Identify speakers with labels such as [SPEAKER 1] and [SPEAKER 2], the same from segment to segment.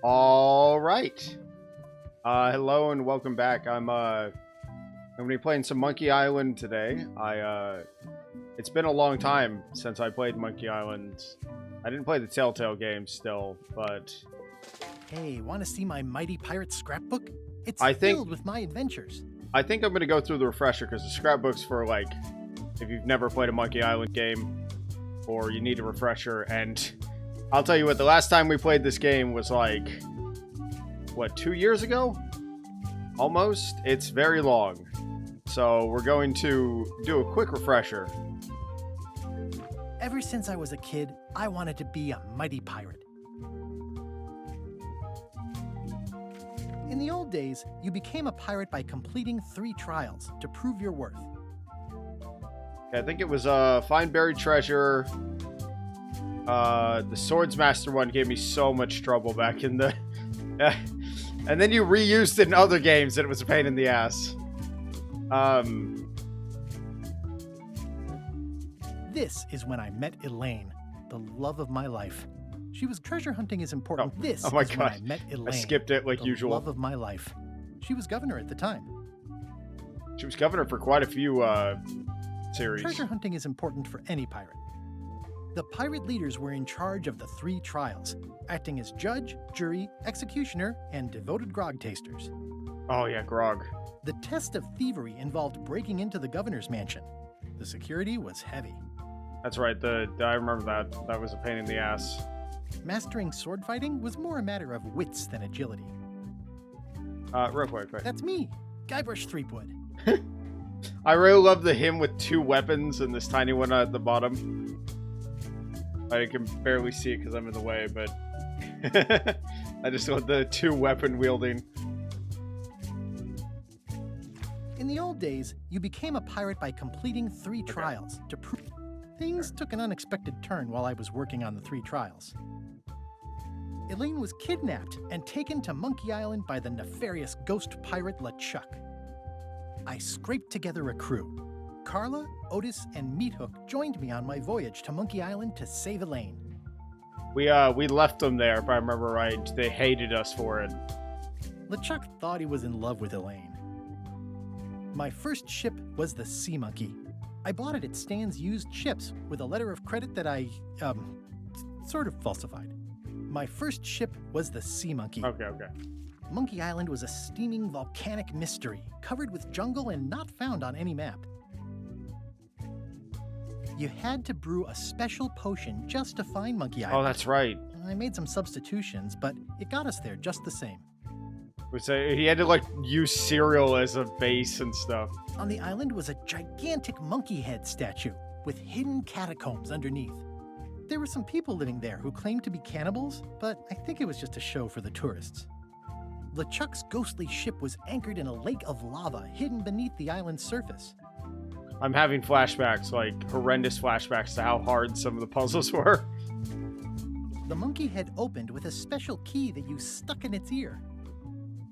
[SPEAKER 1] All right. Hello and welcome back. I'm gonna be playing some Monkey Island today. It's been a long time since I played Monkey Island. I didn't play the Telltale games still, but
[SPEAKER 2] Hey, want to see my mighty pirate scrapbook? It's
[SPEAKER 1] I think-
[SPEAKER 2] filled with my adventures.
[SPEAKER 1] I think I'm gonna go through the refresher because the scrapbook's for like if you've never played a Monkey Island game or you need a refresher. And I'll tell you what, the last time we played this game was like 2 years ago? Almost. It's very long. So we're going to do a quick refresher.
[SPEAKER 2] Ever since I was a kid, I wanted to be a mighty pirate. In the old days, you became a pirate by completing 3 trials to prove your worth.
[SPEAKER 1] I think it was find buried treasure. The Swordsmaster one gave me so much trouble back in the... and then you reused it in other games and it was a pain in the ass.
[SPEAKER 2] This is when I met Elaine, the love of my life. She was treasure hunting is important. This
[SPEAKER 1] oh my
[SPEAKER 2] is when I
[SPEAKER 1] God.
[SPEAKER 2] met Elaine.
[SPEAKER 1] I skipped it like
[SPEAKER 2] the
[SPEAKER 1] usual.
[SPEAKER 2] love of my life. She was governor at the time.
[SPEAKER 1] She was governor for quite a few series.
[SPEAKER 2] Treasure hunting is important for any pirate. The pirate leaders were in charge of the 3 trials, acting as judge, jury, executioner, and devoted grog tasters.
[SPEAKER 1] Oh yeah, grog.
[SPEAKER 2] The test of thievery involved breaking into the governor's mansion. The security was heavy.
[SPEAKER 1] That's right. I remember that. That was a pain in the ass.
[SPEAKER 2] Mastering sword fighting was more a matter of wits than agility.
[SPEAKER 1] Real quick.
[SPEAKER 2] That's me, Guybrush Threepwood.
[SPEAKER 1] I really love the him with 2 weapons and this tiny one at the bottom. I can barely see it because I'm in the way, but I just love the 2 weapon wielding.
[SPEAKER 2] In the old days, you became a pirate by completing 3 trials to prove. Things took an unexpected turn while I was working on the 3 trials. Elaine was kidnapped and taken to Monkey Island by the nefarious ghost pirate LeChuck. I scraped together a crew. Carla, Otis, and Meathook joined me on my voyage to Monkey Island to save Elaine.
[SPEAKER 1] We left them there, if I remember right. They hated us for it.
[SPEAKER 2] LeChuck thought he was in love with Elaine. My first ship was the Sea Monkey. I bought it at Stan's used ships with a letter of credit that I, sort of falsified. My first ship was the Sea Monkey.
[SPEAKER 1] Okay.
[SPEAKER 2] Monkey Island was a steaming volcanic mystery, covered with jungle and not found on any map. You had to brew a special potion just to find Monkey Island.
[SPEAKER 1] Oh, that's right.
[SPEAKER 2] I made some substitutions, but it got us there just the same.
[SPEAKER 1] He had to like use cereal as a base and stuff.
[SPEAKER 2] On the island was a gigantic monkey head statue with hidden catacombs underneath. There were some people living there who claimed to be cannibals, but I think it was just a show for the tourists. LeChuck's ghostly ship was anchored in a lake of lava hidden beneath the island's surface.
[SPEAKER 1] I'm having flashbacks, like horrendous flashbacks to how hard some of the puzzles were.
[SPEAKER 2] The monkey head opened with a special key that you stuck in its ear.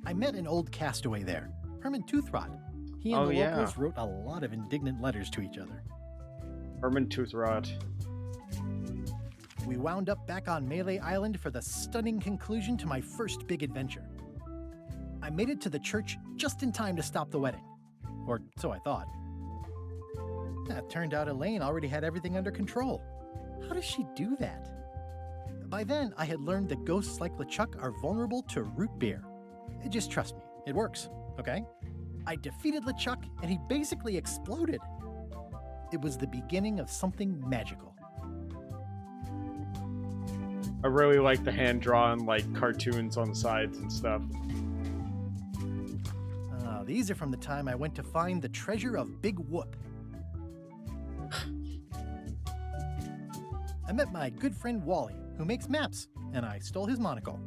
[SPEAKER 2] I met an old castaway there, Herman Toothrot. He and the locals wrote a lot of indignant letters to each other.
[SPEAKER 1] Herman Toothrot.
[SPEAKER 2] We wound up back on Melee Island for the stunning conclusion to my first big adventure. I made it to the church just in time to stop the wedding. Or so I thought. It turned out Elaine already had everything under control. How does she do that? By then, I had learned that ghosts like LeChuck are vulnerable to root beer. Just trust me, it works, okay? I defeated LeChuck and he basically exploded. It was the beginning of something magical.
[SPEAKER 1] I really like the hand-drawn like cartoons on the sides and stuff.
[SPEAKER 2] These are from the time I went to find the treasure of Big Whoop. I met my good friend Wally, who makes maps, and I stole his monocle.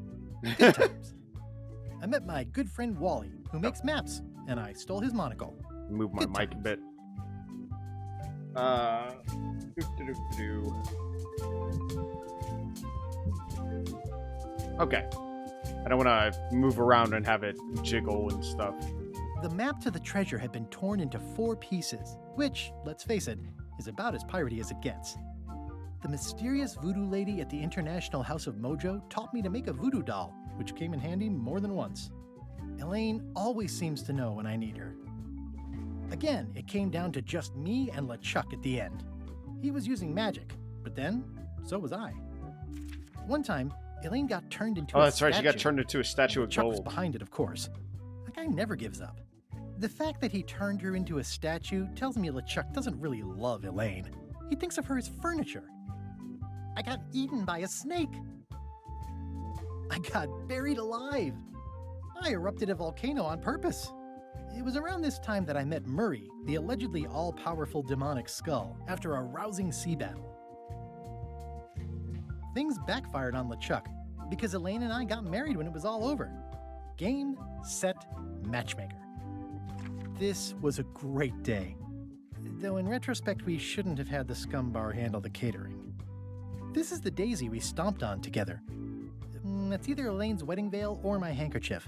[SPEAKER 2] Good times. I met my good friend Wally, who makes maps, and I stole his monocle.
[SPEAKER 1] Move my mic a bit. Okay. I don't want to move around and have it jiggle and stuff.
[SPEAKER 2] The map to the treasure had been torn into 4 pieces, which, let's face it, is about as piratey as it gets. The mysterious voodoo lady at the International House of Mojo taught me to make a voodoo doll, which came in handy more than once. Elaine always seems to know when I need her. Again, it came down to just me and LeChuck at the end. He was using magic, but then, so was I. One time, Elaine got turned into a statue.
[SPEAKER 1] Oh, that's right, she got turned into a statue of
[SPEAKER 2] LeChuck was
[SPEAKER 1] gold.
[SPEAKER 2] behind it, of course. That guy never gives up. The fact that he turned her into a statue tells me LeChuck doesn't really love Elaine. He thinks of her as furniture. I got eaten by a snake. I got buried alive. I erupted a volcano on purpose. It was around this time that I met Murray, the allegedly all-powerful demonic skull, after a rousing sea battle. Things backfired on LeChuck because Elaine and I got married when it was all over. Game, set, matchmaker. This was a great day. Though in retrospect, we shouldn't have had the scum bar handle the catering. This is the daisy we stomped on together. That's either Elaine's wedding veil or my handkerchief.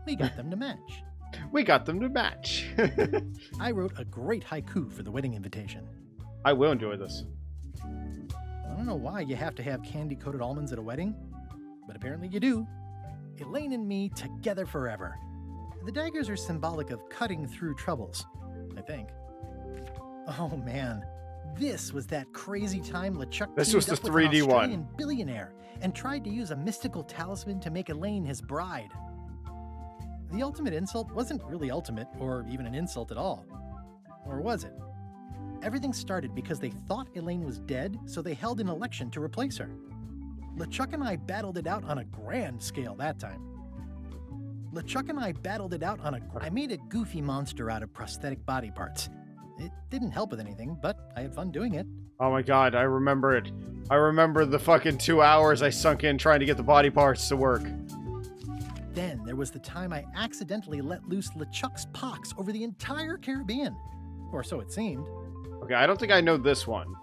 [SPEAKER 2] We got them to match.
[SPEAKER 1] We got them to match.
[SPEAKER 2] I wrote a great haiku for the wedding invitation.
[SPEAKER 1] I will enjoy this.
[SPEAKER 2] I don't know why you have to have candy-coated almonds at a wedding, but apparently you do. Elaine and me together forever. The daggers are symbolic of cutting through troubles, I think. Oh man, this was that crazy time LeChuck
[SPEAKER 1] This was the
[SPEAKER 2] teamed up
[SPEAKER 1] 3D
[SPEAKER 2] with an
[SPEAKER 1] one.
[SPEAKER 2] Australian billionaire and tried to use a mystical talisman to make Elaine his bride. The ultimate insult wasn't really ultimate or even an insult at all. Or was it? Everything started because they thought Elaine was dead, so they held an election to replace her. LeChuck and I battled it out on a grand scale that time. I made a goofy monster out of prosthetic body parts. It didn't help with anything, but I had fun doing it.
[SPEAKER 1] Oh my god, I remember it. I remember the fucking 2 hours I sunk in trying to get the body parts to work.
[SPEAKER 2] Then there was the time I accidentally let loose LeChuck's pox over the entire Caribbean. Or so it seemed.
[SPEAKER 1] Okay, I don't think I know this one.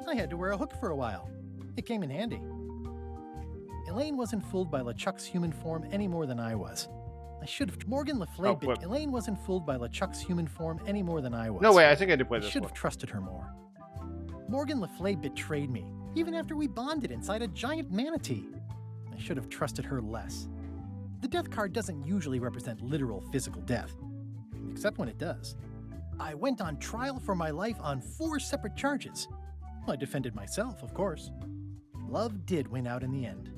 [SPEAKER 2] I had to wear a hook for a while. It came in handy. Elaine wasn't fooled by LeChuck's human form any more than I was. I should have... Elaine wasn't fooled by LeChuck's human form any more than I was.
[SPEAKER 1] No way, I think I did play
[SPEAKER 2] I
[SPEAKER 1] this
[SPEAKER 2] should
[SPEAKER 1] one.
[SPEAKER 2] have trusted her more. Morgan Le Fay betrayed me, even after we bonded inside a giant manatee. I should have trusted her less. The death card doesn't usually represent literal physical death, except when it does. I went on trial for my life on 4 separate charges. I defended myself, of course. Love did win out in the end.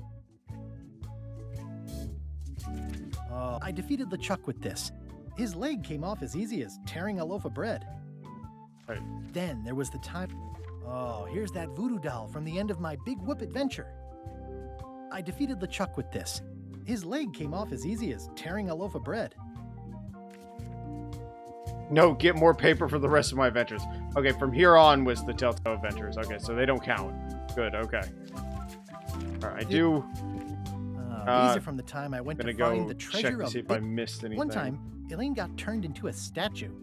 [SPEAKER 2] I defeated LeChuck with this. His leg came off as easy as tearing a loaf of bread.
[SPEAKER 1] Right.
[SPEAKER 2] Then there was the time... Oh, here's that voodoo doll from the end of my Big Whoop adventure. I defeated LeChuck with this. His leg came off as easy as tearing a loaf of bread.
[SPEAKER 1] No, get more paper for the rest of my adventures. Okay, from here on was the Telltale Adventures. Okay, so they don't count. Good, okay. Alright, I do...
[SPEAKER 2] these are from the time I went to find the
[SPEAKER 1] check
[SPEAKER 2] treasure
[SPEAKER 1] to
[SPEAKER 2] of
[SPEAKER 1] see if I missed anything.
[SPEAKER 2] One time, Elaine got turned into a statue.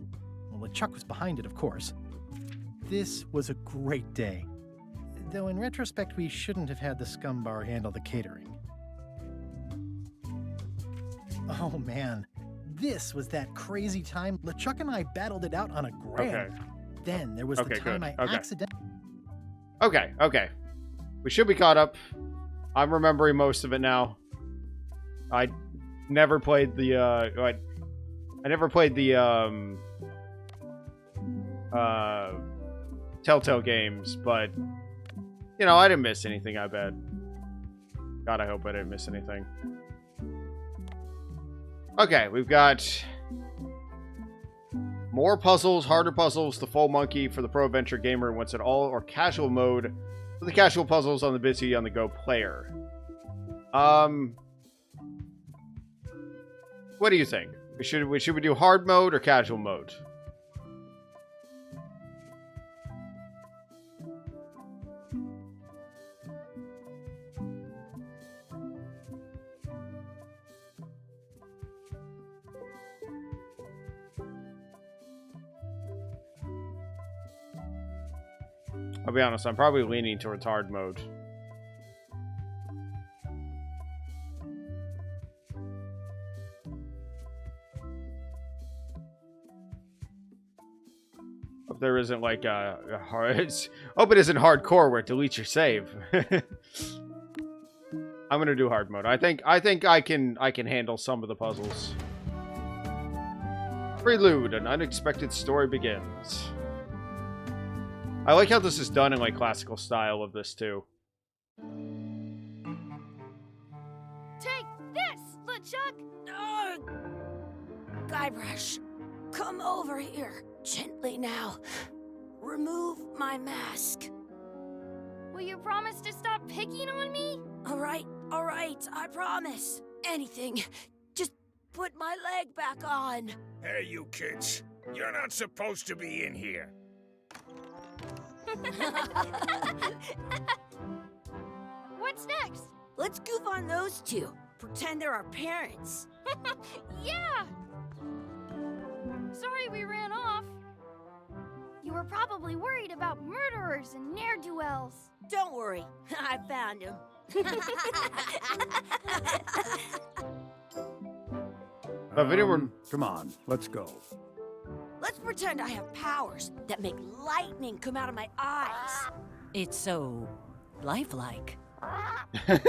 [SPEAKER 2] Well, LeChuck was behind it, of course. This was a great day. Though in retrospect, we shouldn't have had the scum bar handle the catering. Oh man, this was that crazy time LeChuck and I battled it out on a grand.
[SPEAKER 1] Okay.
[SPEAKER 2] Then there was the time I accidentally...
[SPEAKER 1] Okay. We should be caught up. I'm remembering most of it now. I never played the, Telltale games, but, you know, I didn't miss anything, I bet. God, I hope I didn't miss anything. Okay, we've got more puzzles, harder puzzles, the full monkey for the pro adventure gamer wants it all, or casual mode for the casual puzzles on the busy on the go player. What do you think? Should we do hard mode or casual mode? I'll be honest, I'm probably leaning towards hard mode. Hope there isn't like a hard. Hope it isn't hardcore where it deletes your save. I'm gonna do hard mode. I think I can handle some of the puzzles. Prelude, an unexpected story begins. I like how this is done in like classical style of this too.
[SPEAKER 3] Take this, LeChuck!
[SPEAKER 4] Guybrush, come over here. Gently now. Remove my mask.
[SPEAKER 3] Will you promise to stop picking on me?
[SPEAKER 4] All right, I promise. Anything. Just put my leg back on.
[SPEAKER 5] Hey, you kids. You're not supposed to be in here.
[SPEAKER 3] What's next?
[SPEAKER 4] Let's goof on those two. Pretend they're our parents.
[SPEAKER 3] Yeah! Sorry we ran off. You were probably worried about murderers and ne'er-do-wells.
[SPEAKER 4] Don't worry, I found him.
[SPEAKER 1] If anyone...
[SPEAKER 6] Come on, let's go.
[SPEAKER 4] Let's pretend I have powers that make lightning come out of my eyes. It's so lifelike.
[SPEAKER 6] I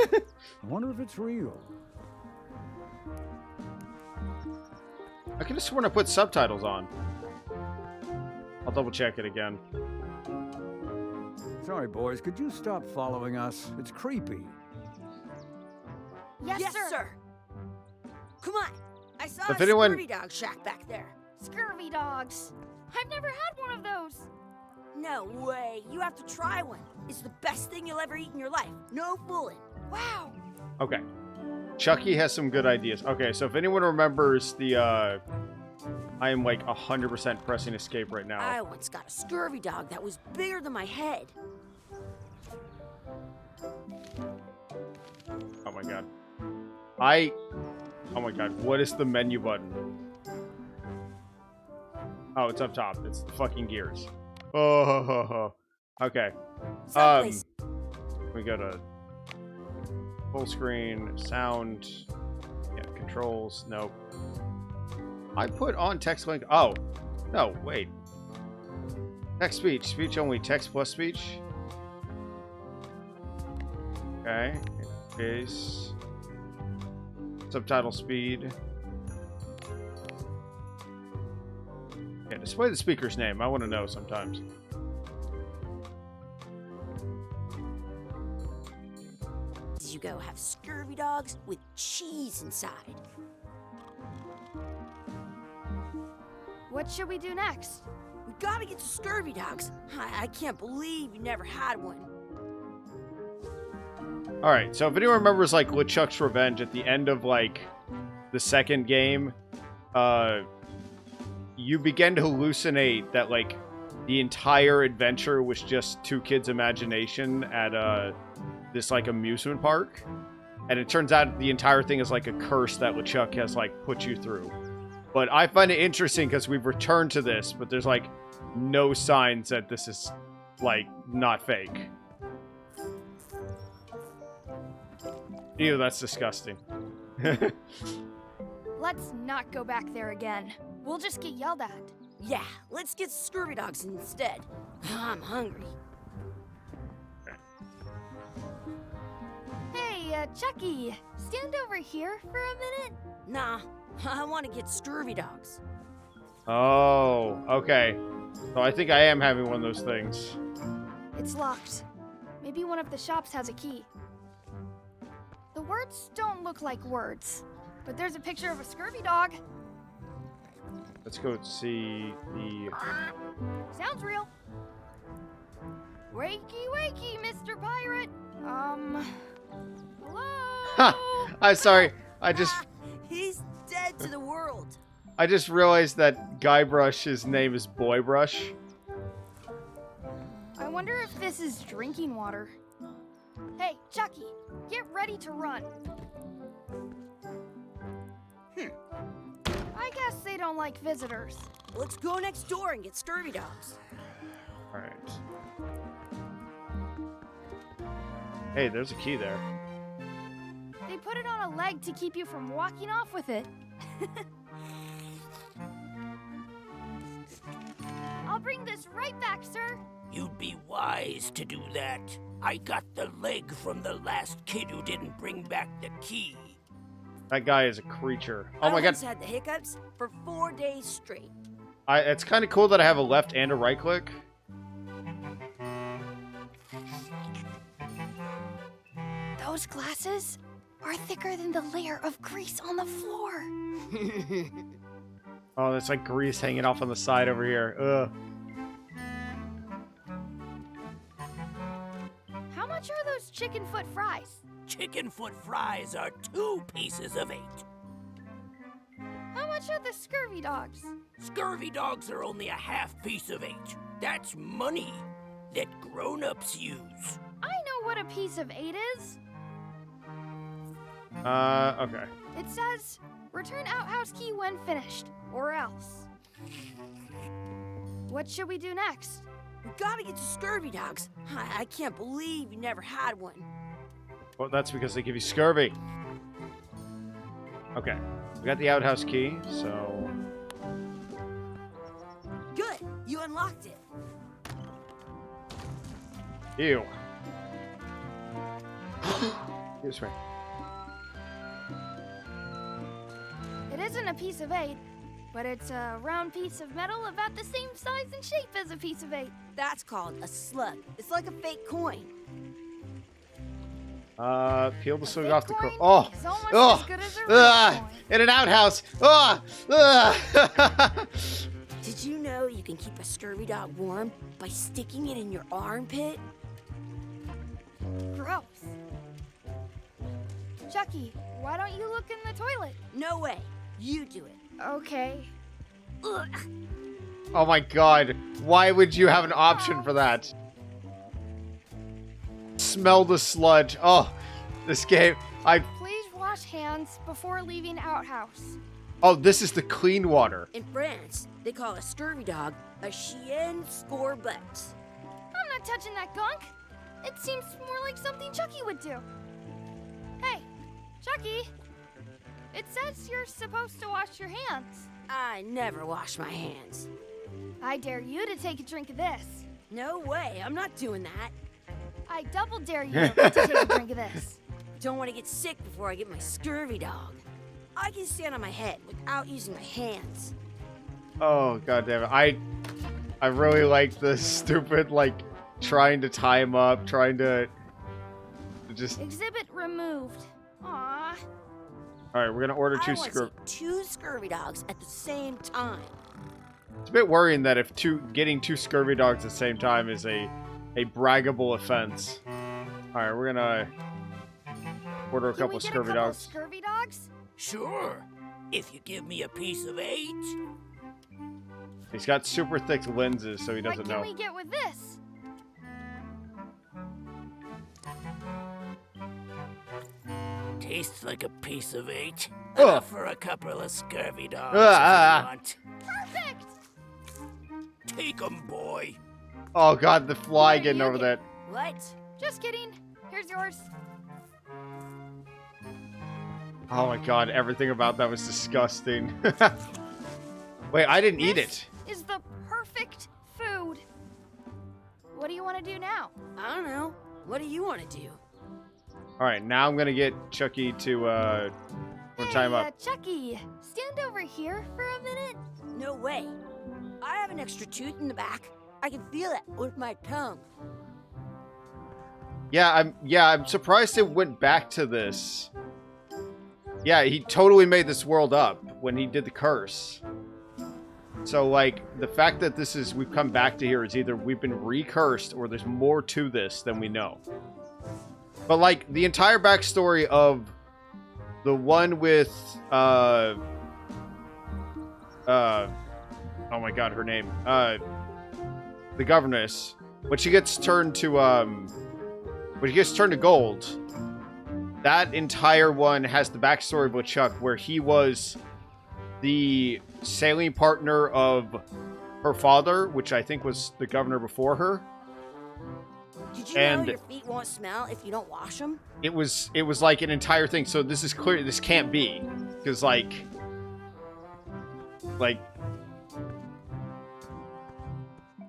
[SPEAKER 6] wonder if it's real.
[SPEAKER 1] I could have sworn I put subtitles on. I'll double check it again.
[SPEAKER 6] Sorry, boys, could you stop following us? It's creepy.
[SPEAKER 3] Yes, sir.
[SPEAKER 4] Come on. I saw
[SPEAKER 1] If
[SPEAKER 4] a
[SPEAKER 1] anyone-
[SPEAKER 4] scurvy dog shack back there.
[SPEAKER 3] Scurvy dogs. I've never had one of those.
[SPEAKER 4] No way. You have to try one. It's the best thing you'll ever eat in your life. No fooling.
[SPEAKER 3] Wow.
[SPEAKER 1] Okay. Chucky has some good ideas. Okay, so if anyone remembers the, I am like 100% pressing escape right now.
[SPEAKER 4] I once got a scurvy dog that was bigger than my head.
[SPEAKER 1] Oh my god. Oh my god, what is the menu button? Oh, it's up top. It's the fucking gears. Oh, ho, ho, ho. Okay.
[SPEAKER 4] Someplace.
[SPEAKER 1] We go to full screen, sound, yeah, controls, nope. I put on text link. Oh, no, wait. Text speech, speech only, text plus speech. Okay, case. Subtitle speed. Yeah, display the speaker's name. I want to know sometimes.
[SPEAKER 4] Did you go have scurvy dogs with cheese inside?
[SPEAKER 3] What should we do next?
[SPEAKER 4] We gotta get to scurvy dogs. I can't believe you never had one.
[SPEAKER 1] Alright, so if anyone remembers, like, LeChuck's Revenge at the end of, like, the second game, you begin to hallucinate that, like, the entire adventure was just two kids' imagination at, this, like, amusement park. And it turns out the entire thing is, like, a curse that LeChuck has, like, put you through. But I find it interesting because we've returned to this, but there's, like, no signs that this is, like, not fake. Ew, that's disgusting.
[SPEAKER 3] Let's not go back there again. We'll just get yelled at.
[SPEAKER 4] Yeah, let's get scurvy dogs instead. I'm hungry.
[SPEAKER 3] Hey, Chucky, stand over here for a minute.
[SPEAKER 4] Nah, I want to get scurvy dogs.
[SPEAKER 1] Oh, okay. So I think I am having one of those things.
[SPEAKER 3] It's locked. Maybe one of the shops has a key. The words don't look like words, but there's a picture of a scurvy dog.
[SPEAKER 1] Let's go see the...
[SPEAKER 3] Sounds real. Wakey, wakey, Mr. Pirate. Hello?
[SPEAKER 1] Ha! I'm sorry.
[SPEAKER 4] He's dead to the world.
[SPEAKER 1] I just realized that Guybrush's name is Boybrush.
[SPEAKER 3] I wonder if this is drinking water. Hey, Chucky, get ready to run. I guess they don't like visitors.
[SPEAKER 4] Let's go next door and get scurvy dogs.
[SPEAKER 1] Alright. Hey, there's a key there.
[SPEAKER 3] They put it on a leg to keep you from walking off with it. I'll bring this us right back, sir.
[SPEAKER 5] You'd be wise to do that. I got the leg from the last kid who didn't bring back the key.
[SPEAKER 1] That guy is a creature. Oh
[SPEAKER 4] I
[SPEAKER 1] my god.
[SPEAKER 4] once had the hiccups for 4 days straight.
[SPEAKER 1] It's kind of cool that I have a left and a right click.
[SPEAKER 3] Those glasses are thicker than the layer of grease on the floor.
[SPEAKER 1] Oh, there's like grease hanging off on the side over here. Ugh.
[SPEAKER 3] How much are those chicken foot fries?
[SPEAKER 5] Chicken foot fries are 2 pieces of 8.
[SPEAKER 3] How much are the scurvy dogs?
[SPEAKER 5] Scurvy dogs are only a half piece of 8. That's money that grown-ups use.
[SPEAKER 3] I know what a piece of 8 is.
[SPEAKER 1] Okay.
[SPEAKER 3] It says, return outhouse key when finished, or else. What should we do next?
[SPEAKER 4] We gotta get to scurvy dogs. I can't believe you never had one.
[SPEAKER 1] Well, that's because they give you scurvy. Okay. We got the outhouse key, so...
[SPEAKER 4] Good, you unlocked it.
[SPEAKER 1] Ew. This way.
[SPEAKER 3] It isn't a piece of 8, but it's a round piece of metal about the same size and shape as a piece of 8.
[SPEAKER 4] That's called a slug. It's like a fake coin.
[SPEAKER 1] Peel the slug
[SPEAKER 3] fake
[SPEAKER 1] off the
[SPEAKER 3] coin
[SPEAKER 1] Oh!
[SPEAKER 3] is almost
[SPEAKER 1] Oh!
[SPEAKER 3] as good as a real coin.
[SPEAKER 1] In an outhouse! Oh!
[SPEAKER 4] Did you know you can keep a scurvy dog warm by sticking it in your armpit?
[SPEAKER 3] Gross. Chucky, why don't you look in the toilet?
[SPEAKER 4] No way. You do it.
[SPEAKER 3] Okay.
[SPEAKER 4] Ugh.
[SPEAKER 1] Oh my god. Why would you have an option for that? Smell the sludge. Oh, this game.
[SPEAKER 3] Please wash hands before leaving outhouse.
[SPEAKER 1] Oh, this is the clean water.
[SPEAKER 4] In France, they call a scurvy dog a chien scorbut.
[SPEAKER 3] I'm not touching that gunk. It seems more like something Chucky would do. Hey, Chucky. It says you're supposed to wash your hands.
[SPEAKER 4] I never wash my hands.
[SPEAKER 3] I dare you to take a drink of this.
[SPEAKER 4] No way, I'm not doing that.
[SPEAKER 3] I double dare you to take a drink of this.
[SPEAKER 4] Don't want to get sick before I get my scurvy dog. I can stand on my head without using my hands.
[SPEAKER 1] Oh god damn it. I really like the stupid like trying to tie him up, trying to just
[SPEAKER 3] Exhibit removed. Aww.
[SPEAKER 1] Alright, we're gonna order
[SPEAKER 4] I
[SPEAKER 1] two
[SPEAKER 4] want to see 2 scurvy dogs at the same time.
[SPEAKER 1] It's a bit worrying that if getting 2 scurvy dogs at the same time is a braggable offense. Alright, we're gonna order a couple of scurvy dogs.
[SPEAKER 3] Scurvy dogs?
[SPEAKER 5] Sure, if you give me a piece of 8.
[SPEAKER 1] He's got super thick lenses, so he doesn't
[SPEAKER 3] What can
[SPEAKER 1] know.
[SPEAKER 3] we get with this?
[SPEAKER 5] Tastes like a piece of 8.
[SPEAKER 1] Ugh.
[SPEAKER 5] Enough for a couple of scurvy dogs
[SPEAKER 1] Ugh,
[SPEAKER 5] if
[SPEAKER 1] ah.
[SPEAKER 5] you want.
[SPEAKER 3] Perfect!
[SPEAKER 5] Take 'em, boy.
[SPEAKER 1] Oh god, the fly
[SPEAKER 3] What do
[SPEAKER 1] getting
[SPEAKER 3] you
[SPEAKER 1] over
[SPEAKER 3] get?
[SPEAKER 1] that.
[SPEAKER 4] What?
[SPEAKER 3] Just kidding. Here's yours.
[SPEAKER 1] Oh my god, everything about that was disgusting. Wait, I didn't eat it.
[SPEAKER 3] This is the perfect food. What do you want to do now?
[SPEAKER 4] I don't know. What do you want to do?
[SPEAKER 1] Alright, now I'm gonna get Chucky to tie him up.
[SPEAKER 3] Chucky, stand over here for a minute.
[SPEAKER 4] No way. I have an extra tooth in the back. I can feel it with my tongue.
[SPEAKER 1] Yeah, I'm surprised it went back to this. Yeah, he totally made this world up when he did the curse. So, like, the fact that we've come back to here is either we've been recursed or there's more to this than we know. But, like, the entire backstory of the one with, oh my god, her name. The governess. When she gets turned to, gold, that entire one has the backstory of LeChuck, where he was the sailing partner of her father, which I think was the governor before her.
[SPEAKER 4] Did you know your feet won't smell if you don't wash them?
[SPEAKER 1] It was like an entire thing. So this is clear. This can't be, because like.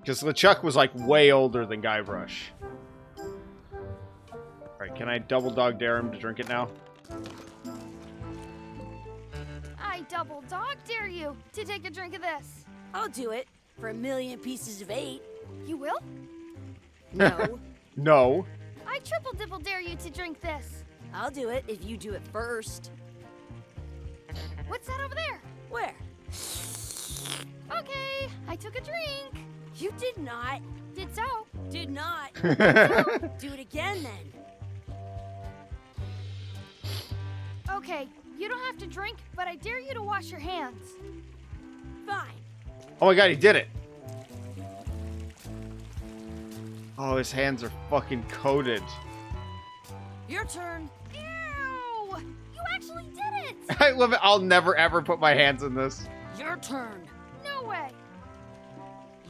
[SPEAKER 1] Because LeChuck was, like, way older than Guybrush. Alright, can I double dog dare him to drink it now?
[SPEAKER 3] I double dog dare you to take a drink of this.
[SPEAKER 4] I'll do it for 1,000,000 pieces of 8.
[SPEAKER 3] You will?
[SPEAKER 4] No,
[SPEAKER 1] No.
[SPEAKER 3] I triple dibble dare you to drink this.
[SPEAKER 4] I'll do it if you do it first.
[SPEAKER 3] What's that over there?
[SPEAKER 4] Where?
[SPEAKER 3] Okay, I took a drink.
[SPEAKER 4] You did not.
[SPEAKER 3] Did so.
[SPEAKER 4] Did not. Do it again then.
[SPEAKER 3] Okay, you don't have to drink, but I dare you to wash your hands.
[SPEAKER 4] Fine.
[SPEAKER 1] Oh my god, he did it. Oh, his hands are fucking coated.
[SPEAKER 4] Your turn.
[SPEAKER 3] Ew! You actually did it!
[SPEAKER 1] I love it. I'll never ever put my hands in this.
[SPEAKER 4] Your turn.
[SPEAKER 3] No way!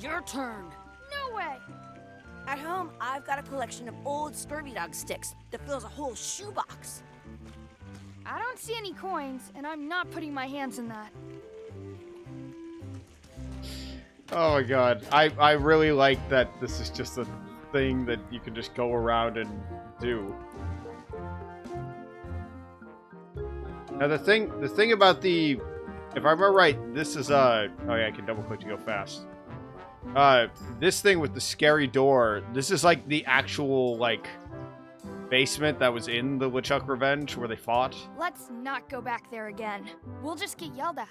[SPEAKER 4] Your turn.
[SPEAKER 3] No way!
[SPEAKER 4] At home, I've got a collection of old scurvy dog sticks that fills a whole shoebox.
[SPEAKER 3] I don't see any coins, and I'm not putting my hands in that.
[SPEAKER 1] Oh my god. I really like that this is just a thing that you can just go around and do. Now the thing about the, if I remember right, this is oh yeah, I can double click to go fast. This thing with the scary door, this is like the actual like basement that was in the LeChuck Revenge where they fought.
[SPEAKER 3] Let's not go back there again. We'll just get yelled at.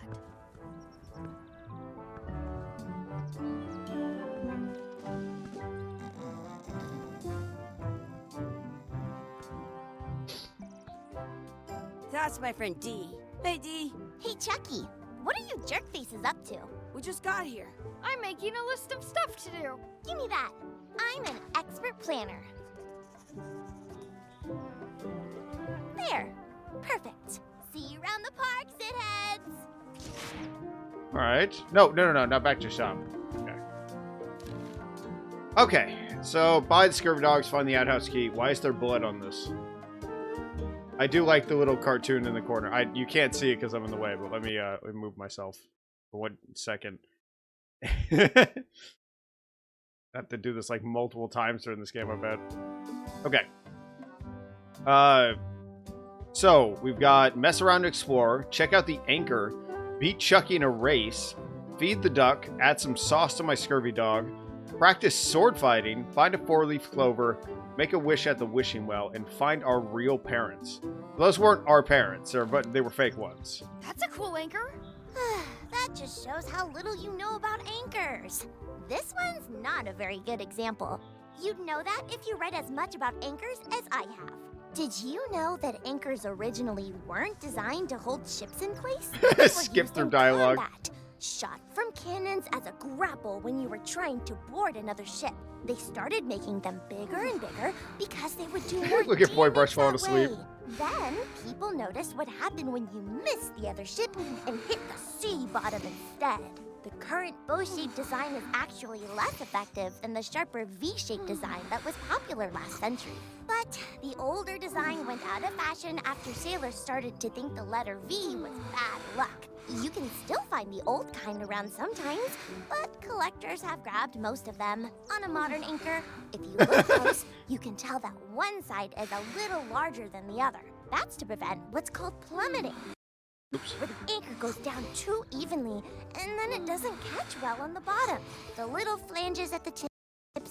[SPEAKER 4] That's my friend Dee. Hey, Dee.
[SPEAKER 7] Hey, Chucky, what are you jerk faces up to?
[SPEAKER 4] We just got here.
[SPEAKER 3] I'm making a list of stuff to do.
[SPEAKER 7] Give me that. I'm an expert planner. There. Perfect. See you around the park, shitheads.
[SPEAKER 1] Alright. No, not back to shop. Okay. Okay, so buy the scurvy dogs, find the outhouse key. Why is there blood on this? I do like the little cartoon in the corner. You can't see it because I'm in the way, but let me move myself for 1 second. I have to do this like multiple times during this game, I bet. Okay. So we've got mess around to explore, check out the anchor, beat Chucky in a race, feed the duck, add some sauce to my scurvy dog, practice sword fighting, find a 4-leaf clover, make a wish at the wishing well, and find our real parents. Those weren't our parents, but they were fake ones.
[SPEAKER 3] That's a cool anchor.
[SPEAKER 7] That just shows how little you know about anchors. This one's not a very good example. You'd know that if you read as much about anchors as I have. Did you know that anchors originally weren't designed to hold ships in place? They were
[SPEAKER 1] Skip
[SPEAKER 7] used
[SPEAKER 1] through
[SPEAKER 7] in
[SPEAKER 1] dialogue.
[SPEAKER 7] combat, shot from cannons as a grapple when you were trying to board another ship. They started making them bigger and bigger because they would do more
[SPEAKER 1] Look at Boy Brush
[SPEAKER 7] damage
[SPEAKER 1] falling
[SPEAKER 7] that
[SPEAKER 1] asleep.
[SPEAKER 7] way. Then, people noticed what happened when you missed the other ship and hit the sea bottom instead. The current bow-shaped design is actually less effective than the sharper V-shaped design that was popular last century. But the older design went out of fashion after sailors started to think the letter V was bad luck. You can still find the old kind around sometimes, but collectors have grabbed most of them. On a modern anchor, if you look close, you can tell that one side is a little larger than the other. That's to prevent what's called plummeting, where the anchor goes down too evenly, and then it doesn't catch well on the bottom. The little flanges at the tips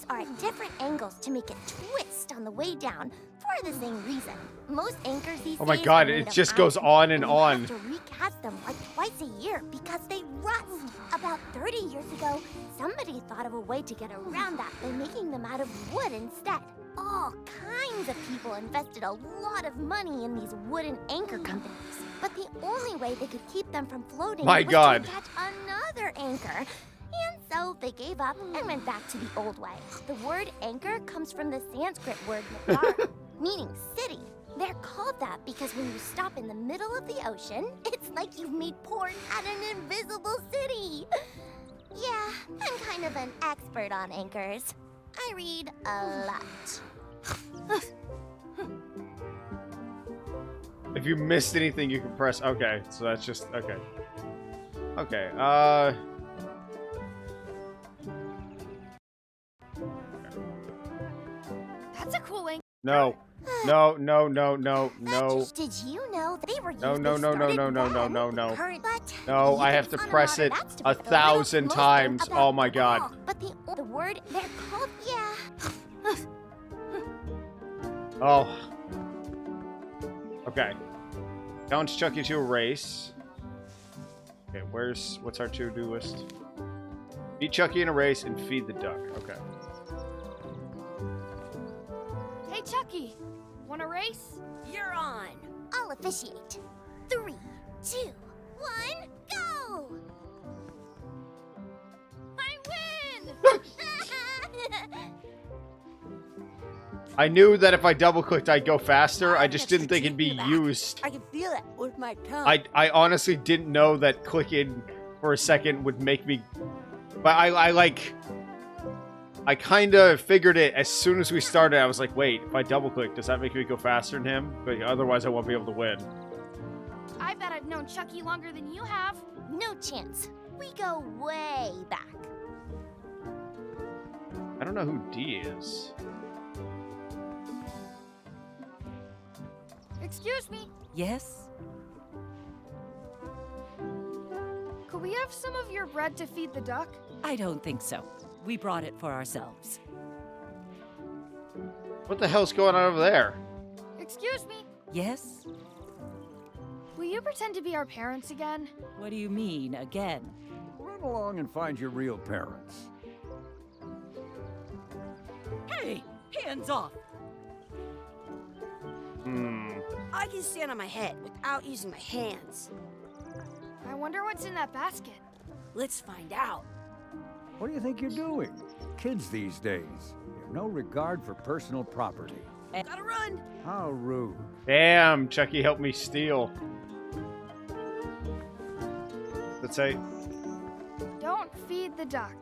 [SPEAKER 7] are at different angles to make it twist on the way down for the same reason. Most anchors these
[SPEAKER 1] Oh my
[SPEAKER 7] days
[SPEAKER 1] god,
[SPEAKER 7] are made
[SPEAKER 1] it
[SPEAKER 7] of
[SPEAKER 1] just
[SPEAKER 7] iron,
[SPEAKER 1] goes on and
[SPEAKER 7] you
[SPEAKER 1] on.
[SPEAKER 7] have to recast them like twice a year because they rust. About 30 years ago, somebody thought of a way to get around that by making them out of wood instead. All kinds of people invested a lot of money in these wooden anchor companies. But the only way they could keep them from floating
[SPEAKER 1] My
[SPEAKER 7] was
[SPEAKER 1] God.
[SPEAKER 7] to attach another anchor. And so they gave up and went back to the old way. The word anchor comes from the Sanskrit word nagar, meaning city. They're called that because when you stop in the middle of the ocean, it's like you've made port at an invisible city. Yeah, I'm kind of an expert on anchors. I read a lot.
[SPEAKER 1] If you missed anything, you can press. Okay, so that's just okay. Okay. No. No, no, no, no, no.
[SPEAKER 7] Did you know they were
[SPEAKER 1] No,
[SPEAKER 7] used
[SPEAKER 1] no,
[SPEAKER 7] they
[SPEAKER 1] no, no,
[SPEAKER 7] started
[SPEAKER 1] no, no, no,
[SPEAKER 7] then?
[SPEAKER 1] no, no.
[SPEAKER 7] Current, but
[SPEAKER 1] No,
[SPEAKER 7] you
[SPEAKER 1] I
[SPEAKER 7] can
[SPEAKER 1] have to
[SPEAKER 7] count
[SPEAKER 1] press
[SPEAKER 7] on
[SPEAKER 1] it
[SPEAKER 7] that's to be
[SPEAKER 1] 1,000
[SPEAKER 7] most
[SPEAKER 1] times.
[SPEAKER 7] about
[SPEAKER 1] Oh my
[SPEAKER 7] the
[SPEAKER 1] god.
[SPEAKER 7] ball. But the word they're called, yeah.
[SPEAKER 1] Oh. Okay. Challenge Chucky to a race. Okay, what's our to-do list? Beat Chucky in a race and feed the duck. Okay.
[SPEAKER 3] Hey, Chucky. Want a race?
[SPEAKER 4] You're on.
[SPEAKER 7] I'll officiate. 3, 2, 1, go!
[SPEAKER 3] I win!
[SPEAKER 1] I knew that if I double-clicked, I'd go faster. I just
[SPEAKER 4] Extra
[SPEAKER 1] didn't think it'd be
[SPEAKER 4] feedback.
[SPEAKER 1] used.
[SPEAKER 4] I can feel it with my tongue.
[SPEAKER 1] I honestly didn't know that clicking for a second would make me... But I kind of figured it as soon as we started. I was like, wait, if I double-click, does that make me go faster than him? But otherwise, I won't be able to win.
[SPEAKER 3] I bet I've known Chucky longer than you have.
[SPEAKER 7] No chance. We go way back.
[SPEAKER 1] I don't know who D is.
[SPEAKER 3] Excuse me.
[SPEAKER 4] Yes?
[SPEAKER 3] Could we have some of your bread to feed the duck?
[SPEAKER 4] I don't think so. We brought it for ourselves.
[SPEAKER 1] What the hell's going on over there?
[SPEAKER 3] Excuse me.
[SPEAKER 4] Yes?
[SPEAKER 3] Will you pretend to be our parents again?
[SPEAKER 4] What do you mean, again?
[SPEAKER 6] Run along and find your real parents.
[SPEAKER 4] Hey! Hands off! I can stand on my head without using my hands.
[SPEAKER 3] I wonder what's in that basket.
[SPEAKER 4] Let's find out.
[SPEAKER 6] What do you think you're doing? Kids these days. You have no regard for personal property.
[SPEAKER 4] Gotta run!
[SPEAKER 6] How rude.
[SPEAKER 1] Damn, Chucky helped me steal. Let's say...
[SPEAKER 3] Don't feed the duck.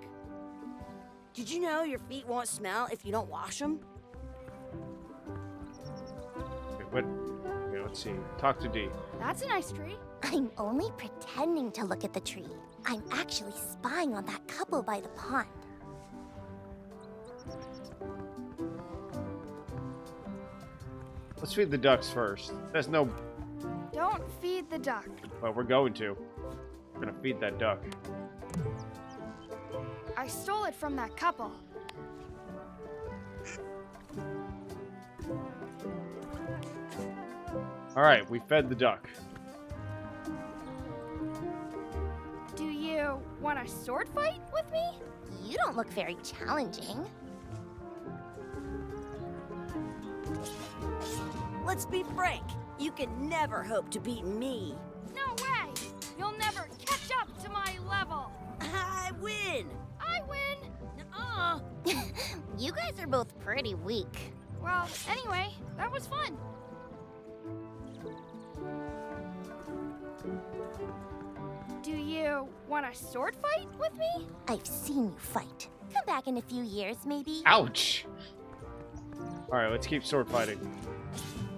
[SPEAKER 4] Did you know your feet won't smell if you don't wash them?
[SPEAKER 1] Okay, let's see. Talk to D.
[SPEAKER 3] That's a nice tree.
[SPEAKER 7] I'm only pretending to look at the tree. I'm actually spying on that couple by the pond.
[SPEAKER 1] Let's feed the ducks first. There's no...
[SPEAKER 3] Don't feed the duck.
[SPEAKER 1] Well, we're going to. We're gonna feed that duck.
[SPEAKER 3] I stole it from that couple.
[SPEAKER 1] Alright, we fed the duck.
[SPEAKER 3] Do you want a sword fight with me?
[SPEAKER 7] You don't look very challenging.
[SPEAKER 4] Let's be frank. You can never hope to beat me.
[SPEAKER 3] No way! You'll never catch up to my level.
[SPEAKER 4] I win!
[SPEAKER 3] I win!
[SPEAKER 4] Uh-uh.
[SPEAKER 7] You guys are both pretty weak.
[SPEAKER 3] Well, anyway, that was fun. Do you want a sword fight with me?
[SPEAKER 7] I've seen you fight. Come back in a few years, maybe.
[SPEAKER 1] Ouch! Alright, let's keep sword fighting.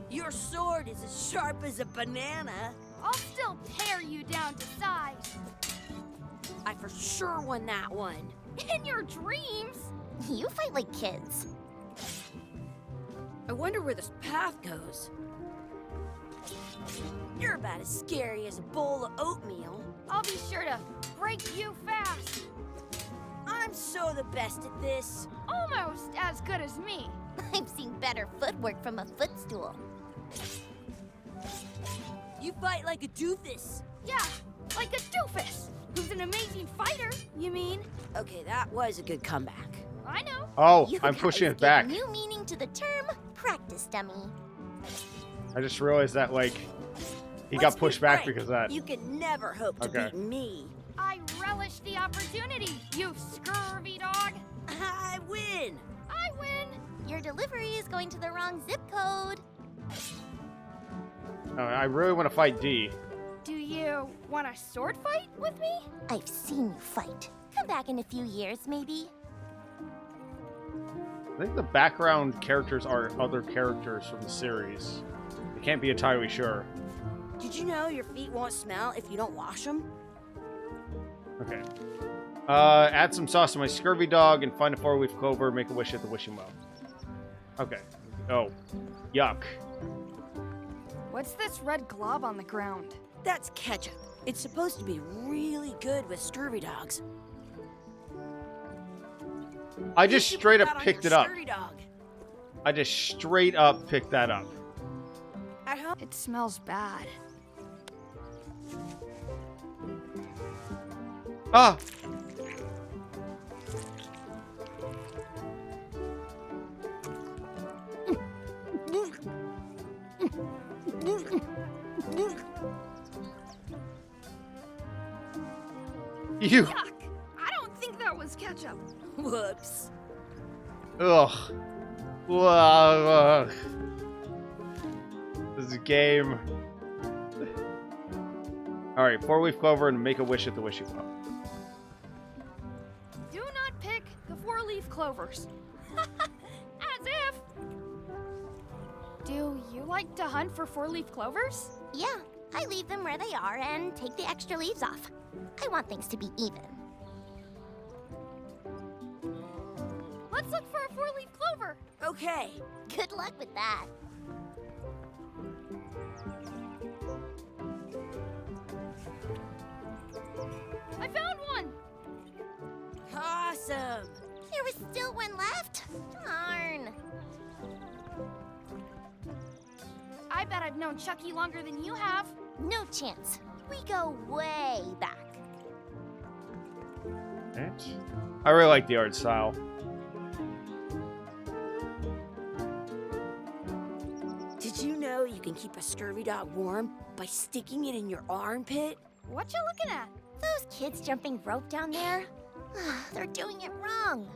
[SPEAKER 4] Your sword is as sharp as a banana.
[SPEAKER 3] I'll still tear you down to size.
[SPEAKER 4] I for sure won that one.
[SPEAKER 3] In your dreams?
[SPEAKER 7] You fight like kids.
[SPEAKER 4] I wonder where this path goes. You're about as scary as a bowl of oatmeal.
[SPEAKER 3] I'll be sure to break you fast.
[SPEAKER 4] I'm so the best at this.
[SPEAKER 3] Almost as good as me.
[SPEAKER 7] I've seen better footwork from a footstool.
[SPEAKER 4] You fight like a doofus.
[SPEAKER 3] Yeah, like a doofus. Who's an amazing fighter, you mean?
[SPEAKER 4] Okay, that was a good comeback.
[SPEAKER 3] I know.
[SPEAKER 1] Oh,
[SPEAKER 7] You
[SPEAKER 1] I'm
[SPEAKER 7] guys
[SPEAKER 1] pushing
[SPEAKER 7] give
[SPEAKER 1] it back.
[SPEAKER 7] New meaning to the term practice dummy.
[SPEAKER 1] I just realized that, like, he
[SPEAKER 4] Let's
[SPEAKER 1] got
[SPEAKER 4] be
[SPEAKER 1] pushed back
[SPEAKER 4] frank.
[SPEAKER 1] because of that.
[SPEAKER 4] You can never hope to
[SPEAKER 1] Okay.
[SPEAKER 4] beat me.
[SPEAKER 3] I relish the opportunity, you scurvy dog.
[SPEAKER 4] I win.
[SPEAKER 3] I win.
[SPEAKER 7] Your delivery is going to the wrong zip code.
[SPEAKER 1] I really want to fight D.
[SPEAKER 3] Do you want a sword fight with me?
[SPEAKER 7] I've seen you fight. Come back in a few years, maybe.
[SPEAKER 1] I think the background characters are other characters from the series. I can't be entirely sure.
[SPEAKER 4] Did you know your feet won't smell if you don't wash them?
[SPEAKER 1] Okay. Add some sauce to my scurvy dog and find a 4-leaf clover, make a wish at the wishing well. Okay. Oh, yuck.
[SPEAKER 3] What's this red glob on the ground?
[SPEAKER 4] That's ketchup. It's supposed to be really good with scurvy dogs.
[SPEAKER 1] I just
[SPEAKER 4] You should
[SPEAKER 1] straight
[SPEAKER 4] put
[SPEAKER 1] up
[SPEAKER 4] that on
[SPEAKER 1] picked
[SPEAKER 4] your
[SPEAKER 1] it up.
[SPEAKER 4] scurvy dog.
[SPEAKER 1] I just straight up picked that up.
[SPEAKER 4] At home.
[SPEAKER 3] It smells bad.
[SPEAKER 1] Ah! You.
[SPEAKER 3] Yuck! I don't think that was ketchup.
[SPEAKER 4] Whoops.
[SPEAKER 1] Ugh. Ugh. This is a game. Alright, 4-leaf clover and make a wish at the wishing well.
[SPEAKER 3] Do not pick the 4-leaf clovers. As if. Do you like to hunt for 4-leaf clovers?
[SPEAKER 7] Yeah, I leave them where they are and take the extra leaves off. I want things to be even.
[SPEAKER 3] Let's look for a 4-leaf clover.
[SPEAKER 4] Okay.
[SPEAKER 7] Good luck with that.
[SPEAKER 3] I found one.
[SPEAKER 4] Awesome.
[SPEAKER 7] There was still one left. Darn.
[SPEAKER 3] I bet I've known Chucky longer than you have.
[SPEAKER 7] No chance. We go way back.
[SPEAKER 1] I really like the art style.
[SPEAKER 4] Did you know you can keep a scurvy dog warm by sticking it in your armpit?
[SPEAKER 3] What you looking at?
[SPEAKER 7] Those kids jumping rope down there, they're doing it wrong.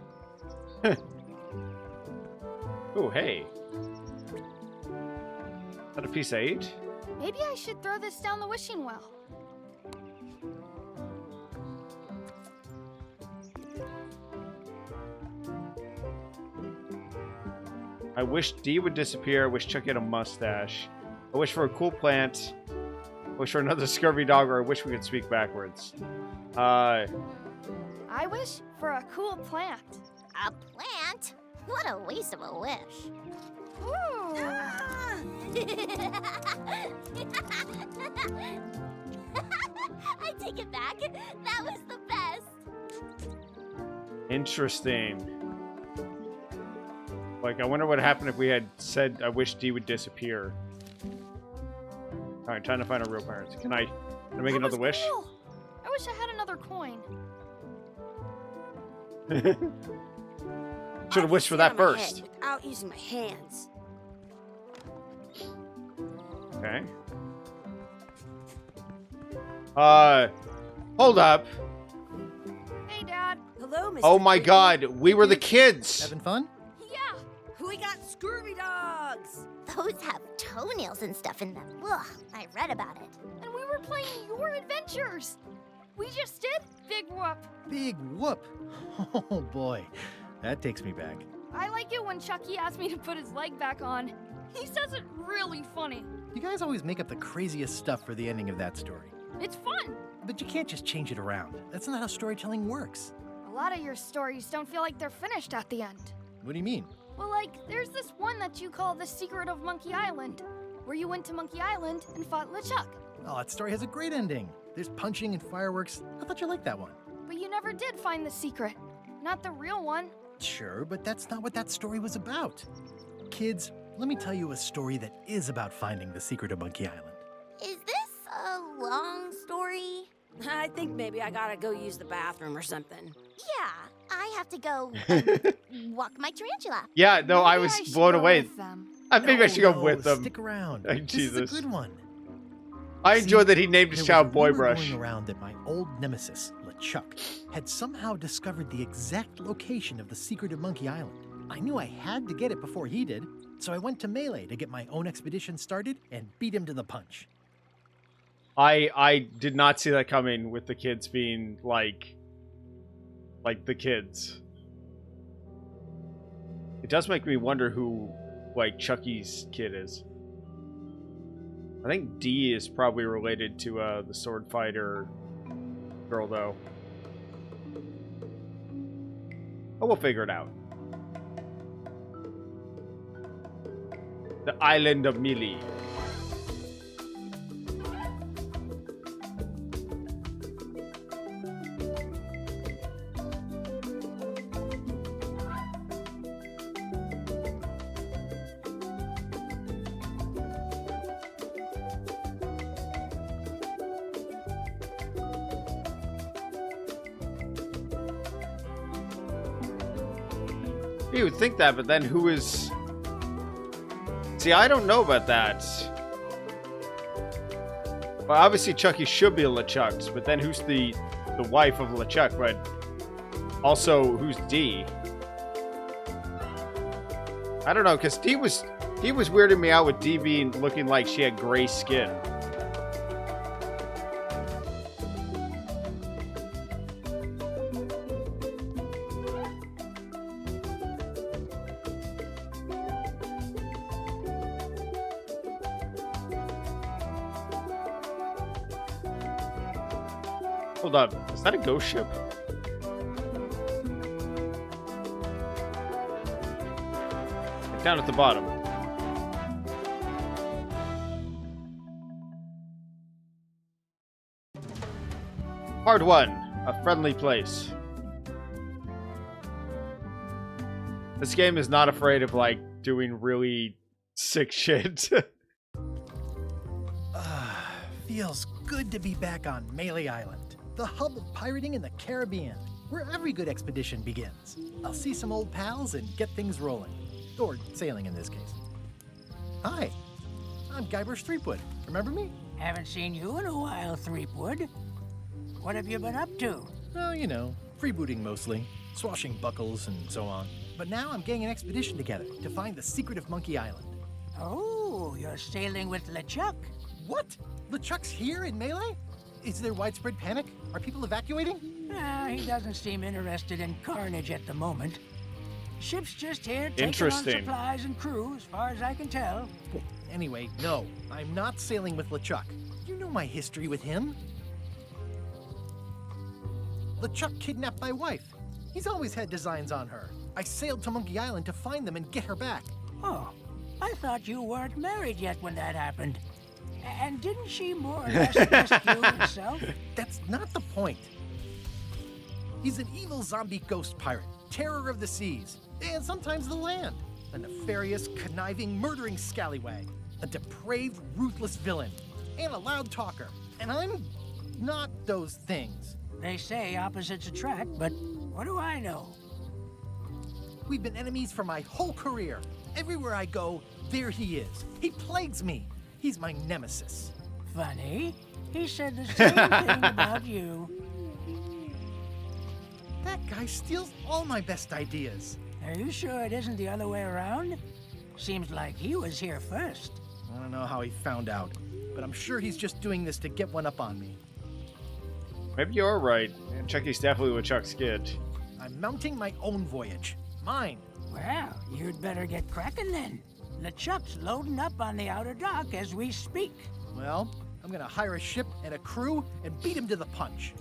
[SPEAKER 1] Oh, hey. Is that a piece of 8?
[SPEAKER 3] Maybe I should throw this down the wishing well.
[SPEAKER 1] I wish D would disappear. I wish Chuck had a mustache. I wish for a cool plant. I wish for another scurvy dog, or I wish we could speak backwards.
[SPEAKER 3] I wish for a cool plant.
[SPEAKER 7] A plant? What a waste of a wish.
[SPEAKER 3] Ooh.
[SPEAKER 7] I take it back. That was the best.
[SPEAKER 1] Interesting. Like, I wonder what happened if we had said, I wish D would disappear. Alright, trying to find a real parent. Can I make
[SPEAKER 3] That
[SPEAKER 1] another
[SPEAKER 3] was
[SPEAKER 1] wish?
[SPEAKER 3] cool. I wish I had another coin.
[SPEAKER 1] Should have wished for that first.
[SPEAKER 4] Without using my hands.
[SPEAKER 1] Okay. Hold up.
[SPEAKER 3] Hey, Dad.
[SPEAKER 4] Hello, Mr.
[SPEAKER 1] Oh my
[SPEAKER 4] Quigley.
[SPEAKER 1] god, we were the kids!
[SPEAKER 2] Having fun?
[SPEAKER 3] Yeah.
[SPEAKER 4] We got scurvy dogs.
[SPEAKER 7] Those have toenails and stuff in them. Ugh, I read about it.
[SPEAKER 3] And we were playing your adventures. We just did Big Whoop.
[SPEAKER 2] Big whoop. Oh boy, that takes me back.
[SPEAKER 3] I like it when Chucky asked me to put his leg back on. He says it really funny.
[SPEAKER 2] You guys always make up the craziest stuff for the ending of that story.
[SPEAKER 3] It's fun.
[SPEAKER 2] But you can't just change it around. That's not how storytelling works.
[SPEAKER 3] A lot of your stories don't feel like they're finished at the end.
[SPEAKER 2] What do you mean?
[SPEAKER 3] Well, like, there's this one that you call The Secret of Monkey Island, where you went to Monkey Island and fought LeChuck.
[SPEAKER 2] Oh, that story has a great ending. There's punching and fireworks. I thought you liked that one.
[SPEAKER 3] But you never did find the secret. Not the real one.
[SPEAKER 2] Sure, but that's not what that story was about. Kids, let me tell you a story that is about finding the secret of Monkey Island.
[SPEAKER 7] Is this a long story?
[SPEAKER 4] I think maybe I gotta go use the bathroom or something.
[SPEAKER 7] Yeah, I have to go walk my tarantula.
[SPEAKER 1] Yeah, no, I
[SPEAKER 3] Maybe
[SPEAKER 1] was
[SPEAKER 3] should
[SPEAKER 1] blown
[SPEAKER 3] go
[SPEAKER 1] away.
[SPEAKER 3] with them.
[SPEAKER 1] Maybe I should go with them.
[SPEAKER 2] Stick around.
[SPEAKER 1] Oh,
[SPEAKER 2] This
[SPEAKER 1] Jesus.
[SPEAKER 2] is a good one.
[SPEAKER 1] I enjoyed that he named his
[SPEAKER 2] There was
[SPEAKER 1] child
[SPEAKER 2] a rumor
[SPEAKER 1] Boybrush.
[SPEAKER 2] going around that my old nemesis, LeChuck, had somehow discovered the exact location of the secret of Monkey Island. I knew I had to get it before he did, so I went to Melee to get my own expedition started and beat him to the punch.
[SPEAKER 1] I did not see that coming with the kids being like the kids. It does make me wonder who like Chucky's kid is. I think D is probably related to the sword fighter girl though. Oh, we'll figure it out. The island of Mili. You would think that, but then who is... See, I don't know about that. Well, obviously Chucky should be a LeChuck, but then who's the wife of LeChuck? But also, who's Dee? I don't know, because Dee was weirding me out with Dee being looking like she had gray skin. Hold up, is that a ghost ship? Down at the bottom. Part 1, a friendly place. This game is not afraid of, like, doing really sick shit.
[SPEAKER 2] Feels good to be back on Melee Island, the hub of pirating in the Caribbean, where every good expedition begins. I'll see some old pals and get things rolling. Or sailing in this case. Hi, I'm Guybrush Threepwood. Remember me?
[SPEAKER 5] Haven't seen you in a while, Threepwood. What have you been up to?
[SPEAKER 2] Oh, you know, freebooting mostly, swashing buckles and so on. But now I'm getting an expedition together to find the secret of Monkey Island.
[SPEAKER 5] Oh, you're sailing with LeChuck.
[SPEAKER 2] What? LeChuck's here in Melee? Is there widespread panic? Are people evacuating?
[SPEAKER 5] He doesn't seem interested in carnage at the moment. Ship's just here taking on
[SPEAKER 1] Interesting.
[SPEAKER 5] supplies and crew, as far as I can tell.
[SPEAKER 2] Anyway, no, I'm not sailing with LeChuck. You know my history with him. LeChuck kidnapped my wife. He's always had designs on her. I sailed to Monkey Island to find them and get her back.
[SPEAKER 5] Oh, I thought you weren't married yet when that happened. And didn't she more or less rescue herself?
[SPEAKER 2] That's not the point. He's an evil zombie ghost pirate, terror of the seas, and sometimes the land. A nefarious, conniving, murdering scallywag. A depraved, ruthless villain. And a loud talker. And I'm not those things.
[SPEAKER 5] They say opposites attract, but what do I know?
[SPEAKER 2] We've been enemies for my whole career. Everywhere I go, there he is. He plagues me. He's my nemesis.
[SPEAKER 5] Funny. He said the same thing about you.
[SPEAKER 2] That guy steals all my best ideas.
[SPEAKER 5] Are you sure it isn't the other way around? Seems like he was here first.
[SPEAKER 2] I don't know how he found out, but I'm sure he's just doing this to get one up on me.
[SPEAKER 1] Maybe you're right. Chucky's definitely LeChuck's kid.
[SPEAKER 2] I'm mounting my own voyage. Mine.
[SPEAKER 5] Well, you'd better get cracking then. LeChuck's loading up on the outer dock as we speak.
[SPEAKER 2] Well, I'm gonna hire a ship and a crew and beat him to the punch.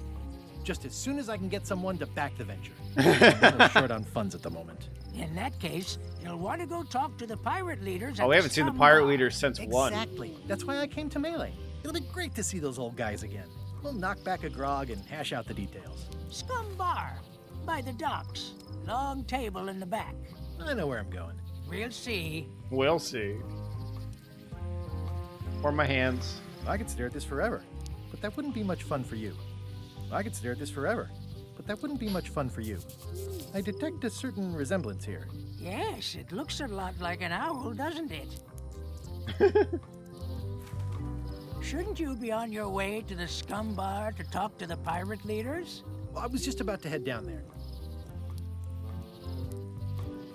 [SPEAKER 2] Just as soon as I can get someone to back the venture. I'm a short on funds at the moment.
[SPEAKER 5] In that case, you'll want to go talk to the pirate leaders.
[SPEAKER 1] Oh, we haven't seen the pirate leaders since 1.
[SPEAKER 2] Exactly. That's why I came to Melee. It'll be great to see those old guys again. We'll knock back a grog and hash out the details.
[SPEAKER 5] Scum Bar, by the docks. Long table in the back.
[SPEAKER 2] I know where I'm going.
[SPEAKER 5] We'll see.
[SPEAKER 1] We'll see. Or my hands.
[SPEAKER 2] I could stare at this forever, but that wouldn't be much fun for you. I could stare at this forever, but that wouldn't be much fun for you. I detect a certain resemblance here.
[SPEAKER 5] Yes, it looks a lot like an owl, doesn't it? Shouldn't you be on your way to the Scum Bar to talk to the pirate leaders?
[SPEAKER 2] Well, I was just about to head down there.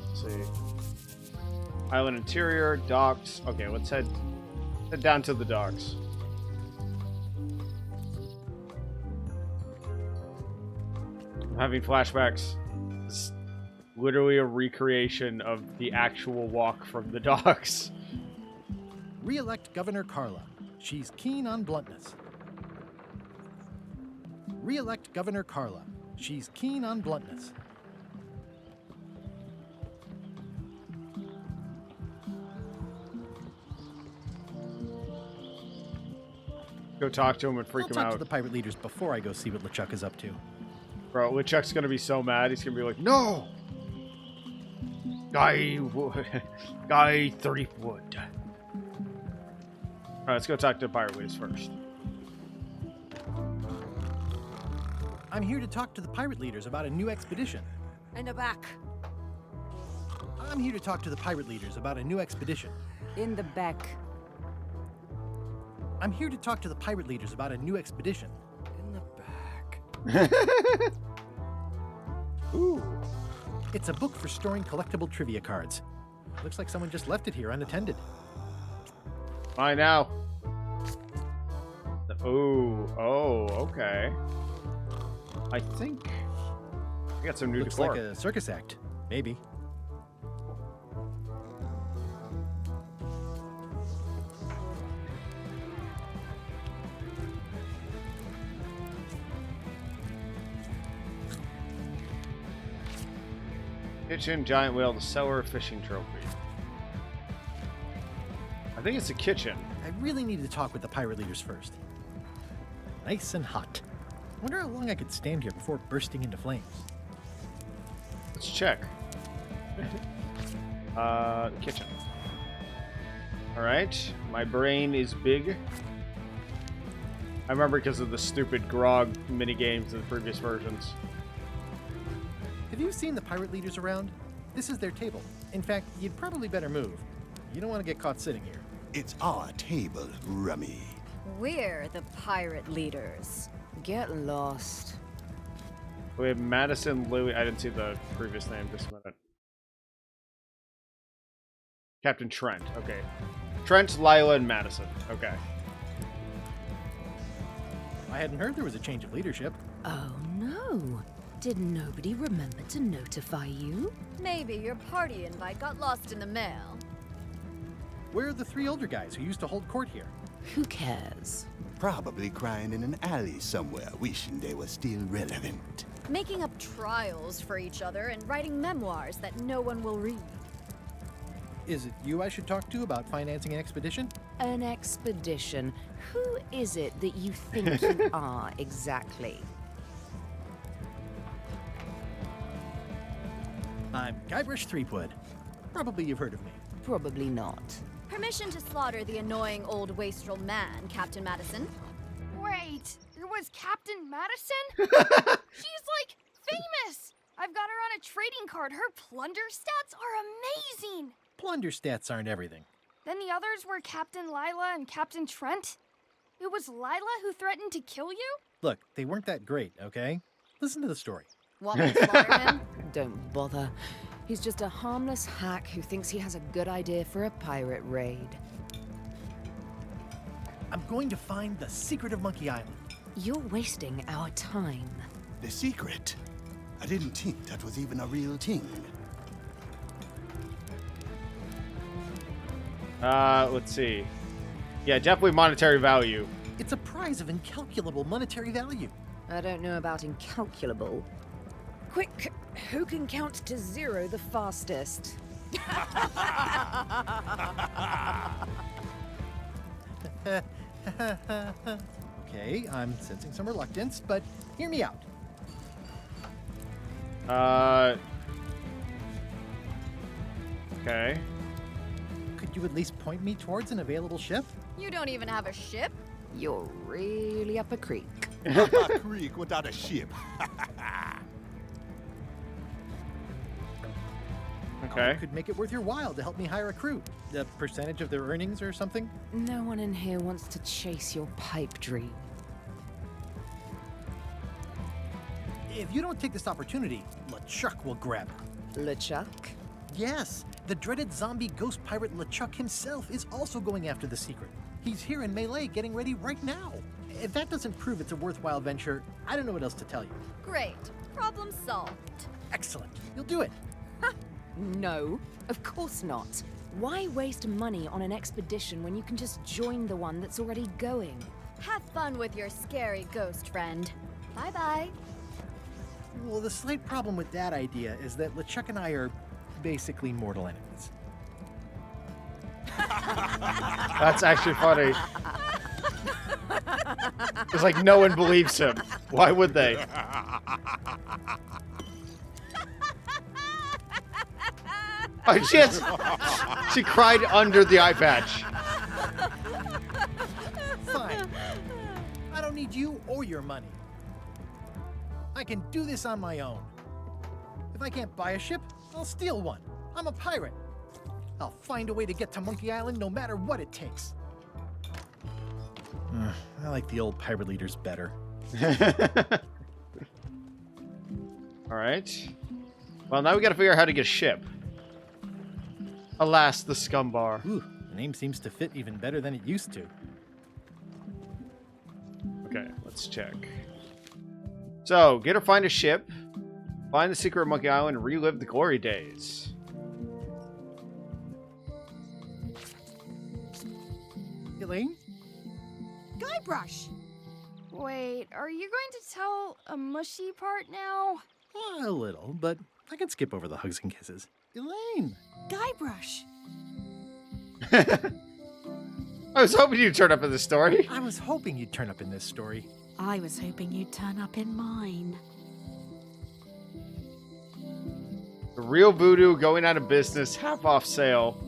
[SPEAKER 1] Let's see. Island interior, docks. Okay, let's head down to the docks. I'm having flashbacks. It's literally a recreation of the actual walk from the docks.
[SPEAKER 2] Re-elect Governor Carla. She's keen on bluntness. Re-elect Governor Carla. She's keen on bluntness.
[SPEAKER 1] Go talk to him and freak
[SPEAKER 2] I'll
[SPEAKER 1] him
[SPEAKER 2] talk
[SPEAKER 1] out.
[SPEAKER 2] to the pirate leaders before I go see what LeChuck is up to.
[SPEAKER 1] Bro, LeChuck's gonna be so mad. He's gonna be like, no! Guy Threepwood. Alright, let's go talk to the pirate leaders first.
[SPEAKER 2] I'm here to talk to the pirate leaders about a new expedition.
[SPEAKER 4] In the back.
[SPEAKER 2] I'm here to talk to the pirate leaders about a new expedition.
[SPEAKER 4] In the back.
[SPEAKER 2] I'm here to talk to the pirate leaders about a new expedition.
[SPEAKER 4] In the back.
[SPEAKER 1] Ooh.
[SPEAKER 2] It's a book for storing collectible trivia cards. Looks like someone just left it here unattended.
[SPEAKER 1] Bye now. Oh, okay. I think I got some new
[SPEAKER 2] Looks
[SPEAKER 1] decor.
[SPEAKER 2] like a circus act. Maybe.
[SPEAKER 1] Kitchen, giant whale, the cellar, fishing trophy. I think it's a kitchen.
[SPEAKER 2] I really need to talk with the pirate leaders first. Nice and hot. Wonder how long I could stand here before bursting into flames.
[SPEAKER 1] Let's check. Kitchen. Alright, my brain is big. I remember because of the stupid grog mini games in the previous versions.
[SPEAKER 2] Have you seen the pirate leaders around? This is their table. In fact, you'd probably better move. You don't want to get caught sitting here.
[SPEAKER 8] It's our table, Rummy.
[SPEAKER 9] We're the pirate leaders. Get lost.
[SPEAKER 1] We have Madison, Louis. I didn't see the previous name just a minute. Captain Trent. Okay. Trent, Lila, and Madison. Okay.
[SPEAKER 2] I hadn't heard there was a change of leadership.
[SPEAKER 9] Oh no. Did nobody remember to notify you?
[SPEAKER 10] Maybe your party invite got lost in the mail.
[SPEAKER 2] Where are the three older guys who used to hold court here?
[SPEAKER 9] Who cares?
[SPEAKER 8] Probably crying in an alley somewhere, wishing they were still relevant.
[SPEAKER 10] Making up trials for each other and writing memoirs that no one will read.
[SPEAKER 2] Is it you I should talk to about financing an expedition?
[SPEAKER 9] An expedition? Who is it that you think you are exactly?
[SPEAKER 2] I'm Guybrush Threepwood. Probably you've heard of me.
[SPEAKER 9] Probably not.
[SPEAKER 10] Permission to slaughter the annoying old wastrel man, Captain Madison.
[SPEAKER 3] Wait, it was Captain Madison? She's like famous! I've got her on a trading card. Her plunder stats are amazing!
[SPEAKER 2] Plunder stats aren't everything.
[SPEAKER 3] Then the others were Captain Lila and Captain Trent. It was Lila who threatened to kill you?
[SPEAKER 2] Look, they weren't that great, okay? Listen to the story.
[SPEAKER 10] Want me to slaughter him?
[SPEAKER 9] Don't bother. He's just a harmless hack who thinks he has a good idea for a pirate raid.
[SPEAKER 2] I'm going to find the secret of Monkey Island.
[SPEAKER 9] You're wasting our time.
[SPEAKER 8] The secret? I didn't think that was even a real thing.
[SPEAKER 1] Let's see. Yeah, definitely monetary value.
[SPEAKER 2] It's a prize of incalculable monetary value.
[SPEAKER 9] I don't know about incalculable. Quick, who can count to 0 the fastest?
[SPEAKER 2] Okay, I'm sensing some reluctance, but hear me out.
[SPEAKER 1] Okay.
[SPEAKER 2] Could you at least point me towards an available ship?
[SPEAKER 10] You don't even have a ship?
[SPEAKER 9] You're really up a creek.
[SPEAKER 8] Up a creek without a ship.
[SPEAKER 1] Okay.
[SPEAKER 2] Could make it worth your while to help me hire a crew. A percentage of their earnings or something?
[SPEAKER 9] No one in here wants to chase your pipe dream.
[SPEAKER 2] If you don't take this opportunity, LeChuck will grab her.
[SPEAKER 9] LeChuck?
[SPEAKER 2] Yes, the dreaded zombie ghost pirate LeChuck himself is also going after the secret. He's here in Melee getting ready right now. If that doesn't prove it's a worthwhile venture, I don't know what else to tell you.
[SPEAKER 10] Great. Problem solved.
[SPEAKER 2] Excellent. You'll do it.
[SPEAKER 9] No, of course not. Why waste money on an expedition when you can just join the one that's already going?
[SPEAKER 10] Have fun with your scary ghost friend. Bye-bye.
[SPEAKER 2] Well, the slight problem with that idea is that LeChuck and I are basically mortal enemies.
[SPEAKER 1] That's actually funny. It's like no one believes him. Why would they? Oh, she cried under the eye patch.
[SPEAKER 2] Fine. I don't need you or your money. I can do this on my own. If I can't buy a ship, I'll steal one. I'm a pirate. I'll find a way to get to Monkey Island no matter what it takes. I like the old pirate leaders better.
[SPEAKER 1] Alright. Well, now we gotta figure out how to get a ship. Alas, the scumbar.
[SPEAKER 2] Ooh, the name seems to fit even better than it used to.
[SPEAKER 1] Okay, let's check. So, get or find a ship, find the secret of Monkey Island, and relive the glory days.
[SPEAKER 2] Elaine?
[SPEAKER 4] Guybrush!
[SPEAKER 3] Wait, are you going to tell a mushy part now?
[SPEAKER 2] A little, but I can skip over the hugs and kisses. Elaine!
[SPEAKER 4] Guybrush!
[SPEAKER 1] I was hoping you'd turn up in this story.
[SPEAKER 2] I was hoping you'd turn up in this story.
[SPEAKER 4] I was hoping you'd turn up in mine.
[SPEAKER 1] The real voodoo going out of business, half off sale.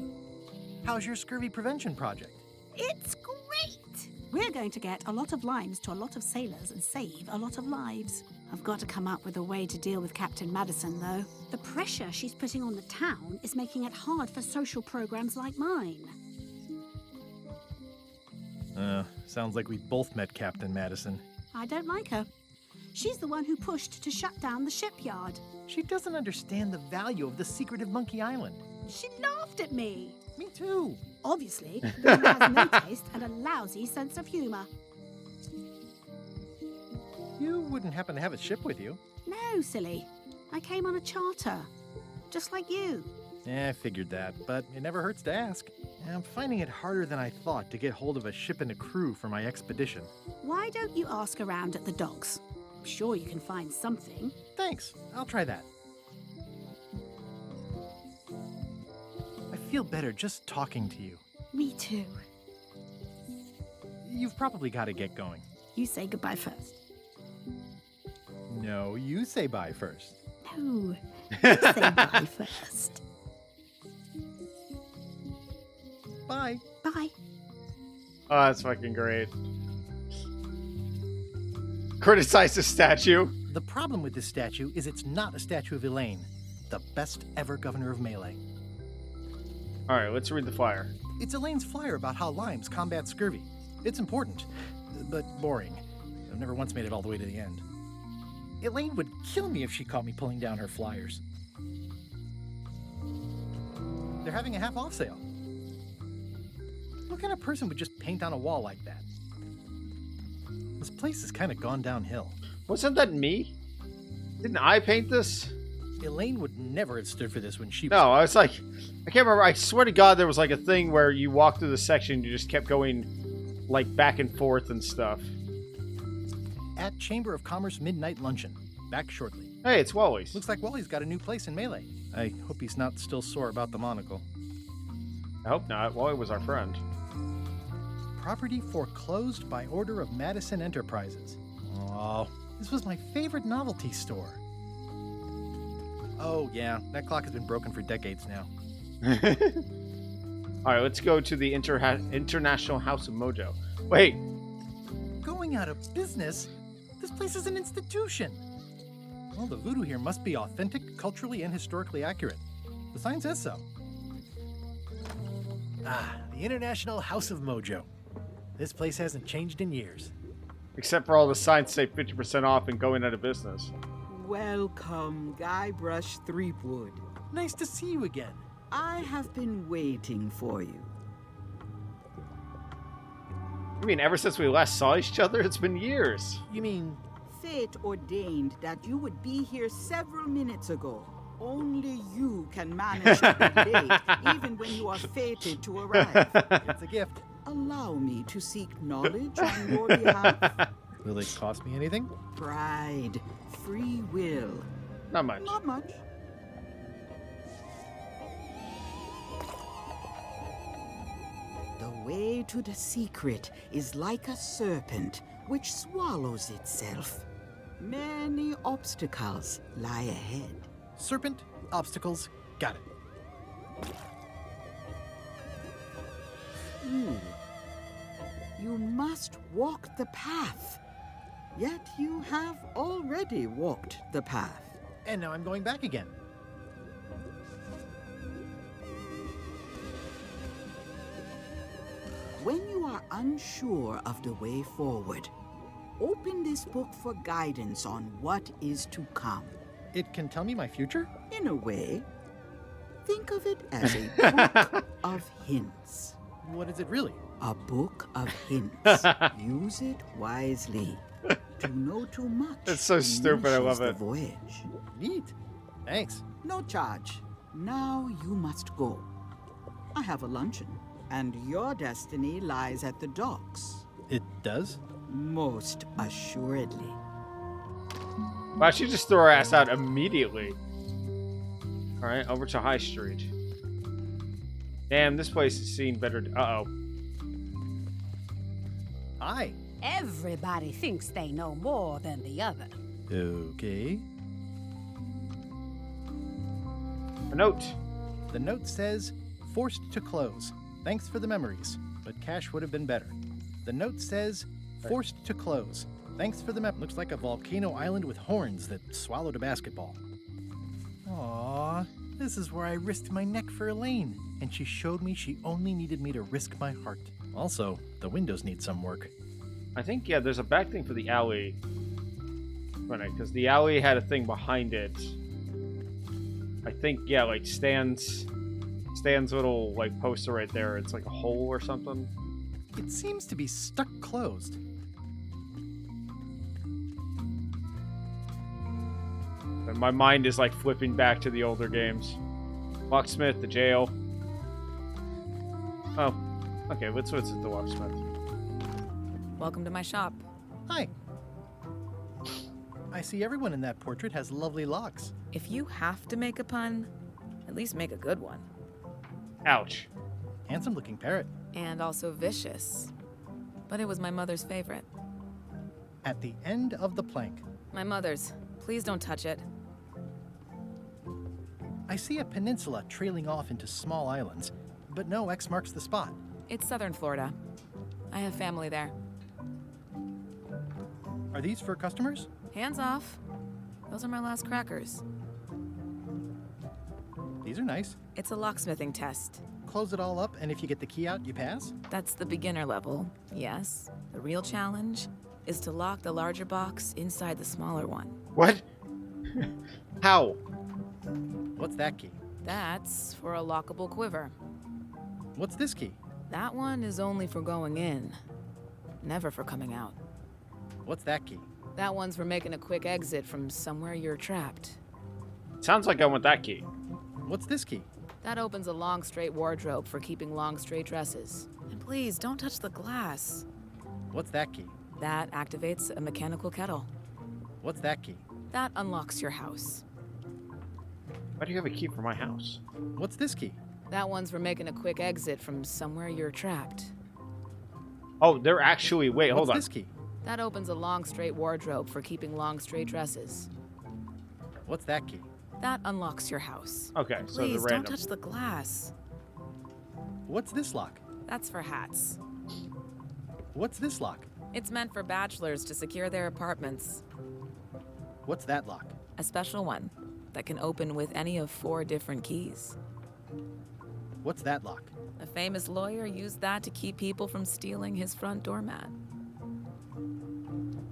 [SPEAKER 2] How's your scurvy prevention project?
[SPEAKER 11] It's great! We're going to get a lot of lines to a lot of sailors and save a lot of lives. I've got to come up with a way to deal with Captain Madison, though. The pressure she's putting on the town is making it hard for social programs like mine.
[SPEAKER 2] Sounds like we both met Captain Madison.
[SPEAKER 11] I don't like her. She's the one who pushed to shut down the shipyard.
[SPEAKER 2] She doesn't understand the value of the secret of Monkey Island.
[SPEAKER 11] She laughed at me.
[SPEAKER 2] Me too.
[SPEAKER 11] Obviously, the woman has no taste and a lousy sense of humor.
[SPEAKER 2] You wouldn't happen to have a ship with you.
[SPEAKER 11] No, silly. I came on a charter. Just like you.
[SPEAKER 2] Yeah, I figured that, but it never hurts to ask. I'm finding it harder than I thought to get hold of a ship and a crew for my expedition.
[SPEAKER 11] Why don't you ask around at the docks? I'm sure you can find something.
[SPEAKER 2] Thanks. I'll try that. I feel better just talking to you.
[SPEAKER 11] Me too.
[SPEAKER 2] You've probably got to get going.
[SPEAKER 11] You say goodbye first.
[SPEAKER 2] No, you say bye first.
[SPEAKER 11] No, you say bye first.
[SPEAKER 2] Bye.
[SPEAKER 11] Bye.
[SPEAKER 1] Oh, that's fucking great. Criticize the statue.
[SPEAKER 2] The problem with this statue is it's not a statue of Elaine, the best ever governor of Melee.
[SPEAKER 1] Alright, let's read the flyer.
[SPEAKER 2] It's Elaine's flyer about how limes combat scurvy. It's important, but boring. I've never once made it all the way to the end. Elaine would kill me if she caught me pulling down her flyers. They're having a half-off sale. What kind of person would just paint on a wall like that? This place has kind of gone downhill.
[SPEAKER 1] Wasn't that me? Didn't I paint this?
[SPEAKER 2] Elaine would never have stood for this when she was...
[SPEAKER 1] No, I was like... I can't remember. I swear to God there was like a thing where you walked through the section and you just kept going like back and forth and stuff.
[SPEAKER 2] At Chamber of Commerce Midnight Luncheon. Back shortly.
[SPEAKER 1] Hey, it's Wally's.
[SPEAKER 2] Looks like Wally's got a new place in Melee. I hope he's not still sore about the monocle.
[SPEAKER 1] I hope not. Wally was our friend.
[SPEAKER 2] Property foreclosed by order of Madison Enterprises. Oh, this was my favorite novelty store. Oh, yeah, that clock has been broken for decades now.
[SPEAKER 1] Alright, let's go to the International House of Mojo. Wait.
[SPEAKER 2] Going out of business? This place is an institution. Well, the voodoo here must be authentic, culturally, and historically accurate. The sign says so. Ah, the International House of Mojo. This place hasn't changed in years.
[SPEAKER 1] Except for all the signs say 50% off and going out of business.
[SPEAKER 12] Welcome, Guybrush Threepwood.
[SPEAKER 2] Nice to see you again.
[SPEAKER 12] I have been waiting for you.
[SPEAKER 1] You mean ever since we last saw each other? It's been years.
[SPEAKER 2] You mean...
[SPEAKER 12] Fate ordained that you would be here several minutes ago. Only you can manage to be late, even when you are fated to arrive.
[SPEAKER 2] It's a gift.
[SPEAKER 12] Allow me to seek knowledge on your behalf.
[SPEAKER 2] Will it cost me anything?
[SPEAKER 12] Pride, free will.
[SPEAKER 1] Not much.
[SPEAKER 12] Not much.
[SPEAKER 2] The
[SPEAKER 12] way to the secret is like a serpent which swallows itself. Many obstacles lie ahead.
[SPEAKER 2] Serpent, obstacles, got it.
[SPEAKER 12] You must walk the path. Yet you have already walked the path.
[SPEAKER 2] And now I'm going back again.
[SPEAKER 12] When you are unsure of the way forward, open this book for guidance on what is to come.
[SPEAKER 2] It can tell me my future?
[SPEAKER 12] In a way, think of it as a book of hints.
[SPEAKER 2] What is it really?
[SPEAKER 12] A book of hints. Use it wisely. To know too much.
[SPEAKER 1] That's so stupid, I love
[SPEAKER 12] diminishes
[SPEAKER 1] it.
[SPEAKER 12] The voyage.
[SPEAKER 2] Neat. Thanks.
[SPEAKER 12] No charge. Now you must go. I have a luncheon, and your destiny lies at the docks.
[SPEAKER 2] It does?
[SPEAKER 12] Most assuredly.
[SPEAKER 1] Why don't you just throw her ass out immediately? Alright, over to High Street. Damn, this place has seen better. Uh-oh.
[SPEAKER 2] Hi.
[SPEAKER 13] Everybody thinks they know more than the other.
[SPEAKER 2] Okay.
[SPEAKER 1] A note.
[SPEAKER 2] The note says, forced to close. Thanks for the memories, but cash would have been better. The note says, forced to close. Thanks for the map. Looks like a volcano island with horns that swallowed a basketball. Aww, this is where I risked my neck for Elaine, and she showed me she only needed me to risk my heart. Also, the windows need some work.
[SPEAKER 1] I think, yeah, there's a back thing for the alley. Because the alley had a thing behind it. I think, yeah, like Stan's little, like, poster right there. It's like a hole or something.
[SPEAKER 2] It seems to be stuck closed.
[SPEAKER 1] And my mind is, like, flipping back to the older games. Locksmith, the jail. Oh, okay, let's switch to the locksmith.
[SPEAKER 9] Welcome to my shop.
[SPEAKER 2] Hi. I see everyone in that portrait has lovely locks.
[SPEAKER 9] If you have to make a pun, at least make a good one.
[SPEAKER 1] Ouch.
[SPEAKER 2] Handsome looking parrot.
[SPEAKER 9] And also vicious. But it was my mother's favorite.
[SPEAKER 2] At the end of the plank.
[SPEAKER 9] My mother's. Please don't touch it.
[SPEAKER 2] I see a peninsula trailing off into small islands, but no X marks the spot.
[SPEAKER 9] It's southern Florida. I have family there.
[SPEAKER 2] Are these for customers?
[SPEAKER 9] Hands off. Those are my last crackers.
[SPEAKER 2] These are nice.
[SPEAKER 9] It's a locksmithing test.
[SPEAKER 2] Close it all up, and if you get the key out, you pass?
[SPEAKER 9] That's the beginner level, yes. The real challenge is to lock the larger box inside the smaller one.
[SPEAKER 1] What? How?
[SPEAKER 2] What's that key?
[SPEAKER 9] That's for a lockable quiver.
[SPEAKER 2] What's this key?
[SPEAKER 9] That one is only for going in, never for coming out.
[SPEAKER 2] What's that key?
[SPEAKER 9] That one's for making a quick exit from somewhere you're trapped.
[SPEAKER 1] Sounds like I want that key.
[SPEAKER 2] What's this key?
[SPEAKER 9] That opens a long, straight wardrobe for keeping long, straight dresses. And please, don't touch the glass.
[SPEAKER 2] What's that key?
[SPEAKER 9] That activates a mechanical kettle.
[SPEAKER 2] What's that key?
[SPEAKER 9] That unlocks your house.
[SPEAKER 1] Why do you have a key for my house?
[SPEAKER 2] What's this key?
[SPEAKER 9] That one's for making a quick exit from somewhere you're trapped.
[SPEAKER 1] Oh, they're actually... Wait, hold on.
[SPEAKER 2] What's this key?
[SPEAKER 9] That opens a long, straight wardrobe for keeping long, straight dresses.
[SPEAKER 2] What's that key?
[SPEAKER 9] That unlocks your house.
[SPEAKER 1] Okay,
[SPEAKER 9] and
[SPEAKER 1] so they're
[SPEAKER 9] please,
[SPEAKER 1] random.
[SPEAKER 9] don't touch the glass.
[SPEAKER 2] What's this lock?
[SPEAKER 9] That's for hats.
[SPEAKER 2] What's this lock?
[SPEAKER 9] It's meant for bachelors to secure their apartments.
[SPEAKER 2] What's that lock?
[SPEAKER 9] A special one that can open with any of 4 different keys.
[SPEAKER 2] What's that lock?
[SPEAKER 9] A famous lawyer used that to keep people from stealing his front doormat.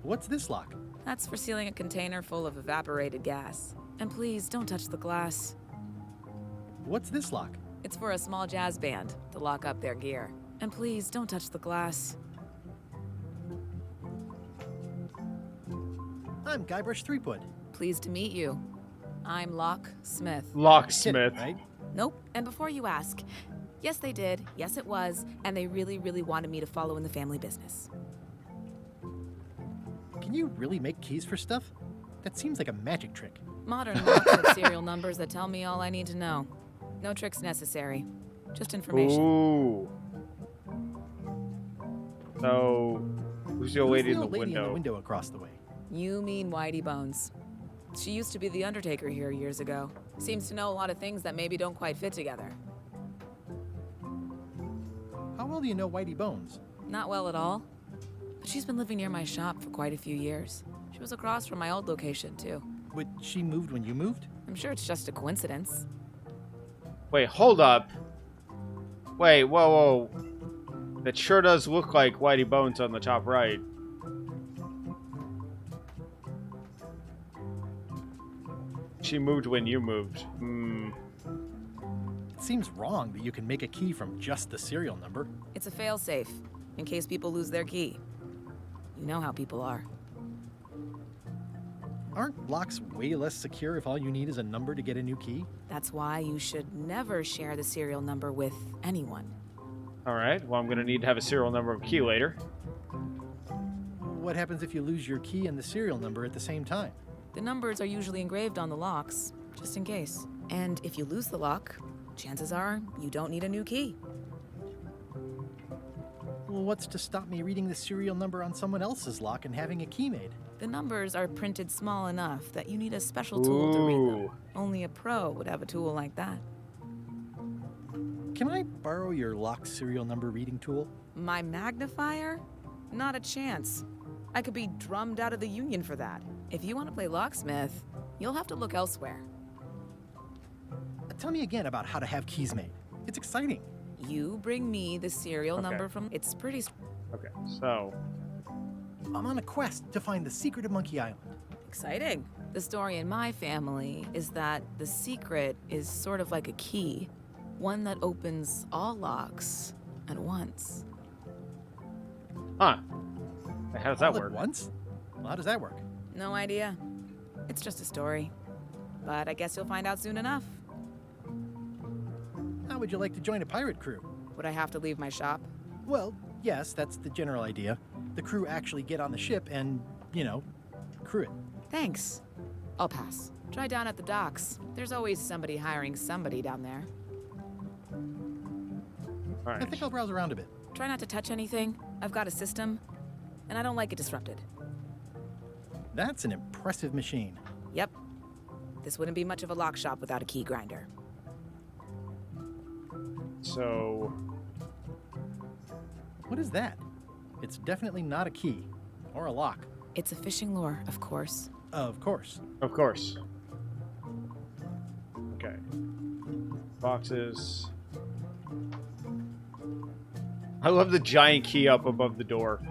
[SPEAKER 2] What's this lock?
[SPEAKER 9] That's for sealing a container full of evaporated gas. And please, don't touch the glass.
[SPEAKER 2] What's this lock?
[SPEAKER 9] It's for a small jazz band to lock up their gear. And please, don't touch the glass.
[SPEAKER 2] I'm Guybrush Threepwood.
[SPEAKER 9] Pleased to meet you. I'm Locksmith.
[SPEAKER 1] Locksmith.
[SPEAKER 2] Right?
[SPEAKER 9] Nope. And before you ask, yes, they did. Yes, it was. And they really, really wanted me to follow in the family business.
[SPEAKER 2] Can you really make keys for stuff? That seems like a magic trick.
[SPEAKER 9] Modern locks have serial numbers that tell me all I need to know. No tricks necessary. Just information.
[SPEAKER 1] Ooh. So, who's the old lady in the
[SPEAKER 2] lady
[SPEAKER 1] window?
[SPEAKER 2] in the window across the way?
[SPEAKER 9] You mean Whitey Bones. She used to be the Undertaker here years ago. Seems to know a lot of things that maybe don't quite fit together.
[SPEAKER 2] How well do you know Whitey Bones?
[SPEAKER 9] Not well at all. But she's been living near my shop for quite a few years. She was across from my old location, too.
[SPEAKER 2] But she moved when you moved?
[SPEAKER 9] I'm sure it's just a coincidence.
[SPEAKER 1] Wait, hold up. Wait, whoa. That sure does look like Whitey Bones on the top right. She moved when you moved.
[SPEAKER 2] It seems wrong that you can make a key from just the serial number.
[SPEAKER 9] It's a failsafe, in case people lose their key. You know how people are.
[SPEAKER 2] Aren't locks way less secure if all you need is a number to get a new key?
[SPEAKER 9] That's why you should never share the serial number with anyone.
[SPEAKER 1] Alright, well I'm gonna need to have a serial number of key later.
[SPEAKER 2] What happens if you lose your key and the serial number at the same time?
[SPEAKER 9] The numbers are usually engraved on the locks, just in case. And if you lose the lock, chances are you don't need a new key.
[SPEAKER 2] Well, what's to stop me reading the serial number on someone else's lock and having a key made?
[SPEAKER 9] The numbers are printed small enough that you need a special tool to read them. Only a pro would have a tool like that.
[SPEAKER 2] Can I borrow your lock serial number reading tool?
[SPEAKER 9] My magnifier? Not a chance. I could be drummed out of the union for that. If you want to play locksmith, you'll have to look elsewhere.
[SPEAKER 2] Tell me again about how to have keys made. It's exciting.
[SPEAKER 9] You bring me the serial number from... It's pretty...
[SPEAKER 1] Okay, so...
[SPEAKER 2] I'm on a quest to find the secret of Monkey Island.
[SPEAKER 9] Exciting. The story in my family is that the secret is sort of like a key. One that opens all locks at once.
[SPEAKER 1] Huh. How does that
[SPEAKER 2] All
[SPEAKER 1] work?
[SPEAKER 2] At once? Well, how does that work?
[SPEAKER 9] No idea. It's just a story. But I guess you'll find out soon enough.
[SPEAKER 2] How would you like to join a pirate crew?
[SPEAKER 9] Would I have to leave my shop?
[SPEAKER 2] Well, yes, that's the general idea. The crew actually get on the ship and, crew it.
[SPEAKER 9] Thanks. I'll pass. Try down at the docks. There's always somebody hiring somebody down there.
[SPEAKER 1] All right.
[SPEAKER 2] I think I'll browse around a bit.
[SPEAKER 9] Try not to touch anything. I've got a system, and I don't like it disrupted.
[SPEAKER 2] That's an impressive machine.
[SPEAKER 9] Yep. This wouldn't be much of a lock shop without a key grinder.
[SPEAKER 1] So...
[SPEAKER 2] What is that? It's definitely not a key. Or a lock.
[SPEAKER 9] It's a fishing lure, of course.
[SPEAKER 2] Of course.
[SPEAKER 1] Of course. Okay. Boxes. I love the giant key up above the door.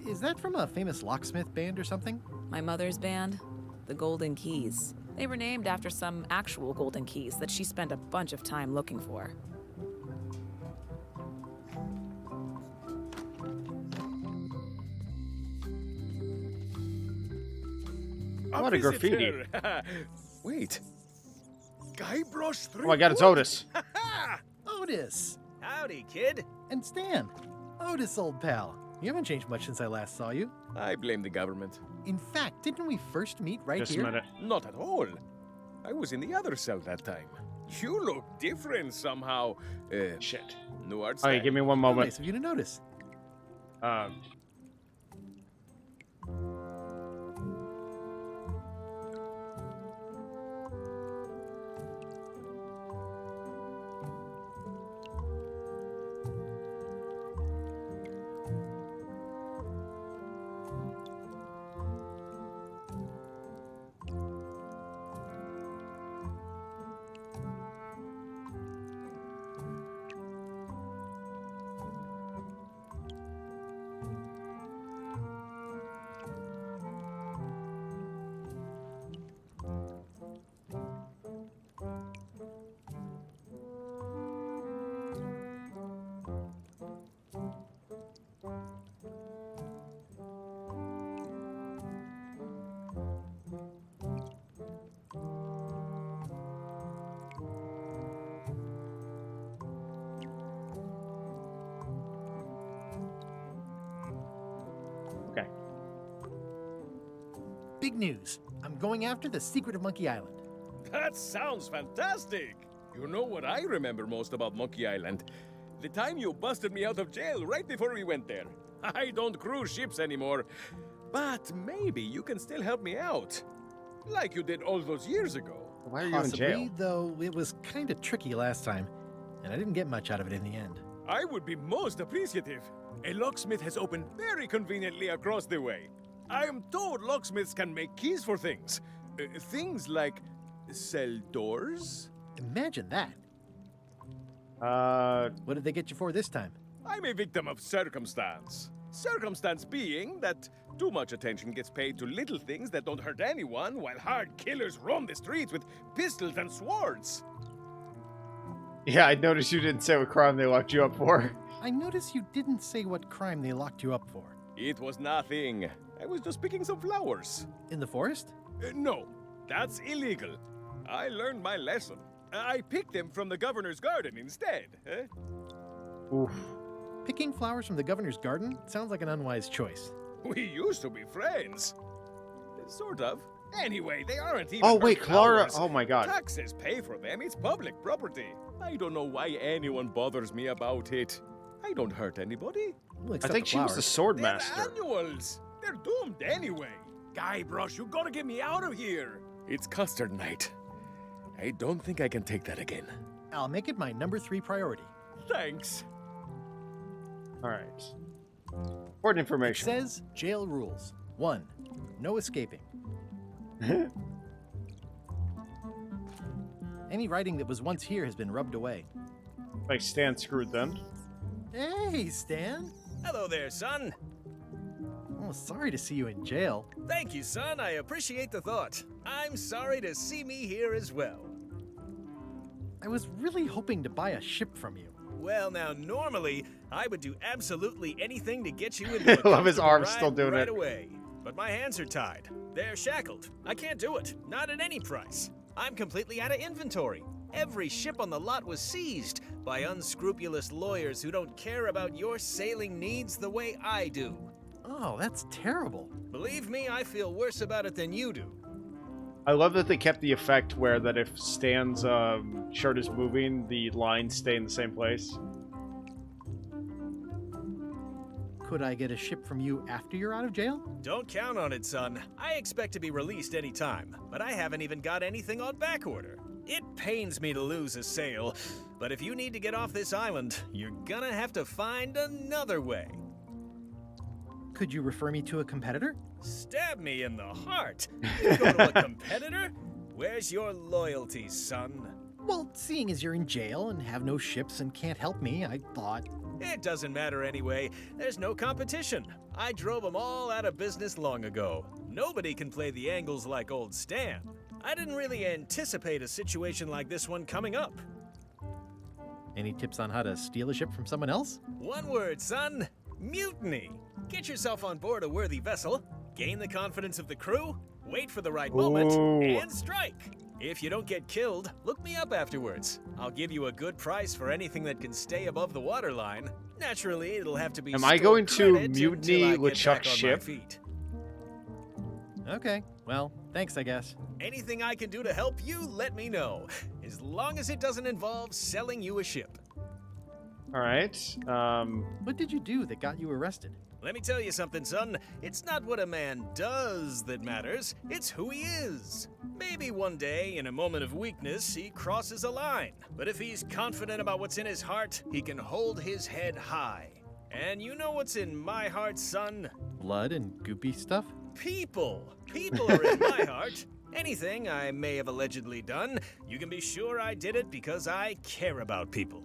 [SPEAKER 2] Is that from a famous locksmith band or something?
[SPEAKER 9] My mother's band, the Golden Keys. They were named after some actual golden keys that she spent a bunch of time looking for.
[SPEAKER 1] What a graffiti.
[SPEAKER 14] Wait. Guybrush 3.
[SPEAKER 1] Oh my god, it's Otis.
[SPEAKER 2] Otis!
[SPEAKER 14] Howdy, kid.
[SPEAKER 2] And Stan. Otis, old pal. You haven't changed much since I last saw you.
[SPEAKER 14] I blame the government.
[SPEAKER 2] In fact, didn't we first meet right
[SPEAKER 1] Just
[SPEAKER 2] here?
[SPEAKER 1] a minute.
[SPEAKER 14] Not at all. I was in the other cell that time. You look different somehow.
[SPEAKER 1] Shit.
[SPEAKER 14] New art
[SPEAKER 1] Alright, give me one moment.
[SPEAKER 2] Nice of you to notice.
[SPEAKER 1] Okay.
[SPEAKER 2] Big news. I'm going after the secret of Monkey Island.
[SPEAKER 14] That sounds fantastic. You know what I remember most about Monkey Island? The time you busted me out of jail right before we went there. I don't cruise ships anymore. But maybe you can still help me out. Like you did all those years ago.
[SPEAKER 1] Why are you
[SPEAKER 2] Possibly,
[SPEAKER 1] in jail?
[SPEAKER 2] though it was kind of tricky last time, and I didn't get much out of it in the end.
[SPEAKER 14] I would be most appreciative. A locksmith has opened very conveniently across the way. I am told locksmiths can make keys for things. Things like cell doors.
[SPEAKER 2] Imagine that. What did they get you for this time?
[SPEAKER 14] I'm a victim of circumstance. Circumstance being that too much attention gets paid to little things that don't hurt anyone, while hard killers roam the streets with pistols and swords.
[SPEAKER 1] Yeah, I noticed you didn't say what crime they locked you up for.
[SPEAKER 2] I noticed you didn't say what crime they locked you up for.
[SPEAKER 14] It was nothing. I was just picking some flowers.
[SPEAKER 2] In the forest?
[SPEAKER 14] No, that's illegal. I learned my lesson. I picked them from the governor's garden instead.
[SPEAKER 1] Oof.
[SPEAKER 2] Picking flowers from the governor's garden sounds like an unwise choice.
[SPEAKER 14] We used to be friends. Sort of. Anyway, they aren't even.
[SPEAKER 1] Oh, wait, Clara.
[SPEAKER 14] flowers.
[SPEAKER 1] Oh, my God.
[SPEAKER 14] Taxes pay for them. It's public property. I don't know why anyone bothers me about it. I don't hurt anybody.
[SPEAKER 2] Well,
[SPEAKER 1] I
[SPEAKER 2] except
[SPEAKER 1] think
[SPEAKER 2] the
[SPEAKER 1] she was the
[SPEAKER 2] flowers.
[SPEAKER 1] sword
[SPEAKER 14] They're
[SPEAKER 1] master.
[SPEAKER 14] annuals. They're doomed anyway. Guybrush, you gotta get me out of here. It's custard night. I don't think I can take that again.
[SPEAKER 2] I'll make it my number 3 priority.
[SPEAKER 14] Thanks.
[SPEAKER 1] All right. Important
[SPEAKER 2] It
[SPEAKER 1] information.
[SPEAKER 2] says jail rules. 1. No escaping. Any writing that was once here has been rubbed away.
[SPEAKER 1] Like Stan screwed then.
[SPEAKER 2] Hey, Stan.
[SPEAKER 15] Hello there, son.
[SPEAKER 2] Oh, sorry to see you in jail.
[SPEAKER 15] Thank you, son. I appreciate the thought. I'm sorry to see me here as well.
[SPEAKER 2] I was really hoping to buy a ship from you.
[SPEAKER 15] Well, now, normally, I would do absolutely anything to get you into a
[SPEAKER 1] I love his
[SPEAKER 15] comfortable
[SPEAKER 1] arm
[SPEAKER 15] ride
[SPEAKER 1] still doing
[SPEAKER 15] right
[SPEAKER 1] it.
[SPEAKER 15] away. But my hands are tied. They're shackled. I can't do it. Not at any price. I'm completely out of inventory. Every ship on the lot was seized by unscrupulous lawyers who don't care about your sailing needs the way I do.
[SPEAKER 2] Oh, that's terrible.
[SPEAKER 15] Believe me, I feel worse about it than you do.
[SPEAKER 1] I love that they kept the effect where that if Stan's shirt is moving, the lines stay in the same place.
[SPEAKER 2] Could I get a ship from you after you're out of jail?
[SPEAKER 15] Don't count on it, son. I expect to be released any time, but I haven't even got anything on back order. It pains me to lose a sail, but if you need to get off this island, you're gonna have to find another way.
[SPEAKER 2] Could you refer me to a competitor?
[SPEAKER 15] Stab me in the heart. You go to a competitor? Where's your loyalty, son?
[SPEAKER 2] Well, seeing as you're in jail and have no ships and can't help me, I thought...
[SPEAKER 15] It doesn't matter anyway. There's no competition. I drove them all out of business long ago. Nobody can play the angles like old Stan. I didn't really anticipate a situation like this one coming up.
[SPEAKER 2] Any tips on how to steal a ship from someone else?
[SPEAKER 15] One word, son. Mutiny. Get yourself on board a worthy vessel, gain the confidence of the crew, wait for the right moment, and strike. If you don't get killed, look me up afterwards. I'll give you a good price for anything that can stay above the waterline. Naturally, it'll have to be.
[SPEAKER 1] Am I going to
[SPEAKER 15] credit
[SPEAKER 1] mutiny
[SPEAKER 15] until I get
[SPEAKER 1] LeChuck's
[SPEAKER 15] back on my
[SPEAKER 1] ship?
[SPEAKER 15] feet.
[SPEAKER 2] Okay, well, thanks, I guess.
[SPEAKER 15] Anything I can do to help you, let me know. As long as it doesn't involve selling you a ship.
[SPEAKER 1] All right.
[SPEAKER 2] What did you do that got you arrested?
[SPEAKER 15] Let me tell you something, son. It's not what a man does that matters, it's who he is. Maybe one day, in a moment of weakness, he crosses a line. But if he's confident about what's in his heart, he can hold his head high. And you know what's in my heart, son?
[SPEAKER 2] Blood and goopy stuff?
[SPEAKER 15] People. People are in my heart. Anything I may have allegedly done, you can be sure I did it because I care about people.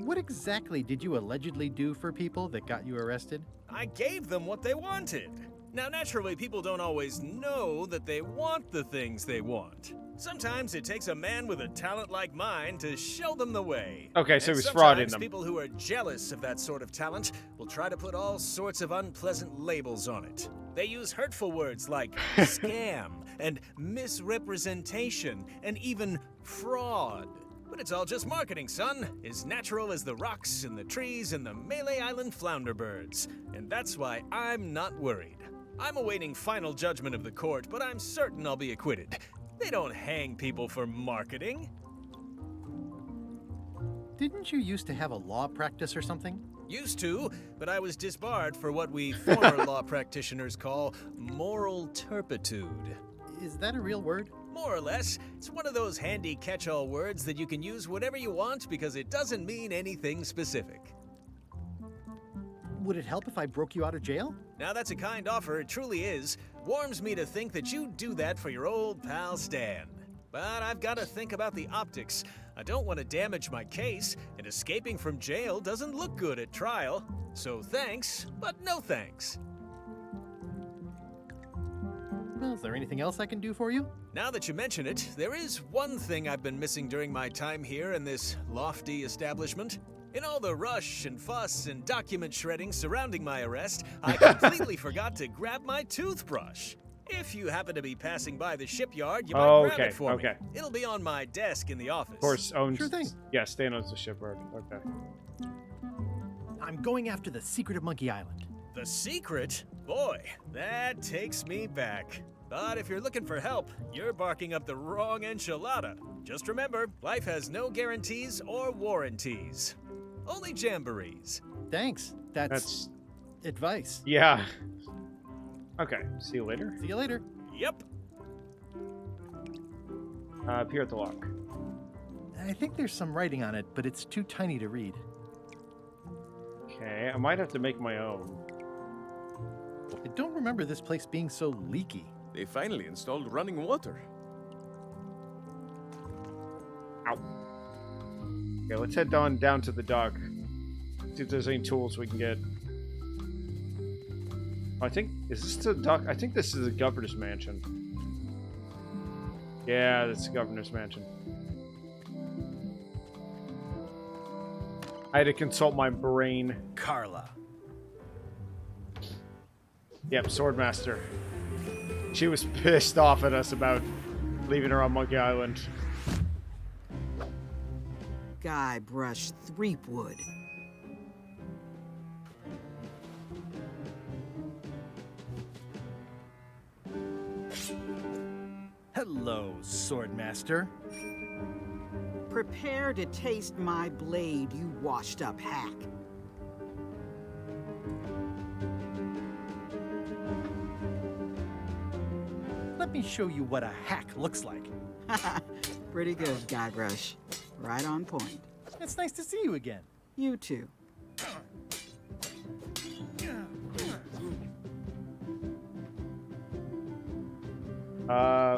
[SPEAKER 2] What exactly did you allegedly do for people that got you arrested?
[SPEAKER 15] I gave them what they wanted. Now, naturally, people don't always know that they want the things they want. Sometimes it takes a man with a talent like mine to show them the way.
[SPEAKER 1] Okay, so
[SPEAKER 15] And
[SPEAKER 1] he's frauding
[SPEAKER 15] sometimes
[SPEAKER 1] them.
[SPEAKER 15] people who are jealous of that sort of talent will try to put all sorts of unpleasant labels on it. They use hurtful words like scam and misrepresentation and even fraud. But it's all just marketing, son. As natural as the rocks and the trees and the Malay Island flounder birds. And that's why I'm not worried. I'm awaiting final judgment of the court, but I'm certain I'll be acquitted. They don't hang people for marketing.
[SPEAKER 2] Didn't you used to have a law practice or something?
[SPEAKER 15] Used to, but I was disbarred for what we former law practitioners call moral turpitude.
[SPEAKER 2] Is that a real word?
[SPEAKER 15] More or less. It's one of those handy catch-all words that you can use whenever you want because it doesn't mean anything specific.
[SPEAKER 2] Would it help if I broke you out of jail?
[SPEAKER 15] Now that's a kind offer, it truly is. Warms me to think that you'd do that for your old pal Stan. But I've got to think about the optics. I don't want to damage my case, and escaping from jail doesn't look good at trial. So thanks, but no thanks.
[SPEAKER 2] Well, is there anything else I can do for you?
[SPEAKER 15] Now that you mention it, there is one thing I've been missing during my time here in this lofty establishment. In all the rush and fuss and document shredding surrounding my arrest, I completely forgot to grab my toothbrush. If you happen to be passing by the shipyard, you might grab it for me. It'll be on my desk in the office.
[SPEAKER 1] Of course, owns...
[SPEAKER 2] Sure thing.
[SPEAKER 1] Yeah, Stan owns the shipyard. Okay.
[SPEAKER 2] I'm going after the secret of Monkey Island.
[SPEAKER 15] The secret? Boy, that takes me back. But if you're looking for help, you're barking up the wrong enchilada. Just remember, life has no guarantees or warranties. Only jamborees.
[SPEAKER 2] Thanks. That's advice.
[SPEAKER 1] Yeah. Okay, see you later.
[SPEAKER 2] See you later.
[SPEAKER 15] Yep.
[SPEAKER 1] Appear at the lock.
[SPEAKER 2] I think there's some writing on it, but it's too tiny to read.
[SPEAKER 1] Okay, I might have to make my own.
[SPEAKER 2] I don't remember this place being so leaky.
[SPEAKER 14] They finally installed running water.
[SPEAKER 1] Ow. Okay, let's head down to the dock. See if there's any tools we can get. I think, is this the dock? I think this is the governor's mansion. Yeah, that's the governor's mansion. I had to consult my brain.
[SPEAKER 2] Carla.
[SPEAKER 1] Yep, Swordmaster. She was pissed off at us about leaving her on Monkey Island.
[SPEAKER 12] Guybrush Threepwood.
[SPEAKER 2] Hello, Swordmaster.
[SPEAKER 12] Prepare to taste my blade, you washed-up hack.
[SPEAKER 2] Let me show you what a hack looks like.
[SPEAKER 12] Pretty good, Guybrush. Right on point.
[SPEAKER 2] It's nice to see you again.
[SPEAKER 12] You too.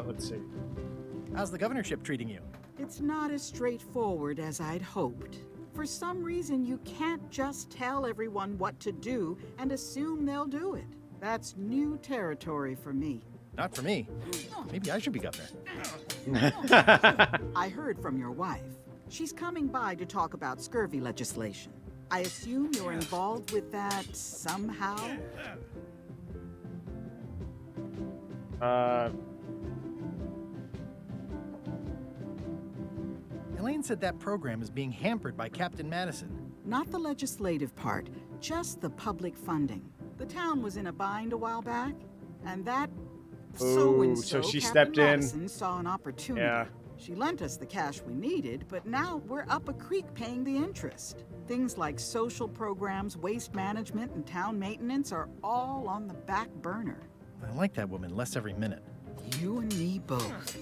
[SPEAKER 1] Let's see.
[SPEAKER 2] How's the governorship treating you?
[SPEAKER 12] It's not as straightforward as I'd hoped. For some reason, you can't just tell everyone what to do and assume they'll do it. That's new territory for me.
[SPEAKER 2] Not for me. Maybe I should be governor.
[SPEAKER 12] I heard from your wife. She's coming by to talk about scurvy legislation. I assume you're involved with that somehow?
[SPEAKER 2] Elaine said that program is being hampered by Captain Madison.
[SPEAKER 12] Not the legislative part, just the public funding. The town was in a bind a while back, and that so-and-so,
[SPEAKER 1] so she
[SPEAKER 12] Captain
[SPEAKER 1] stepped in.
[SPEAKER 12] Madison, saw an opportunity.
[SPEAKER 1] Yeah.
[SPEAKER 12] She lent us the cash we needed, but now we're up a creek paying the interest. Things like social programs, waste management, and town maintenance are all on the back burner.
[SPEAKER 2] I like that woman less every minute.
[SPEAKER 12] You and me both.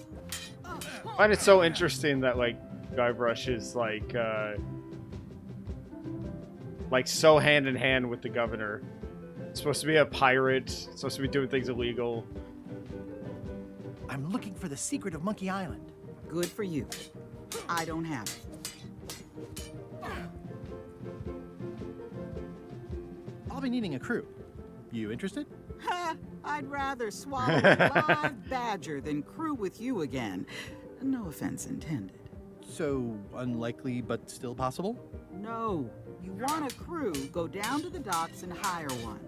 [SPEAKER 1] I find it so interesting that, like, Guybrush is, like so hand in hand with the governor. It's supposed to be a pirate. It's supposed to be doing things illegal.
[SPEAKER 2] I'm looking for the secret of Monkey Island.
[SPEAKER 12] Good for you. I don't have it.
[SPEAKER 2] I'll be needing a crew. You interested?
[SPEAKER 12] Ha! I'd rather swallow a live badger than crew with you again. No offense intended.
[SPEAKER 2] So, unlikely but still possible?
[SPEAKER 12] No. You want a crew, go down to the docks and hire one.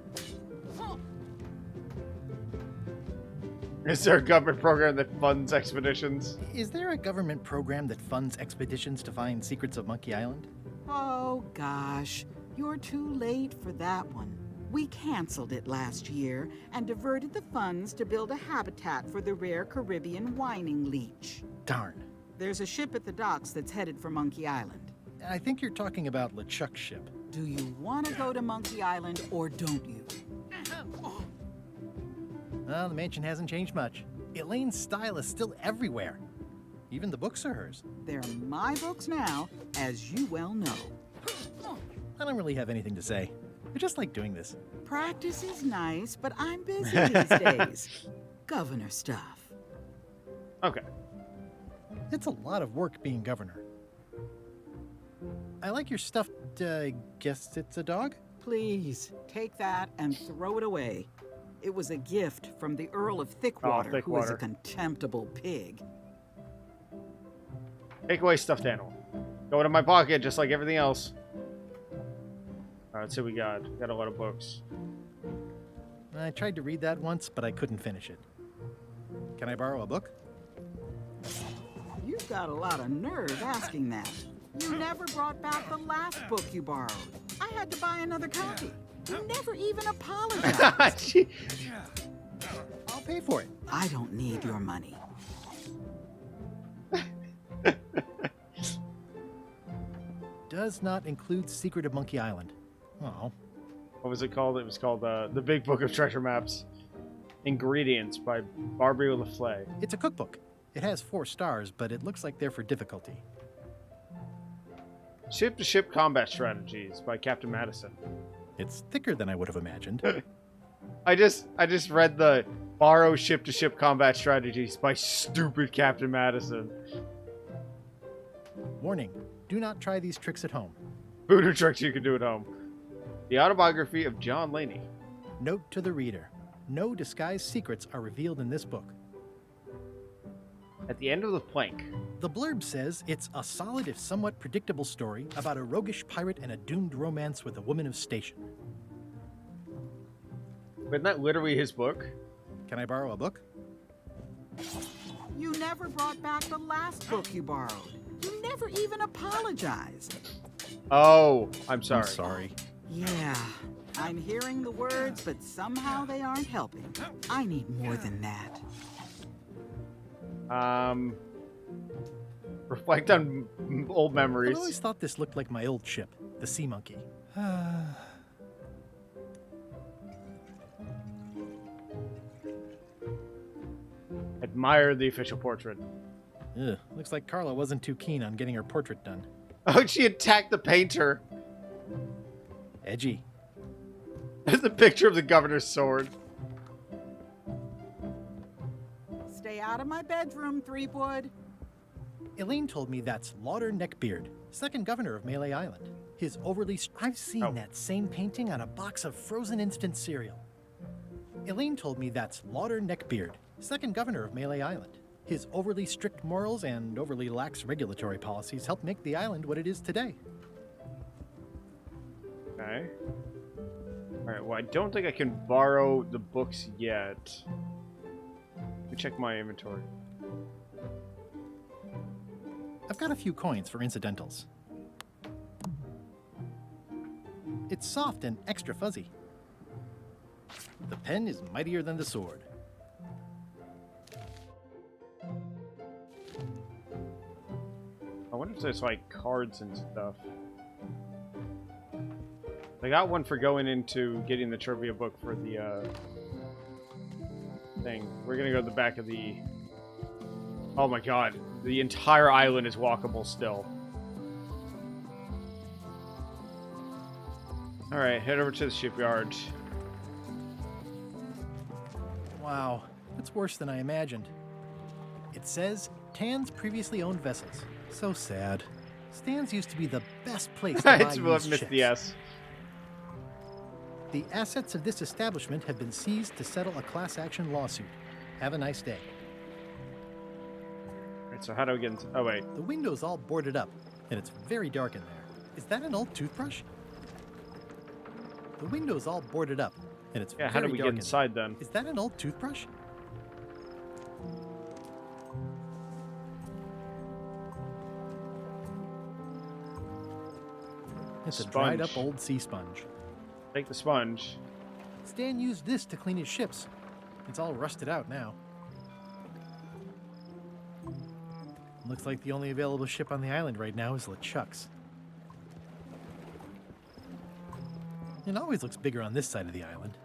[SPEAKER 1] Is there a government program that funds expeditions?
[SPEAKER 2] Is there a government program that funds expeditions to find secrets of Monkey Island?
[SPEAKER 12] Oh, gosh. You're too late for that one. We canceled it last year and diverted the funds to build a habitat for the rare Caribbean whining leech.
[SPEAKER 2] Darn.
[SPEAKER 12] There's a ship at the docks that's headed for Monkey Island.
[SPEAKER 2] I think you're talking about LeChuck's ship.
[SPEAKER 12] Do you want to go to Monkey Island or don't you?
[SPEAKER 2] Well, the mansion hasn't changed much. Elaine's style is still everywhere. Even the books are hers.
[SPEAKER 12] They're my books now, as you well know.
[SPEAKER 2] I don't really have anything to say. I just like doing this.
[SPEAKER 12] Practice is nice, but I'm busy these days. Governor stuff.
[SPEAKER 1] Okay.
[SPEAKER 2] It's a lot of work being governor. I like your stuffed, guess it's a dog?
[SPEAKER 12] Please, take that and throw it away. It was a gift from the Earl of Thickwater, who is a contemptible pig.
[SPEAKER 1] Take away stuffed animal. Go into my pocket, just like everything else. Alright, let's see what we got. We got a lot of books.
[SPEAKER 2] I tried to read that once, but I couldn't finish it. Can I borrow a book?
[SPEAKER 12] You've got a lot of nerve asking that. You never brought back the last book you borrowed. I had to buy another copy. You never even apologized.
[SPEAKER 2] I'll pay for it.
[SPEAKER 12] I don't need your money.
[SPEAKER 2] Does not include Secret of Monkey Island. Oh.
[SPEAKER 1] What was it called? It was called The Big Book of Treasure Maps. Ingredients by Barbie LaFleur.
[SPEAKER 2] It's a cookbook. It has 4 stars, but it looks like they're for difficulty.
[SPEAKER 1] Ship-to-Ship Combat Strategies by Captain Madison.
[SPEAKER 2] It's thicker than I would have imagined.
[SPEAKER 1] I just read the Borrow Ship-to-Ship Combat Strategies by stupid Captain Madison.
[SPEAKER 2] Warning, do not try these tricks at home.
[SPEAKER 1] Voodoo tricks you can do at home. The Autobiography of John Laney.
[SPEAKER 2] Note to the reader, no disguised secrets are revealed in this book.
[SPEAKER 1] At the end of the plank.
[SPEAKER 2] The blurb says it's a solid if somewhat predictable story about a roguish pirate and a doomed romance with a woman of station.
[SPEAKER 1] Isn't that literally his book?
[SPEAKER 2] Can I borrow a book?
[SPEAKER 12] You never brought back the last book you borrowed. You never even apologized.
[SPEAKER 1] Oh, I'm sorry.
[SPEAKER 2] I'm sorry.
[SPEAKER 12] Yeah, I'm hearing the words, but somehow they aren't helping. I need more than that.
[SPEAKER 1] Reflect on old memories.
[SPEAKER 2] I always thought this looked like my old ship, the Sea Monkey.
[SPEAKER 1] Admire the official portrait.
[SPEAKER 2] Ugh, looks like Carla wasn't too keen on getting her portrait done.
[SPEAKER 1] Oh, she attacked the painter.
[SPEAKER 2] Edgy.
[SPEAKER 1] There's a picture of the governor's sword.
[SPEAKER 12] Stay out of my bedroom, Threepwood.
[SPEAKER 2] Elaine told me that's Lauder Neckbeard, second governor of Melee Island. His overly... I've seen that same painting on a box of frozen instant cereal. Elaine told me that's Lauder Neckbeard, second governor of Melee Island. His overly strict morals and overly lax regulatory policies helped make the island what it is today.
[SPEAKER 1] Okay. Alright, well, I don't think I can borrow the books yet. Let me check my inventory.
[SPEAKER 2] I've got a few coins for incidentals. It's soft and extra fuzzy. The pen is mightier than the sword.
[SPEAKER 1] I wonder if there's like cards and stuff. I got one for going into getting the trivia book for the thing. We're gonna go to the back of the... Oh my god, the entire island is walkable still. Alright, head over to the shipyard.
[SPEAKER 2] Wow, that's worse than I imagined. It says, Tan's previously owned vessels. So sad. Stan's used to be the best place to buy used
[SPEAKER 1] missed
[SPEAKER 2] ships.
[SPEAKER 1] the S.
[SPEAKER 2] The assets of this establishment have been seized to settle a class action lawsuit. Have a nice day.
[SPEAKER 1] Alright, so how do we get into... Oh, wait.
[SPEAKER 2] The window's all boarded up, and it's very dark in there. Is that an old toothbrush? The window's all boarded up, and it's
[SPEAKER 1] Yeah,
[SPEAKER 2] very
[SPEAKER 1] how do we
[SPEAKER 2] dark
[SPEAKER 1] get inside then?
[SPEAKER 2] Is that an old toothbrush? It's a dried up old sea sponge.
[SPEAKER 1] Take the sponge.
[SPEAKER 2] Stan used this to clean his ships. It's all rusted out now. Looks like the only available ship on the island right now is LeChuck's. It always looks bigger on this side of the island.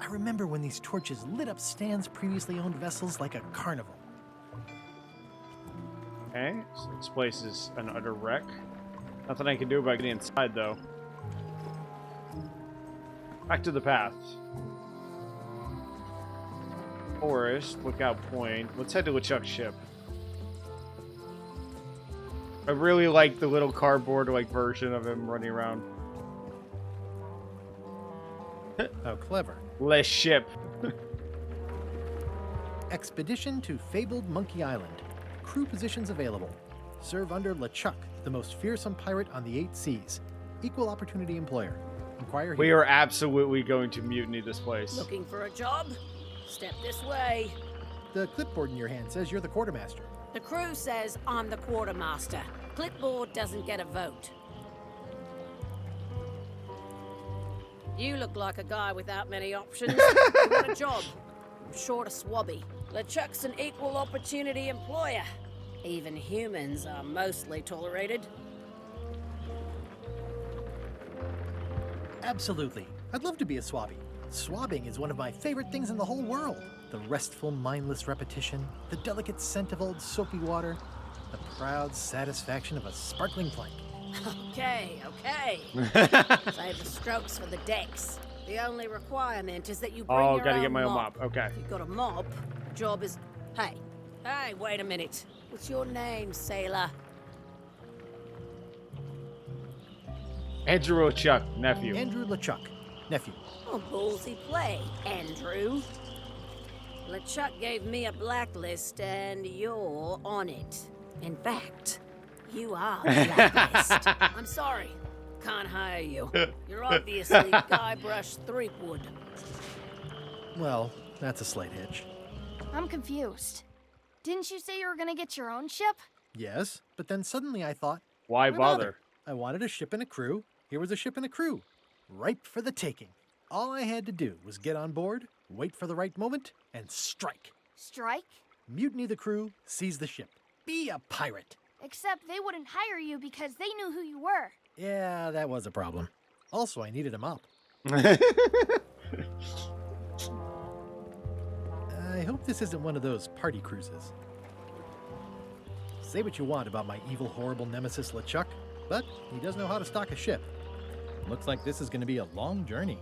[SPEAKER 2] I remember when these torches lit up Stan's previously owned vessels like a carnival.
[SPEAKER 1] Okay, so this place is an utter wreck. Nothing I can do about getting inside, though. Back to the path. Forest, lookout point. Let's head to LeChuck's ship. I really like the little cardboard-like version of him running around.
[SPEAKER 2] How clever.
[SPEAKER 1] Le ship.
[SPEAKER 2] Expedition to fabled Monkey Island. Crew positions available. Serve under LeChuck, the most fearsome pirate on the 8 seas. Equal opportunity employer. Inquire here.
[SPEAKER 1] We are absolutely going to mutiny this place.
[SPEAKER 4] Looking for a job? Step this way.
[SPEAKER 2] The clipboard in your hand says you're the quartermaster.
[SPEAKER 4] The crew says I'm the quartermaster. Clipboard doesn't get a vote. You look like a guy without many options. You want a job? I'm short of swabby. LeChuck's an equal opportunity employer. Even humans are mostly tolerated.
[SPEAKER 2] Absolutely. I'd love to be a swabby. Swabbing is one of my favorite things in the whole world. The restful, mindless repetition, the delicate scent of old soapy water, the proud satisfaction of a sparkling plank.
[SPEAKER 4] Okay. Save the strokes for the decks. The only requirement is that you bring your
[SPEAKER 1] gotta
[SPEAKER 4] own
[SPEAKER 1] get my own
[SPEAKER 4] mop.
[SPEAKER 1] mop. Okay.
[SPEAKER 4] If you've got a mop, the job is... Hey, wait a minute. What's your name, sailor?
[SPEAKER 1] Andrew LeChuck, nephew.
[SPEAKER 2] Andrew LeChuck, nephew.
[SPEAKER 4] Oh, ballsy play, Andrew. LeChuck gave me a blacklist, and you're on it. In fact, you are blacklist. I'm sorry, can't hire you. You're obviously Guybrush Threepwood.
[SPEAKER 2] Well, that's a slight hitch.
[SPEAKER 3] I'm confused. Didn't you say you were gonna get your own ship?
[SPEAKER 2] Yes, but then suddenly I thought,
[SPEAKER 1] why bother?
[SPEAKER 2] I wanted a ship and a crew. Here was a ship and a crew. Ripe for the taking. All I had to do was get on board, wait for the right moment, and strike.
[SPEAKER 3] Strike?
[SPEAKER 2] Mutiny the crew, seize the ship. Be a pirate.
[SPEAKER 3] Except they wouldn't hire you because they knew who you were.
[SPEAKER 2] Yeah, that was a problem. Also, I needed a mop. I hope this isn't one of those party cruises. Say what you want about my evil, horrible nemesis LeChuck, but he does know how to stock a ship. Looks like this is going to be a long journey.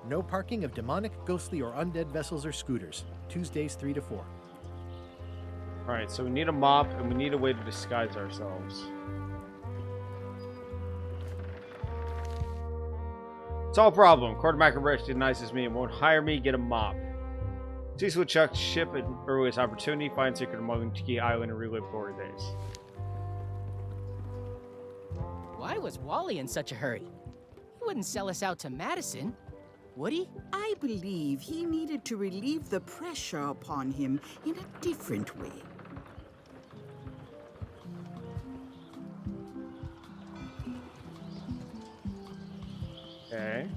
[SPEAKER 2] No parking of demonic, ghostly, or undead vessels or scooters. Tuesdays 3 to 4.
[SPEAKER 1] Alright, so we need a mop and we need a way to disguise ourselves. Solve problem. Quartermaster recognizes me and won't hire me. Get a mop. Seize LeChuck's ship at earliest opportunity. Find secret Monkey Island and relive glory days.
[SPEAKER 16] Why was Wally in such a hurry? He wouldn't sell us out to Madison, would he?
[SPEAKER 12] I believe he needed to relieve the pressure upon him in a different way.
[SPEAKER 1] Okay.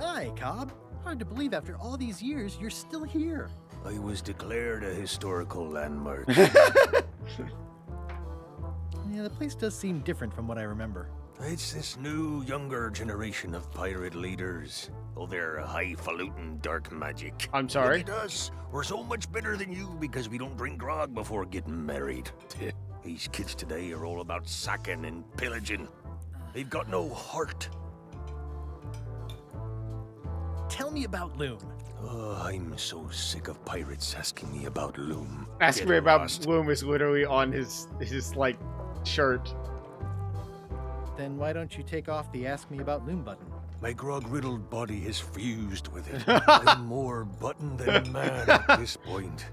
[SPEAKER 2] Hi, Cobb. Hard to believe after all these years you're still here.
[SPEAKER 17] I was declared a historical landmark.
[SPEAKER 2] Yeah, the place does seem different from what I remember.
[SPEAKER 17] It's this new, younger generation of pirate leaders. Oh, they're highfalutin dark magic.
[SPEAKER 1] I'm sorry?
[SPEAKER 17] Look at us. We're so much better than you because we don't drink grog before getting married. These kids today are all about sacking and pillaging. They've got no heart.
[SPEAKER 2] Tell me about Loom.
[SPEAKER 17] Oh, I'm so sick of pirates asking me about Loom.
[SPEAKER 1] Asking me about Loom is literally on his like shirt.
[SPEAKER 2] Then why don't you take off the Ask Me About Loom button?
[SPEAKER 17] My grog-riddled body has fused with it. I'm more button than man at this point.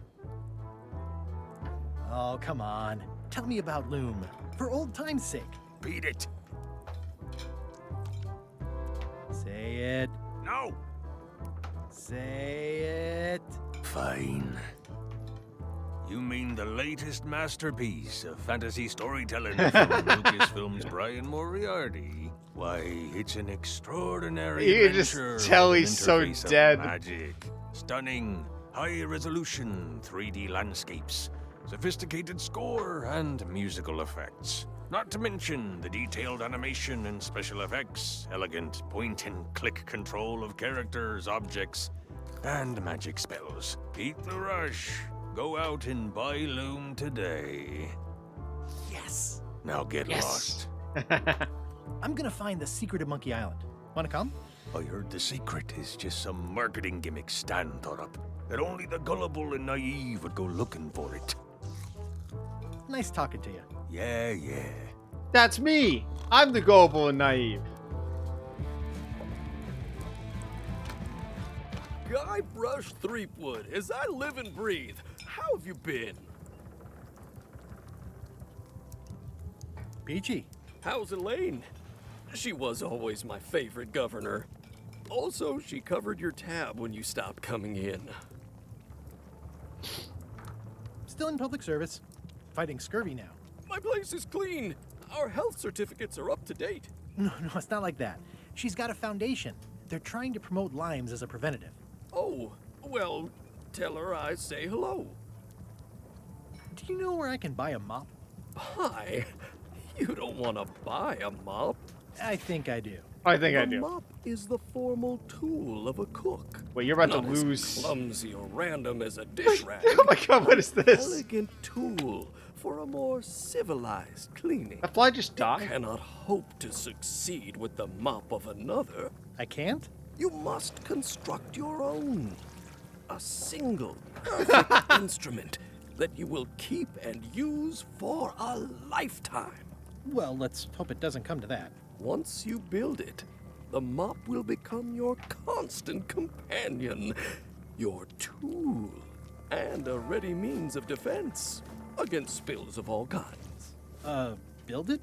[SPEAKER 2] Oh, come on. Tell me about Loom. For old time's sake.
[SPEAKER 17] Beat it.
[SPEAKER 2] Say it.
[SPEAKER 17] No.
[SPEAKER 2] Say it.
[SPEAKER 17] Fine. You mean the latest masterpiece of fantasy storytelling from Lucasfilm's Brian Moriarty? Why, it's an extraordinary
[SPEAKER 1] You can just
[SPEAKER 17] adventure
[SPEAKER 1] tell
[SPEAKER 17] with
[SPEAKER 1] he's
[SPEAKER 17] an
[SPEAKER 1] so
[SPEAKER 17] interface of
[SPEAKER 1] dead.
[SPEAKER 17] Magic, Stunning, high-resolution 3D landscapes, sophisticated score, and musical effects. Not to mention the detailed animation and special effects, elegant point-and-click control of characters, objects, and magic spells. Beat the rush. Go out and buy Loom today.
[SPEAKER 2] Yes!
[SPEAKER 17] Now get lost.
[SPEAKER 2] I'm gonna find the secret of Monkey Island. Wanna come?
[SPEAKER 17] I heard the secret is just some marketing gimmick Stan thought up. That only the gullible and naive would go looking for it.
[SPEAKER 2] Nice talking to you.
[SPEAKER 17] Yeah.
[SPEAKER 1] That's me. I'm the gullible and naive.
[SPEAKER 18] Guybrush Threepwood, as I live and breathe, how have you been?
[SPEAKER 2] Peachy.
[SPEAKER 18] How's Elaine? She was always my favorite governor. Also, she covered your tab when you stopped coming in.
[SPEAKER 2] Still in public service. Fighting scurvy now.
[SPEAKER 18] My place is clean. Our health certificates are up to date.
[SPEAKER 2] No, it's not like that. She's got a foundation. They're trying to promote limes as a preventative.
[SPEAKER 18] Oh, well, tell her I say hello.
[SPEAKER 2] Do you know where I can buy a mop?
[SPEAKER 18] Buy? You don't want to buy a mop.
[SPEAKER 2] I think I do.
[SPEAKER 1] I think I do.
[SPEAKER 18] A mop is the formal tool of a cook.
[SPEAKER 1] Wait, you're about
[SPEAKER 18] Not
[SPEAKER 1] to
[SPEAKER 18] as
[SPEAKER 1] lose.
[SPEAKER 18] clumsy or random as a dish rag.
[SPEAKER 1] Oh my god, what is this?
[SPEAKER 18] Elegant tool for a more civilized cleaning.
[SPEAKER 1] That fly just died?
[SPEAKER 18] You cannot hope to succeed with the mop of another.
[SPEAKER 2] I can't?
[SPEAKER 18] You must construct your own. A single, perfect instrument that you will keep and use for a lifetime.
[SPEAKER 2] Well, let's hope it doesn't come to that.
[SPEAKER 18] Once you build it, the mop will become your constant companion, your tool, and a ready means of defense against spills of all kinds.
[SPEAKER 2] Build it?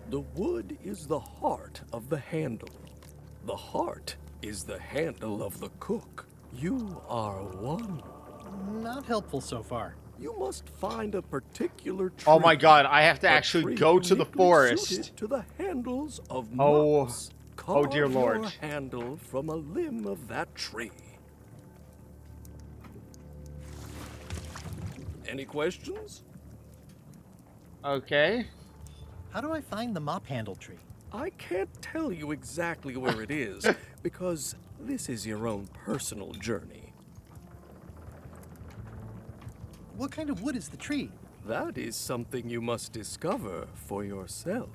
[SPEAKER 18] The wood is the heart of the handle. The heart is the handle of the cook. You are one.
[SPEAKER 2] Not helpful so far.
[SPEAKER 18] You must find a particular tree.
[SPEAKER 1] Oh my god, I have to actually go to the
[SPEAKER 18] uniquely
[SPEAKER 1] forest.
[SPEAKER 18] suited to the handles of
[SPEAKER 1] Oh.
[SPEAKER 18] mops.
[SPEAKER 1] Oh, dear
[SPEAKER 18] Carve
[SPEAKER 1] Lord.
[SPEAKER 18] your handle from a limb of that tree. Any questions?
[SPEAKER 1] Okay.
[SPEAKER 2] How do I find the mop handle tree?
[SPEAKER 18] I can't tell you exactly where it is because this is your own personal journey.
[SPEAKER 2] What kind of wood is the tree?
[SPEAKER 18] That is something you must discover for yourself.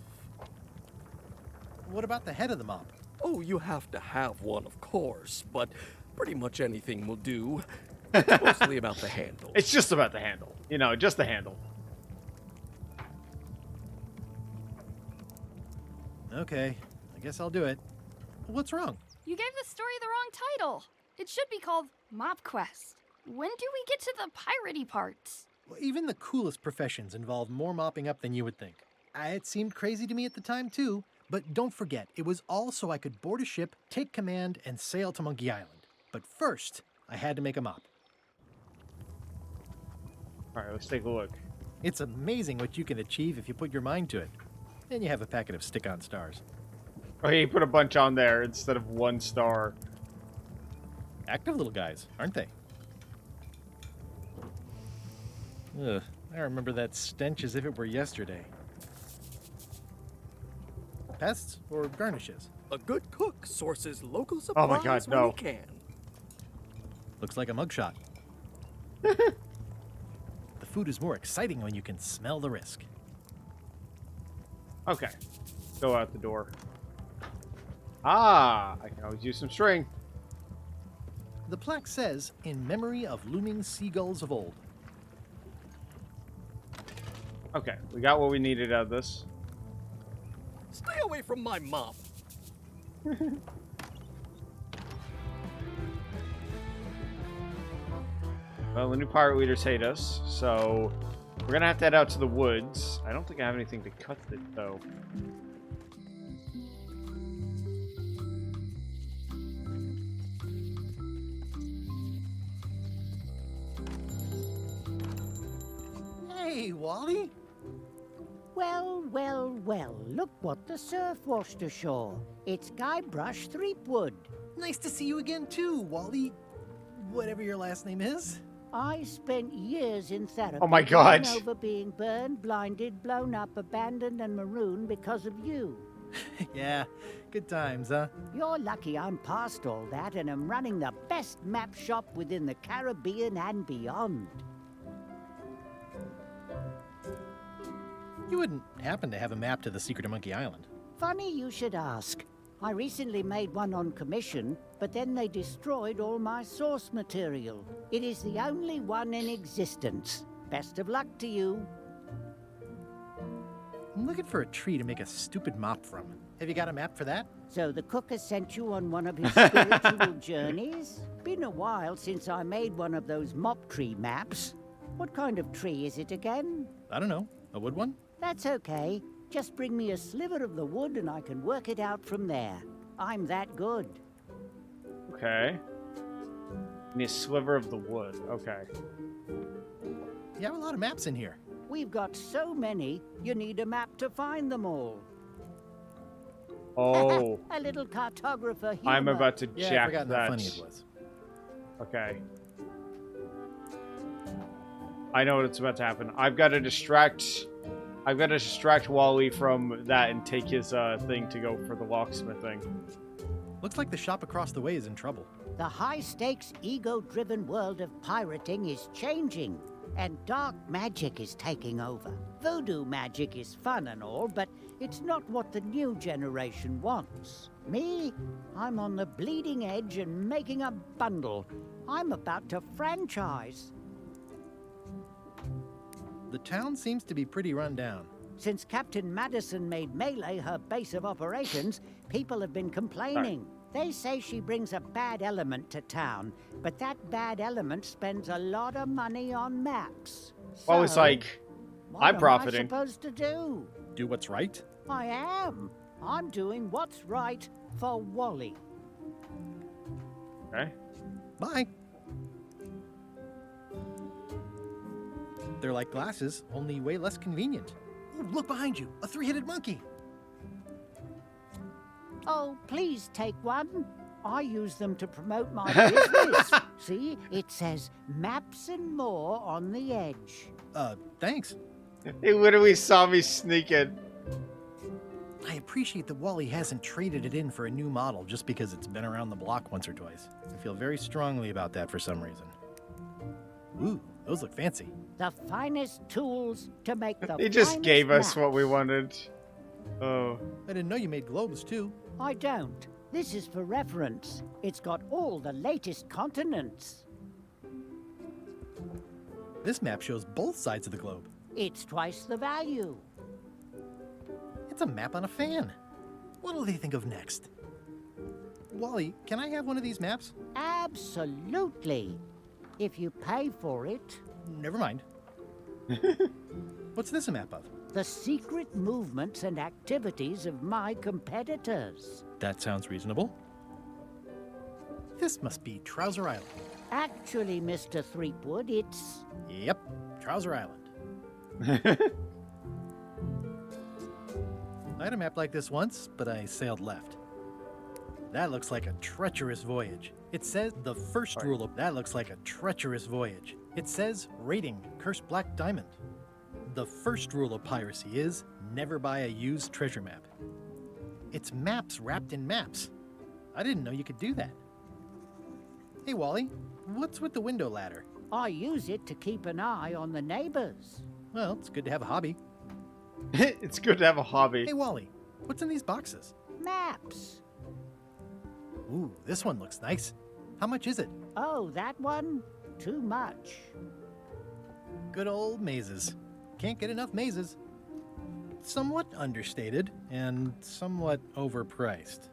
[SPEAKER 2] What about the head of the mop?
[SPEAKER 18] Oh, you have to have one, of course, but pretty much anything will do. It's mostly about the handle.
[SPEAKER 1] It's just about the handle. You know, just the handle.
[SPEAKER 2] Okay, I guess I'll do it. What's wrong?
[SPEAKER 3] You gave the story the wrong title. It should be called Mop Quest. When do we get to the piratey parts?
[SPEAKER 2] Well, even the coolest professions involve more mopping up than you would think. It seemed crazy to me at the time, too. But don't forget, it was all so I could board a ship, take command, and sail to Monkey Island. But first, I had to make a mop.
[SPEAKER 1] Alright, let's take a look.
[SPEAKER 2] It's amazing what you can achieve if you put your mind to it. Then you have a packet of stick-on stars.
[SPEAKER 1] Oh, he put a bunch on there instead of 1 star.
[SPEAKER 2] Active little guys, aren't they? Ugh, I remember that stench as if it were yesterday. Pests or garnishes?
[SPEAKER 18] A good cook sources local
[SPEAKER 1] Oh
[SPEAKER 18] supplies
[SPEAKER 1] my god,
[SPEAKER 18] when
[SPEAKER 1] no.
[SPEAKER 18] he can.
[SPEAKER 2] Looks like a mugshot. The food is more exciting when you can smell the risk.
[SPEAKER 1] Okay. Go out the door. Ah, I can always use some string.
[SPEAKER 2] The plaque says, in memory of looming seagulls of old.
[SPEAKER 1] Okay, we got what we needed out of this.
[SPEAKER 18] Stay away from my mop.
[SPEAKER 1] Well, the new pirate leaders hate us, so we're gonna have to head out to the woods. I don't think I have anything to cut it, though.
[SPEAKER 2] Hey, Wally.
[SPEAKER 13] Well, well,
[SPEAKER 19] Well, look what the surf washed ashore. It's Guybrush Threepwood.
[SPEAKER 2] Nice to see you again too, Wally. Whatever your last name is.
[SPEAKER 19] I spent years in therapy
[SPEAKER 1] Oh my God.
[SPEAKER 19] getting over being burned, blinded, blown up, abandoned, and marooned because of you.
[SPEAKER 2] Yeah, good times, huh?
[SPEAKER 19] You're lucky I'm past all that and am running the best map shop within the Caribbean and beyond.
[SPEAKER 2] You wouldn't happen to have a map to the secret of Monkey Island.
[SPEAKER 19] Funny you should ask. I recently made one on commission, but then they destroyed all my source material. It is the only one in existence. Best of luck to you.
[SPEAKER 2] I'm looking for a tree to make a stupid mop from. Have you got a map for that?
[SPEAKER 19] So the cook has sent you on one of his spiritual journeys? Been a while since I made one of those mop tree maps. What kind of tree is it again?
[SPEAKER 2] I don't know. A wood one?
[SPEAKER 19] That's okay. Just bring me a sliver of the wood and I can work it out from there. I'm that good.
[SPEAKER 1] Okay. Need a sliver of the wood. Okay.
[SPEAKER 2] You have a lot of maps in here.
[SPEAKER 19] We've got so many, you need a map to find them all.
[SPEAKER 1] Oh.
[SPEAKER 19] A little cartographer humor.
[SPEAKER 1] I'm about to
[SPEAKER 2] Yeah, I
[SPEAKER 1] jack
[SPEAKER 2] forgot
[SPEAKER 1] that.
[SPEAKER 2] how funny it was.
[SPEAKER 1] Okay. I know what's about to happen. I've got to distract Wally from that and take his thing to go for the locksmithing.
[SPEAKER 2] Looks like the shop across the way is in trouble.
[SPEAKER 19] The high-stakes, ego-driven world of pirating is changing, and dark magic is taking over. Voodoo magic is fun and all, but it's not what the new generation wants. Me? I'm on the bleeding edge and making a bundle. I'm about to franchise.
[SPEAKER 2] The town seems to be pretty run down.
[SPEAKER 19] Since Captain Madison made Melee her base of operations, people have been complaining. They say she brings a bad element to town, but that bad element spends a lot of money on maps.
[SPEAKER 1] Well, it's like, I'm profiting.
[SPEAKER 19] What am I supposed to do?
[SPEAKER 2] Do what's right?
[SPEAKER 19] I am. I'm doing what's right for Wally.
[SPEAKER 1] Okay.
[SPEAKER 2] Bye. They're like glasses, only way less convenient. Ooh, look behind you, a three-headed monkey.
[SPEAKER 19] Oh, please take one. I use them to promote my business. See, it says maps and more on the edge.
[SPEAKER 2] Thanks.
[SPEAKER 1] He literally saw me sneak in.
[SPEAKER 2] I appreciate that Wally hasn't traded it in for a new model just because it's been around the block once or twice. I feel very strongly about that for some reason. Ooh, those look fancy.
[SPEAKER 19] The finest tools to make the
[SPEAKER 1] He just
[SPEAKER 19] finest
[SPEAKER 1] gave us
[SPEAKER 19] maps.
[SPEAKER 1] what we wanted. Oh.
[SPEAKER 2] I didn't know you made globes too.
[SPEAKER 19] I don't. This is for reference. It's got all the latest continents.
[SPEAKER 2] This map shows both sides of the globe.
[SPEAKER 19] It's twice the value.
[SPEAKER 2] It's a map on a fan. What'll they think of next? Wally, can I have one of these maps?
[SPEAKER 19] Absolutely. If you pay for it.
[SPEAKER 2] Never mind. What's this a map of?
[SPEAKER 19] The secret movements and activities of my competitors.
[SPEAKER 2] That sounds reasonable. This must be Trouser Island.
[SPEAKER 19] Actually, Mr. Threepwood, it's...
[SPEAKER 2] Yep, Trouser Island. I had a map like this once, but I sailed left. That looks like a treacherous voyage. It says the first rule of that looks like a treacherous voyage. It says rating, cursed black diamond. The first rule of piracy is never buy a used treasure map. It's maps wrapped in maps. I didn't know you could do that. Hey, Wally, what's with the window ladder?
[SPEAKER 19] I use it to keep an eye on the neighbors.
[SPEAKER 2] Well, it's good to have a hobby.
[SPEAKER 1] It's good to have a hobby.
[SPEAKER 2] Hey, Wally, what's in these boxes?
[SPEAKER 19] Maps.
[SPEAKER 2] Ooh, this one looks nice. How much is it?
[SPEAKER 19] Oh, that one? Too much.
[SPEAKER 2] Good old mazes. Can't get enough mazes. Somewhat understated and somewhat overpriced.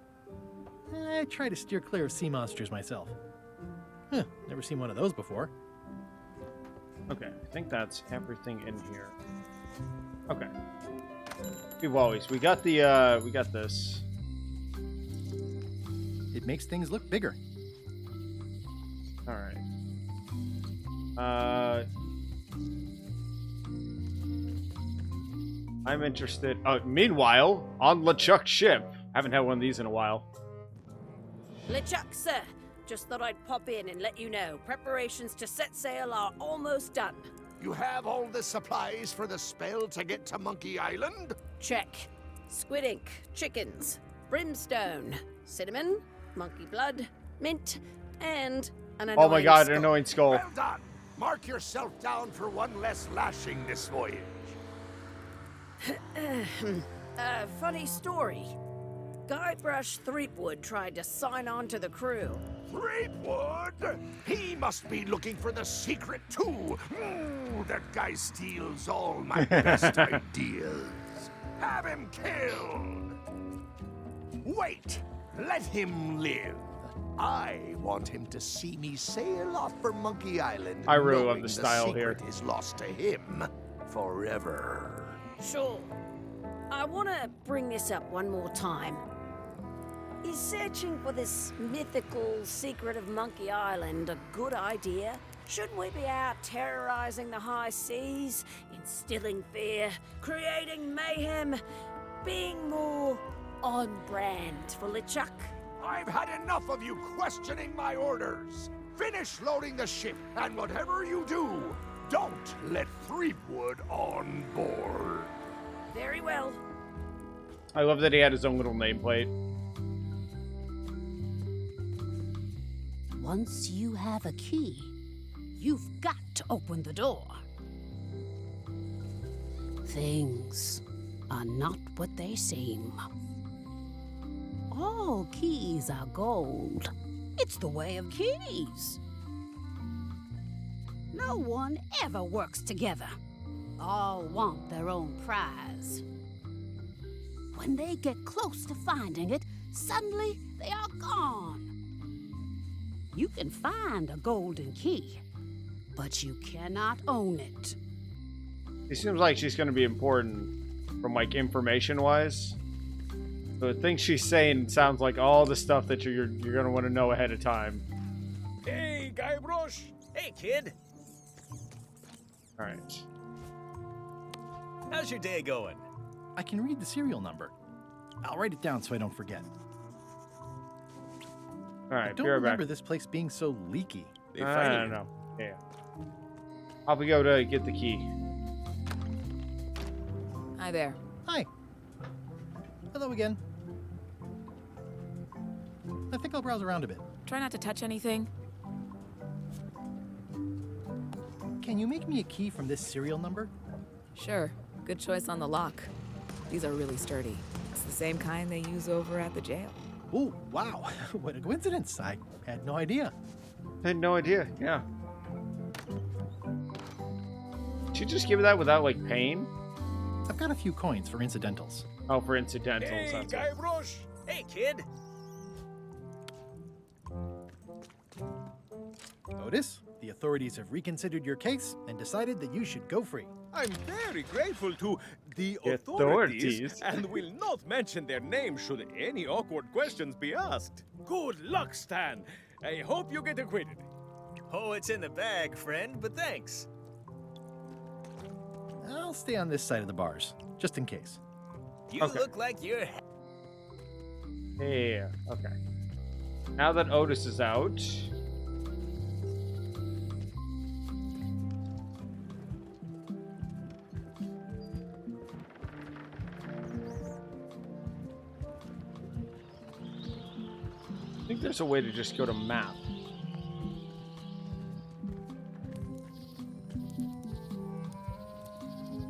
[SPEAKER 2] I try to steer clear of sea monsters myself. Huh, never seen one of those before.
[SPEAKER 1] Okay, I think that's everything in here. Okay. We've always, we got this.
[SPEAKER 2] It makes things look bigger.
[SPEAKER 1] All right. I'm interested. Meanwhile, on LeChuck's ship. I haven't had one of these in a while.
[SPEAKER 4] LeChuck, sir. Just thought I'd pop in and let you know. Preparations to set sail are almost done.
[SPEAKER 20] You have all the supplies for the spell to get to Monkey Island?
[SPEAKER 4] Check. Squid ink, chickens, brimstone, cinnamon, monkey blood, mint, and an annoying
[SPEAKER 1] Oh my god,
[SPEAKER 4] skull.
[SPEAKER 1] an annoying skull.
[SPEAKER 20] Well done. Mark yourself down for one less lashing this voyage.
[SPEAKER 4] Funny story. Guybrush Threepwood tried to sign on to the crew.
[SPEAKER 20] Threepwood? He must be looking for the secret too. That guy steals all my best ideas. Have him killed. Wait, let him live. I want him to see me sail off for Monkey Island.
[SPEAKER 1] I really love
[SPEAKER 20] knowing
[SPEAKER 1] the style here.
[SPEAKER 20] secret is lost to him forever.
[SPEAKER 4] Sure. I want to bring this up one more time. Is searching for this mythical secret of Monkey Island a good idea? Shouldn't we be out terrorizing the high seas, instilling fear, creating mayhem, being more on brand for LeChuck?
[SPEAKER 20] I've had enough of you questioning my orders. Finish loading the ship, and whatever you do, don't let Threepwood on board.
[SPEAKER 4] Very well.
[SPEAKER 1] I love that he had his own little nameplate.
[SPEAKER 13] Once you have a key, you've got to open the door. Things are not what they seem. All keys are gold. It's the way of keys. No one ever works together. All want their own prize. When they get close to finding it, suddenly they are gone. You can find a golden key, but you cannot own it.
[SPEAKER 1] It seems like she's going to be important from, like, information-wise. The things she's saying sounds like all the stuff that you're going to want to know ahead of time.
[SPEAKER 15] Hey, Guybrush! Hey, kid!
[SPEAKER 1] Alright.
[SPEAKER 15] How's your day going?
[SPEAKER 2] I can read the serial number. I'll write it down so I don't forget.
[SPEAKER 1] Alright,
[SPEAKER 2] I don't
[SPEAKER 1] be right
[SPEAKER 2] remember
[SPEAKER 1] back.
[SPEAKER 2] this place being so leaky.
[SPEAKER 1] I don't know. Yeah. I'll be go to get the key.
[SPEAKER 9] Hi there.
[SPEAKER 2] Hi. Hello again. I think I'll browse around a bit.
[SPEAKER 9] Try not to touch anything.
[SPEAKER 2] Can you make me a key from this serial number?
[SPEAKER 9] Sure. Good choice on the lock. These are really sturdy. It's the same kind they use over at the jail.
[SPEAKER 2] Oh, wow. What a coincidence. I had no idea.
[SPEAKER 1] I had no idea, yeah. Did you just give me that without, like, pain?
[SPEAKER 2] I've got a few coins for incidentals.
[SPEAKER 1] Oh, for incidentals.
[SPEAKER 15] Hey,
[SPEAKER 1] That's it.
[SPEAKER 15] Guybrush! Hey, kid!
[SPEAKER 2] Otis, the authorities have reconsidered your case and decided that you should go free.
[SPEAKER 14] I'm very grateful to the
[SPEAKER 1] authorities.
[SPEAKER 14] authorities and will not mention their names should any awkward questions be asked. Good luck, Stan. I hope you get acquitted.
[SPEAKER 15] Oh, it's in the bag, friend, but thanks.
[SPEAKER 2] I'll stay on this side of the bars, just in case.
[SPEAKER 15] You look like you're...
[SPEAKER 1] Yeah, okay. Now that Otis is out... I think there's a way to just go to map.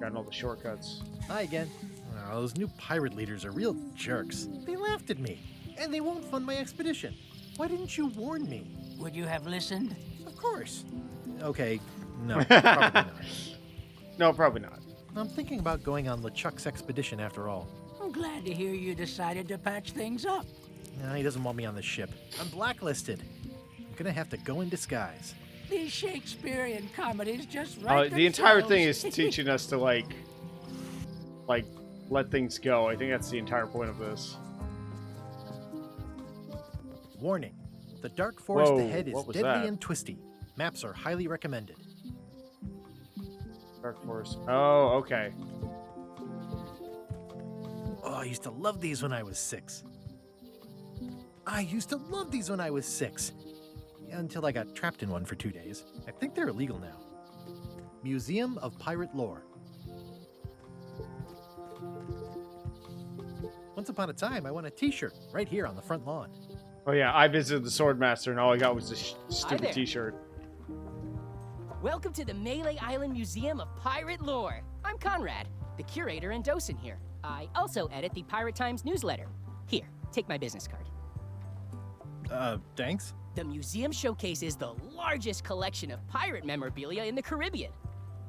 [SPEAKER 1] Got all the shortcuts.
[SPEAKER 2] Hi again. Oh, those new pirate leaders are real jerks. They laughed at me, and they won't fund my expedition. Why didn't you warn me?
[SPEAKER 5] Would you have listened?
[SPEAKER 2] Of course. Okay, no, probably not.
[SPEAKER 1] No, probably not.
[SPEAKER 2] I'm thinking about going on LeChuck's expedition after all.
[SPEAKER 5] I'm glad to hear you decided to patch things up.
[SPEAKER 2] No, he doesn't want me on the ship. I'm blacklisted. I'm gonna have to go in disguise.
[SPEAKER 5] These Shakespearean comedies just write
[SPEAKER 1] The entire thing is
[SPEAKER 5] themselves.
[SPEAKER 1] teaching us to, like, let things go. I think that's the entire point of this.
[SPEAKER 2] Warning. The dark forest
[SPEAKER 1] Whoa,
[SPEAKER 2] ahead is
[SPEAKER 1] what was
[SPEAKER 2] deadly
[SPEAKER 1] that?
[SPEAKER 2] and twisty. Maps are highly recommended.
[SPEAKER 1] Dark Forest. Oh, okay.
[SPEAKER 2] I used to love these when I was 6. I used to love these when I was 6. Until I got trapped in one for 2 days. I think they're illegal now. Museum of Pirate Lore. Once upon a time, I won a t-shirt right here on the front lawn.
[SPEAKER 1] Oh yeah, I visited the Swordmaster and all I got was this stupid
[SPEAKER 16] there.
[SPEAKER 1] t-shirt.
[SPEAKER 16] Welcome to the Melee Island Museum of Pirate Lore. I'm Conrad, the curator and docent here. I also edit the Pirate Times newsletter. Here, take my business card.
[SPEAKER 2] Thanks.
[SPEAKER 16] The museum showcases the largest collection of pirate memorabilia in the Caribbean.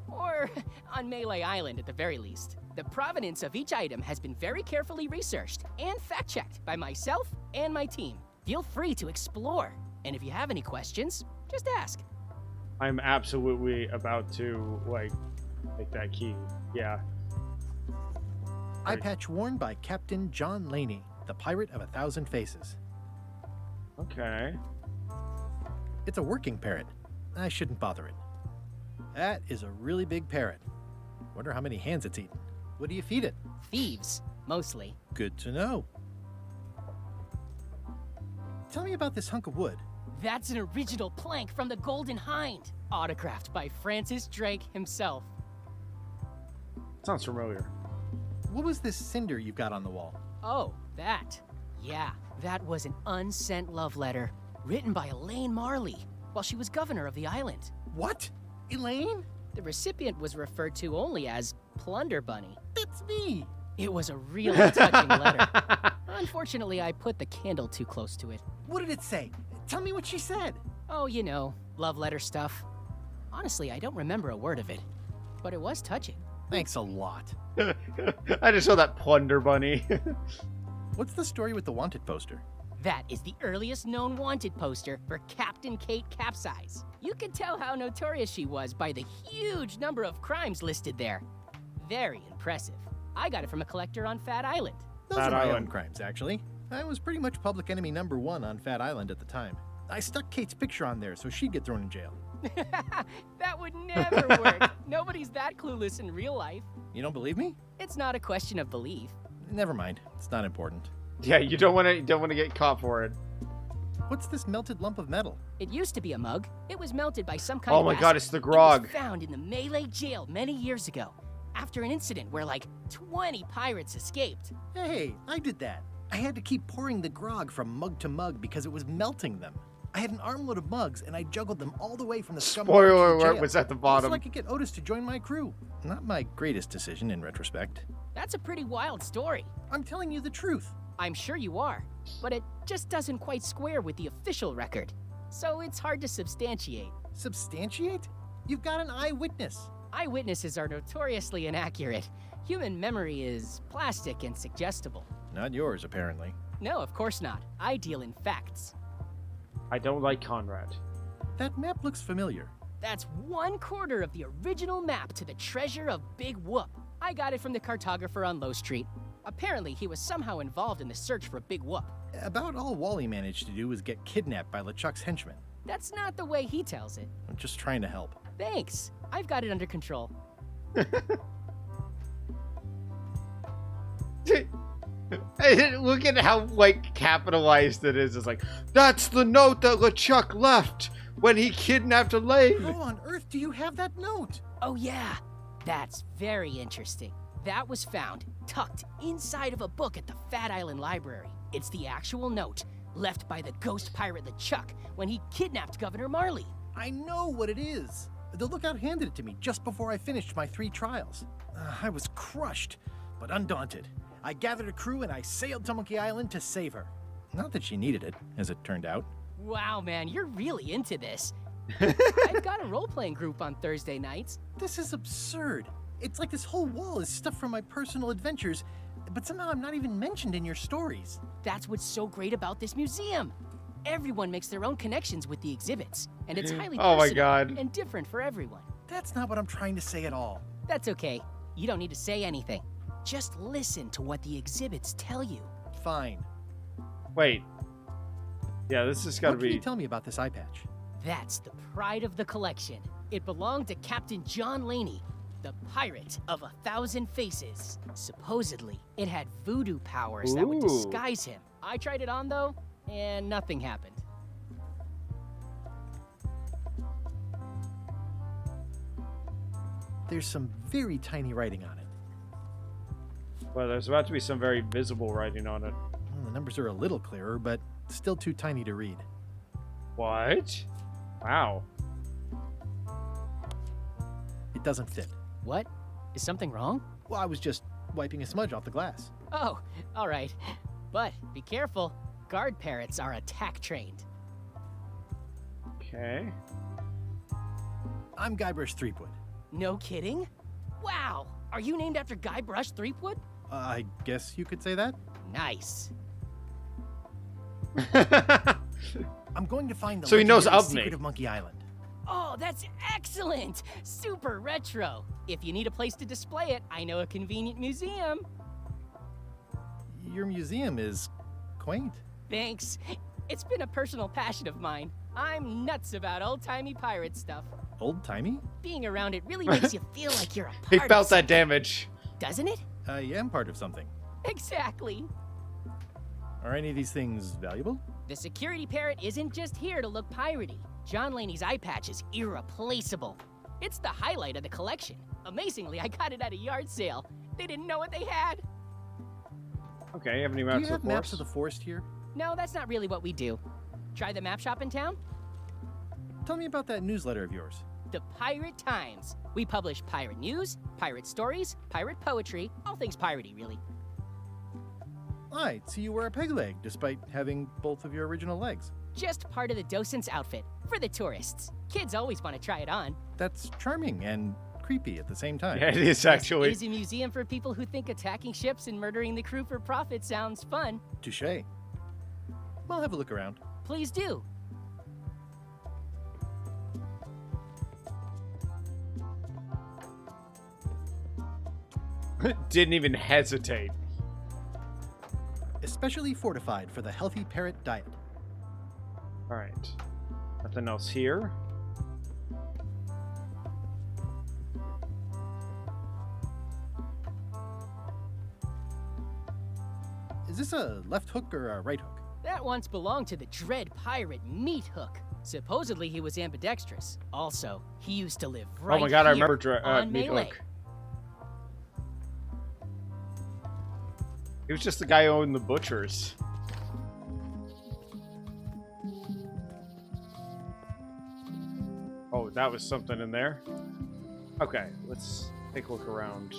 [SPEAKER 16] Or on Melee Island at the very least. The provenance of each item has been very carefully researched and fact-checked by myself and my team. Feel free to explore. And if you have any questions, just ask.
[SPEAKER 1] I'm absolutely about to, like, take that key. Yeah.
[SPEAKER 2] Eye patch worn by Captain John Laney, the Pirate of 1,000 Faces.
[SPEAKER 1] Okay.
[SPEAKER 2] It's a working parrot. I shouldn't bother it. That is a really big parrot. Wonder how many hands it's eaten. What do you feed it?
[SPEAKER 16] Thieves, mostly.
[SPEAKER 2] Good to know. Tell me about this hunk of wood.
[SPEAKER 16] That's an original plank from the Golden Hind, autographed by Francis Drake himself.
[SPEAKER 1] Sounds familiar.
[SPEAKER 2] What was this cinder you've got on the wall?
[SPEAKER 16] Oh, that. Yeah, that was an unsent love letter written by Elaine Marley while she was governor of the island.
[SPEAKER 2] What? Elaine?
[SPEAKER 16] The recipient was referred to only as Plunder Bunny.
[SPEAKER 2] That's me.
[SPEAKER 16] It was a really touching letter. Unfortunately, I put the candle too close to it.
[SPEAKER 2] What did it say? Tell me what she said.
[SPEAKER 16] Oh, you know, love letter stuff. Honestly, I don't remember a word of it, but it was touching.
[SPEAKER 2] Thanks a lot.
[SPEAKER 1] I just saw that Plunder Bunny.
[SPEAKER 2] What's the story with the wanted poster?
[SPEAKER 16] That is the earliest known wanted poster for Captain Kate Capsize. You can tell how notorious she was by the huge number of crimes listed there. Very impressive. I got it from a collector on Fat Island.
[SPEAKER 2] Those are my own crimes, actually. I was pretty much public enemy #1 on Fat Island at the time. I stuck Kate's picture on there so she'd get thrown in jail.
[SPEAKER 16] That would never work. Nobody's that clueless in real life.
[SPEAKER 2] You don't believe me?
[SPEAKER 16] It's not a question of belief.
[SPEAKER 2] Never mind. It's not important.
[SPEAKER 1] Yeah, you don't want to get caught for it.
[SPEAKER 2] What's this melted lump of metal?
[SPEAKER 16] It used to be a mug. It was melted by some kind
[SPEAKER 1] Oh
[SPEAKER 16] of
[SPEAKER 1] my
[SPEAKER 16] acid.
[SPEAKER 1] god, it's the grog.
[SPEAKER 16] It was found in the Melee jail many years ago, after an incident where like 20 pirates escaped.
[SPEAKER 2] Hey, I did that. I had to keep pouring the grog from mug to mug because it was melting them. I had an armload of mugs and I juggled them all the way from the scum
[SPEAKER 1] Spoiler
[SPEAKER 2] to the
[SPEAKER 1] alert
[SPEAKER 2] jail.
[SPEAKER 1] was at the bottom.
[SPEAKER 2] So I could get Otis to join my crew. Not my greatest decision in retrospect.
[SPEAKER 16] That's a pretty wild story.
[SPEAKER 2] I'm telling you the truth.
[SPEAKER 16] I'm sure you are, but it just doesn't quite square with the official record. So it's hard to substantiate.
[SPEAKER 2] Substantiate? You've got an eyewitness.
[SPEAKER 16] Eyewitnesses are notoriously inaccurate. Human memory is plastic and suggestible.
[SPEAKER 2] Not yours, apparently.
[SPEAKER 16] No, of course not. I deal in facts.
[SPEAKER 1] I don't like Conrad.
[SPEAKER 2] That map looks familiar.
[SPEAKER 16] That's 1/4 of the original map to the treasure of Big Whoop. I got it from the cartographer on Low Street. Apparently, he was somehow involved in the search for Big Whoop.
[SPEAKER 2] About all Wally managed to do was get kidnapped by LeChuck's henchmen.
[SPEAKER 16] That's not the way he tells it.
[SPEAKER 2] I'm just trying to help.
[SPEAKER 16] Thanks. I've got it under control.
[SPEAKER 1] Hey, look at how, like, capitalized it is. It's like, that's the note that LeChuck left when he kidnapped Elaine.
[SPEAKER 2] How on earth do you have that note?
[SPEAKER 16] Oh, yeah. That's very interesting. That was found tucked inside of a book at the Fat Island Library. It's the actual note left by the ghost pirate LeChuck when he kidnapped Governor Marley.
[SPEAKER 2] I know what it is. The lookout handed it to me just before I finished my 3 trials. I was crushed, but undaunted. I gathered a crew and I sailed to Monkey Island to save her. Not that she needed it, as it turned out.
[SPEAKER 16] Wow, man, you're really into this. I've got a role-playing group on Thursday nights.
[SPEAKER 2] This is absurd. It's like this whole wall is stuff from my personal adventures, but somehow I'm not even mentioned in your stories.
[SPEAKER 16] That's what's so great about this museum. Everyone makes their own connections with the exhibits, and it's highly personal and different for everyone.
[SPEAKER 2] That's not what I'm trying to say at all.
[SPEAKER 16] That's okay. You don't need to say anything. Just listen to what the exhibits tell you.
[SPEAKER 2] Fine.
[SPEAKER 1] Wait. Yeah, this has got to
[SPEAKER 2] What can
[SPEAKER 1] be...
[SPEAKER 2] you tell me about this eye patch?
[SPEAKER 16] That's the pride of the collection. It belonged to Captain John Laney, The Pirate of 1,000 Faces. Supposedly, it had voodoo powers that would disguise him. I tried it on, though, and nothing happened.
[SPEAKER 2] There's some very tiny writing on it.
[SPEAKER 1] Well, there's about to be some very visible writing on it.
[SPEAKER 2] Well, the numbers are a little clearer, but still too tiny to read.
[SPEAKER 1] What? Wow.
[SPEAKER 2] It doesn't fit.
[SPEAKER 16] What? Is something wrong?
[SPEAKER 2] Well, I was just wiping a smudge off the glass.
[SPEAKER 16] Oh, all right. But be careful. Guard parrots are attack trained.
[SPEAKER 1] Okay.
[SPEAKER 2] I'm Guybrush Threepwood.
[SPEAKER 16] No kidding? Wow! Are you named after Guybrush Threepwood?
[SPEAKER 2] I guess you could say that.
[SPEAKER 16] Nice.
[SPEAKER 2] I'm going to find the
[SPEAKER 1] So he knows
[SPEAKER 2] legendary
[SPEAKER 1] of me.
[SPEAKER 2] secret of Monkey Island.
[SPEAKER 16] Oh, that's excellent! Super retro. If you need a place to display it, I know a convenient museum.
[SPEAKER 2] Your museum is quaint.
[SPEAKER 16] Thanks. It's been a personal passion of mine. I'm nuts about old-timey pirate stuff.
[SPEAKER 2] Old-timey?
[SPEAKER 16] Being around it really makes you feel like you're a part
[SPEAKER 1] He
[SPEAKER 16] of
[SPEAKER 1] felt that
[SPEAKER 16] something.
[SPEAKER 1] damage.
[SPEAKER 16] Doesn't it?
[SPEAKER 2] I am part of something.
[SPEAKER 16] Exactly.
[SPEAKER 2] Are any of these things valuable?
[SPEAKER 16] The security parrot isn't just here to look piratey. John Laney's eye patch is irreplaceable. It's the highlight of the collection. Amazingly, I got it at a yard sale. They didn't know what they had.
[SPEAKER 1] Okay, you have any
[SPEAKER 2] Do
[SPEAKER 1] maps
[SPEAKER 2] you
[SPEAKER 1] of
[SPEAKER 2] have
[SPEAKER 1] the
[SPEAKER 2] maps
[SPEAKER 1] forest?
[SPEAKER 2] of the forest here?
[SPEAKER 16] No, that's not really what we do. Try the map shop in town?
[SPEAKER 2] Tell me about that newsletter of yours.
[SPEAKER 16] The Pirate Times. We publish pirate news, pirate stories, pirate poetry, all things piratey, really.
[SPEAKER 2] I see you wear a peg leg, despite having both of your original legs.
[SPEAKER 16] Just part of the docent's outfit, for the tourists. Kids always want to try it on.
[SPEAKER 2] That's charming and creepy at the same time.
[SPEAKER 1] Yeah, it is actually.
[SPEAKER 16] It is a museum for people who think attacking ships and murdering the crew for profit sounds fun.
[SPEAKER 2] Touché. I'll have a look around.
[SPEAKER 16] Please do.
[SPEAKER 1] Didn't even hesitate.
[SPEAKER 2] Especially fortified for the healthy parrot diet.
[SPEAKER 1] All right. Nothing else here.
[SPEAKER 2] Is this a left hook or a right hook?
[SPEAKER 16] That once belonged to the dread pirate Meat Hook. Supposedly he was ambidextrous. Also, he used to live right
[SPEAKER 1] Oh my god, I
[SPEAKER 16] here
[SPEAKER 1] remember
[SPEAKER 16] on
[SPEAKER 1] Meat
[SPEAKER 16] Melee.
[SPEAKER 1] Hook. He was just the guy who owned the butchers. Oh, that was something in there. Okay, let's take a look around.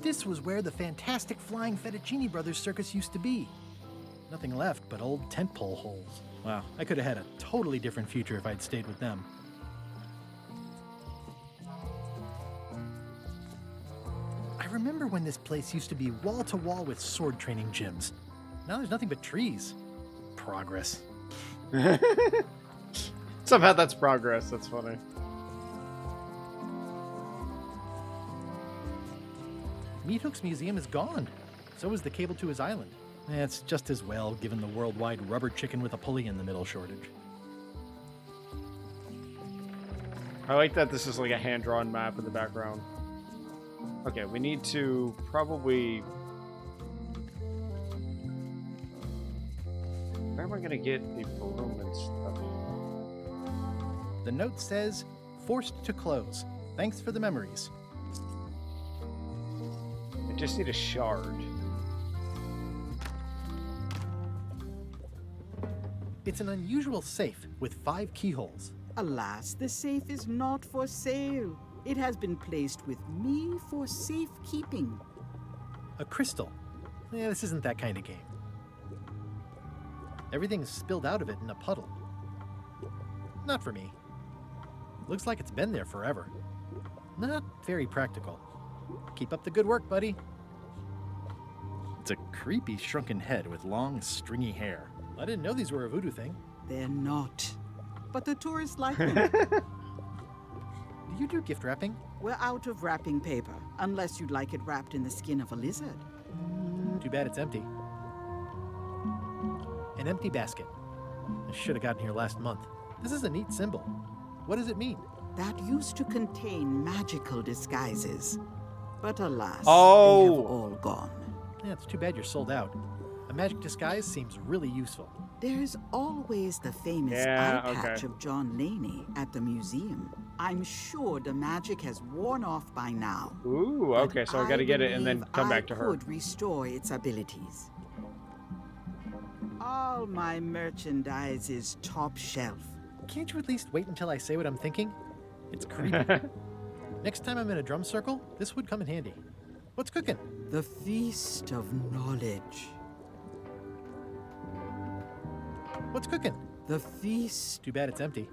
[SPEAKER 2] This was where the fantastic Flying Fettuccine Brothers circus used to be. Nothing left but old tent pole holes. Wow, I could have had a totally different future if I'd stayed with them. I remember when this place used to be wall to wall with sword training gyms. Now there's nothing but trees. Progress.
[SPEAKER 1] Somehow that's progress. That's funny.
[SPEAKER 2] Meat Hook's museum is gone. So is the cable to his island. It's just as well, given the worldwide rubber chicken with a pulley in the middle shortage.
[SPEAKER 1] I like that this is like a hand-drawn map in the background. Okay, we need to probably... Where am I going to get the broom and stuff?
[SPEAKER 2] The note says, forced to close. Thanks for the memories.
[SPEAKER 1] I just need a shard.
[SPEAKER 2] It's an unusual safe with 5 keyholes.
[SPEAKER 12] Alas, the safe is not for sale. It has been placed with me for safekeeping.
[SPEAKER 2] A crystal. Yeah, this isn't that kind of game. Everything's spilled out of it in a puddle. Not for me. Looks like it's been there forever. Not very practical. Keep up the good work, buddy. It's a creepy shrunken head with long, stringy hair. I didn't know these were a voodoo thing.
[SPEAKER 12] They're not. But the tourists like them.
[SPEAKER 2] Do you do gift wrapping?
[SPEAKER 12] We're out of wrapping paper, unless you'd like it wrapped in the skin of a lizard.
[SPEAKER 2] Too bad it's empty. An empty basket. I should have gotten here last month. This is a neat symbol. What does it mean?
[SPEAKER 12] that used to contain magical disguises. But alas,
[SPEAKER 1] Oh.
[SPEAKER 12] they have all gone.
[SPEAKER 2] Yeah, it's too bad you're sold out. A magic disguise seems really useful.
[SPEAKER 12] There's always the famous
[SPEAKER 1] Yeah,
[SPEAKER 12] eye patch
[SPEAKER 1] okay.
[SPEAKER 12] of John Laney at the museum. I'm sure the magic has worn off by now.
[SPEAKER 1] Ooh, okay, so I gotta get it and then come back to her.
[SPEAKER 12] I could restore its abilities. All my merchandise is top shelf.
[SPEAKER 2] Can't you at least wait until I say what I'm thinking? It's creepy. Next time I'm in a drum circle, this would come in handy. What's cooking?
[SPEAKER 12] The Feast of Knowledge.
[SPEAKER 2] What's cooking?
[SPEAKER 12] The feast.
[SPEAKER 2] Too bad it's empty.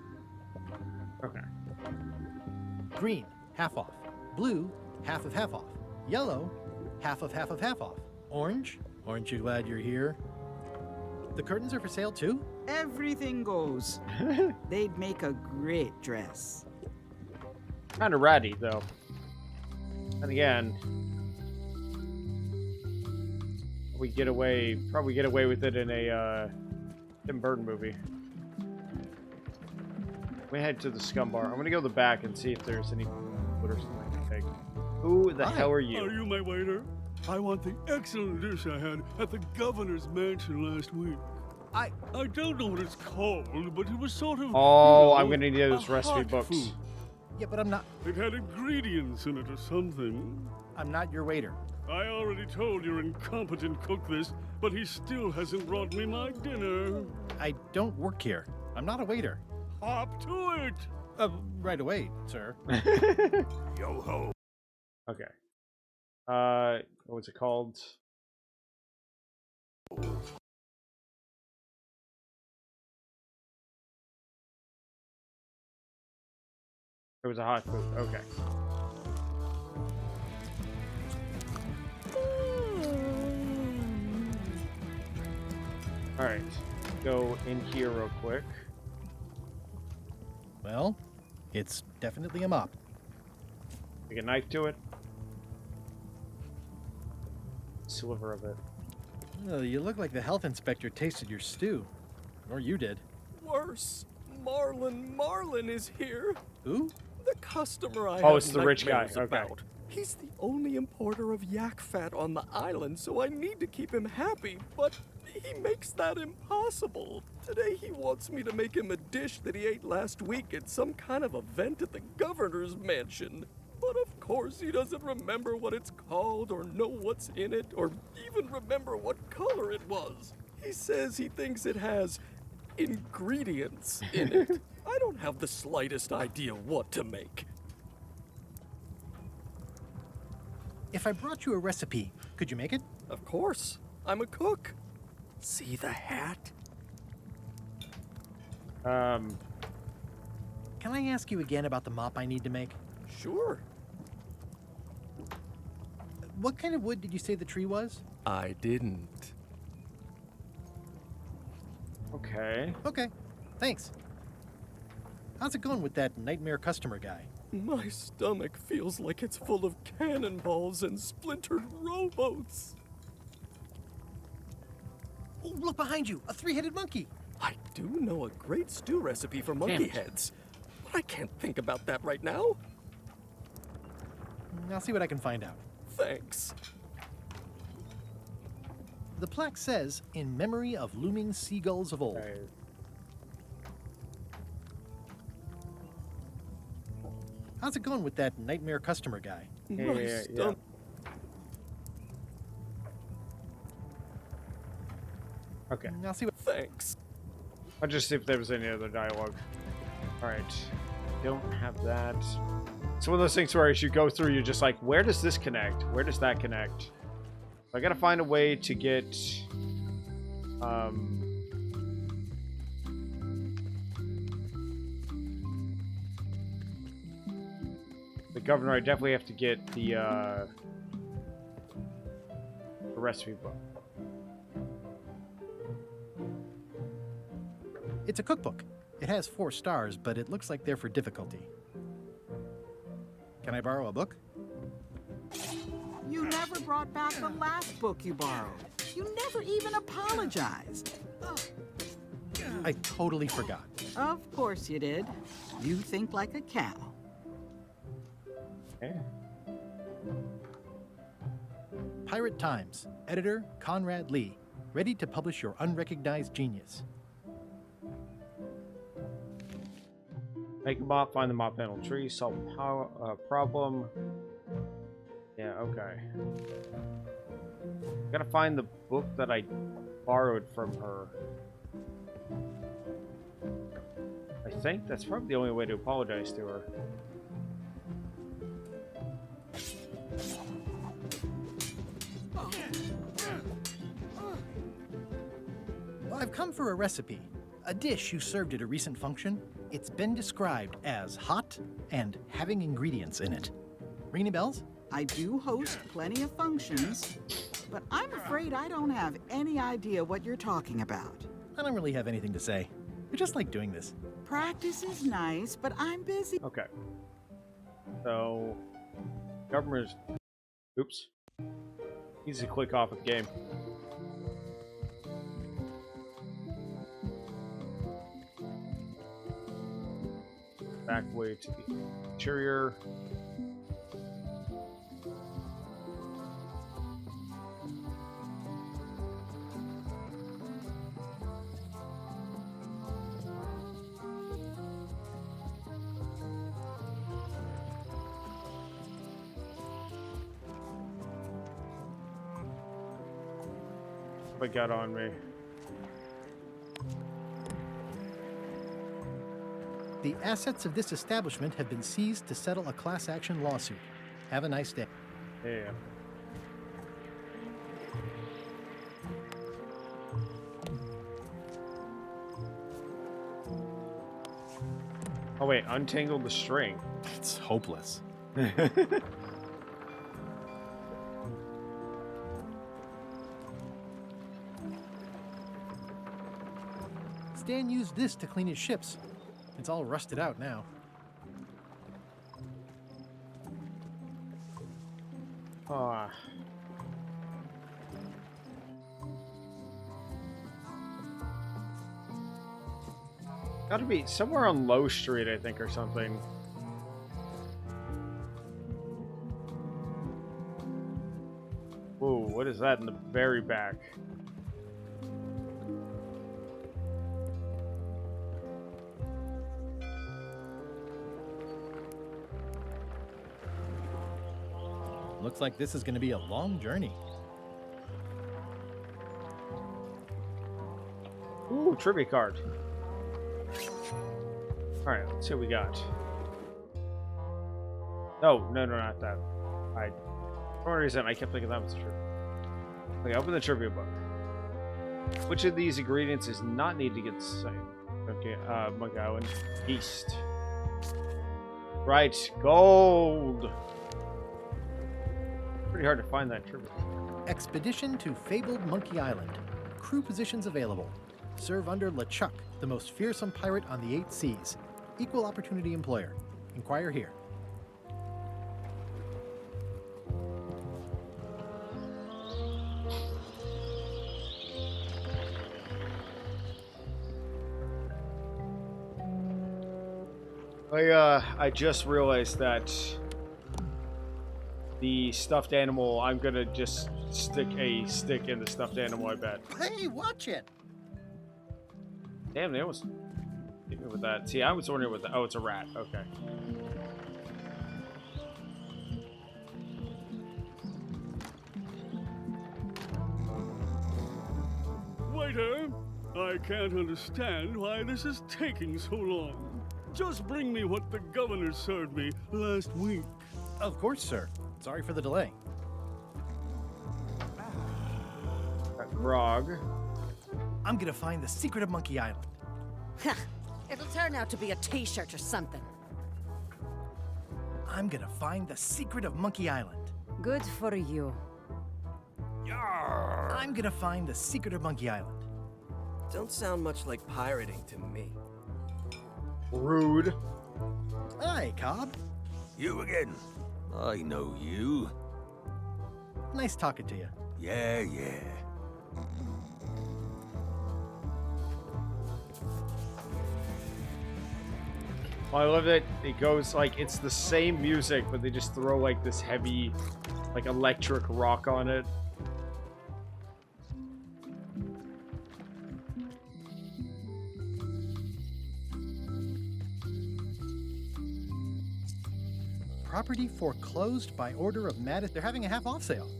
[SPEAKER 1] Okay.
[SPEAKER 2] Green, half off. Blue, half of half off. Yellow, half of half of half off. Orange, aren't you glad you're here? The curtains are for sale too?
[SPEAKER 12] Everything goes. They'd make a great dress.
[SPEAKER 1] Kind of ratty, though. And again, we probably get away with it in a Tim Burton movie. We head to the scum bar. I'm gonna go to the back and see if there's any food or something I can take. Who the hell are you?
[SPEAKER 21] Are you my waiter? I want the excellent dish I had at the governor's mansion last week. I don't know what it's called, but it was sort of.
[SPEAKER 1] Oh,
[SPEAKER 21] you know,
[SPEAKER 1] I'm gonna need those recipe
[SPEAKER 21] hot
[SPEAKER 1] books.
[SPEAKER 21] food.
[SPEAKER 2] Yeah, but I'm not.
[SPEAKER 21] It had ingredients in it or something.
[SPEAKER 2] I'm not your waiter.
[SPEAKER 21] I already told your incompetent cook this, but he still hasn't brought me my dinner.
[SPEAKER 2] I don't work here. I'm not a waiter.
[SPEAKER 21] Hop to it!
[SPEAKER 2] Right away, sir.
[SPEAKER 20] Yo ho.
[SPEAKER 1] Okay. What's it called? It was a hot food. Okay. Alright. Go in here real quick.
[SPEAKER 2] Well, it's definitely a mop.
[SPEAKER 1] Take a knife to it. Sliver of it.
[SPEAKER 2] Oh, you look like the health inspector tasted your stew. Or you did.
[SPEAKER 18] Worse. Marlin is here.
[SPEAKER 2] Who?
[SPEAKER 18] The customer I
[SPEAKER 1] Oh,
[SPEAKER 18] have
[SPEAKER 1] it's the rich guy.
[SPEAKER 18] nightmares
[SPEAKER 1] Okay.
[SPEAKER 18] about. He's the only importer of yak fat on the island, so I need to keep him happy, but he makes that impossible. Today he wants me to make him a dish that he ate last week at some kind of event at the governor's mansion. But of course he doesn't remember what it's called or know what's in it or even remember what color it was. He says he thinks it has ingredients in it. I don't have the slightest idea what to make.
[SPEAKER 2] If I brought you a recipe, could you make it?
[SPEAKER 18] Of course. I'm a cook. See the hat?
[SPEAKER 2] Can I ask you again about the mop I need to make?
[SPEAKER 18] Sure.
[SPEAKER 2] What kind of wood did you say the tree was?
[SPEAKER 18] I didn't.
[SPEAKER 1] Okay.
[SPEAKER 2] Okay, thanks. How's it going with that nightmare customer guy?
[SPEAKER 18] My stomach feels like it's full of cannonballs and splintered rowboats.
[SPEAKER 2] Oh, look behind you! A three-headed monkey!
[SPEAKER 18] I do know a great stew recipe for monkey heads, but I can't think about that right now.
[SPEAKER 2] I'll see what I can find out.
[SPEAKER 18] Thanks.
[SPEAKER 2] The plaque says, in memory of looming seagulls of old. How's it going with that nightmare customer guy?
[SPEAKER 1] Yeah. Okay.
[SPEAKER 2] I'll see what.
[SPEAKER 18] Thanks.
[SPEAKER 1] I'll just see if there was any other dialogue. Alright. Don't have that. It's one of those things where as you go through, you're just like, where does this connect? Where does that connect? I gotta find a way to get... the governor, I definitely have to get the recipe book.
[SPEAKER 2] It's a cookbook. It has 4 stars, but it looks like they're for difficulty. Can I borrow a book?
[SPEAKER 12] You never brought back the last book you borrowed. You never even apologized.
[SPEAKER 2] I totally forgot.
[SPEAKER 12] Of course you did. You think like a cow.
[SPEAKER 1] Okay.
[SPEAKER 2] Pirate Times, editor Conrad Lee, ready to publish your unrecognized genius.
[SPEAKER 1] Make a mop, find the mop panel tree, solve a problem. Yeah, okay. Gotta find the book that I borrowed from her. I think that's probably the only way to apologize to her.
[SPEAKER 2] Well, I've come for a recipe. A dish you served at a recent function. It's been described as hot and having ingredients in it. Ring any bells?
[SPEAKER 12] I do host plenty of functions, but I'm afraid I don't have any idea what you're talking about.
[SPEAKER 2] I don't really have anything to say. I just like doing this.
[SPEAKER 12] Practice is nice, but I'm busy.
[SPEAKER 1] Okay. So, government's... Oops. Needs to click off of the game. Back way to the interior. What I got on me?
[SPEAKER 2] The assets of this establishment have been seized to settle a class action lawsuit. Have a nice day.
[SPEAKER 1] Yeah. Oh wait, untangle the string.
[SPEAKER 2] It's hopeless. Stan used this to clean his ships. It's all rusted out now.
[SPEAKER 1] Ah. Gotta be somewhere on Low Street, I think, or something. Whoa, what is that in the very back?
[SPEAKER 2] Looks like this is going to be a long journey.
[SPEAKER 1] Ooh, trivia card. Alright, let's see what we got. No, not that. For some reason, I kept thinking that was true. Okay, open the trivia book. Which of these ingredients is not needed to get the same? Okay, Monkey Island. East. Right, gold! Pretty hard to find that trivia.
[SPEAKER 2] Expedition to fabled Monkey Island. Crew positions available. Serve under LeChuck, the most fearsome pirate on the 8 seas. Equal opportunity employer. Inquire here.
[SPEAKER 1] I just realized that the stuffed animal, I'm gonna just stick a stick in the stuffed animal, I bet.
[SPEAKER 2] Hey, watch it!
[SPEAKER 1] Damn, they almost hit me with that. See, I was wondering what the... Oh, it's a rat. Okay.
[SPEAKER 21] Waiter, I can't understand why this is taking so long. Just bring me what the governor served me last week.
[SPEAKER 2] Of course, sir. Sorry for the delay.
[SPEAKER 1] Grog.
[SPEAKER 2] I'm gonna find the secret of Monkey Island.
[SPEAKER 4] It'll turn out to be a t-shirt or something.
[SPEAKER 2] I'm gonna find the secret of Monkey Island.
[SPEAKER 13] Good for you.
[SPEAKER 21] Yarr!
[SPEAKER 2] I'm gonna find the secret of Monkey Island.
[SPEAKER 18] Don't sound much like pirating to me.
[SPEAKER 1] Rude.
[SPEAKER 2] Hi, Cobb.
[SPEAKER 20] You again. I know you.
[SPEAKER 2] Nice talking to you.
[SPEAKER 20] Yeah.
[SPEAKER 1] Well, I love that it goes like it's the same music, but they just throw like this heavy, like electric rock on it.
[SPEAKER 2] Property foreclosed by order of Madison. They're having a half-off sale.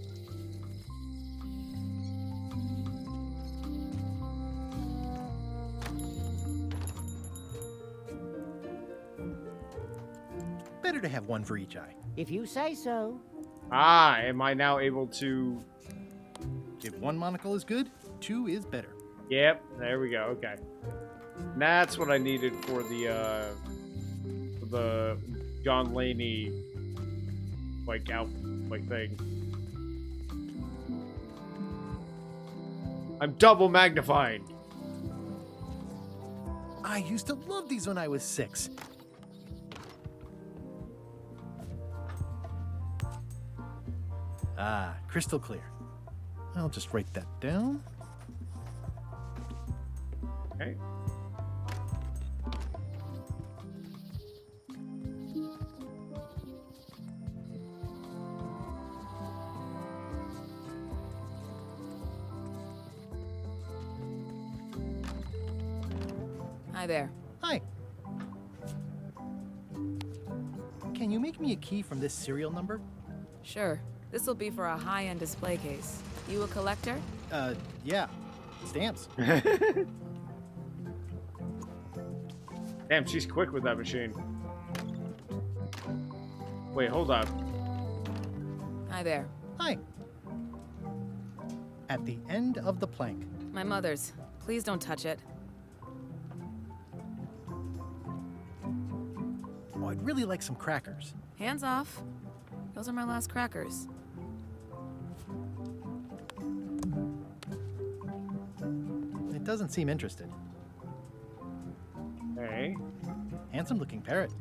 [SPEAKER 2] Better to have one for each eye.
[SPEAKER 19] If you say so.
[SPEAKER 1] Ah, am I now able to...
[SPEAKER 2] If one monocle is good, two is better.
[SPEAKER 1] Yep, there we go, okay. That's what I needed for the John Laney, like, out, like, thing. I'm double magnifying.
[SPEAKER 2] I used to love these when I was 6. Ah, crystal clear. I'll just write that down.
[SPEAKER 1] Okay.
[SPEAKER 9] Hi there.
[SPEAKER 2] Hi. Can you make me a key from this serial number?
[SPEAKER 9] Sure. This'll be for a high-end display case. You a collector?
[SPEAKER 2] Yeah. Stamps.
[SPEAKER 1] Damn, she's quick with that machine. Wait, hold up.
[SPEAKER 9] Hi there.
[SPEAKER 2] Hi. At the end of the plank.
[SPEAKER 9] My mother's. Please don't touch it.
[SPEAKER 2] Oh, I'd really like some crackers.
[SPEAKER 9] Hands off. Those are my last crackers.
[SPEAKER 2] It doesn't seem interested.
[SPEAKER 1] Hey.
[SPEAKER 2] Handsome-looking parrot.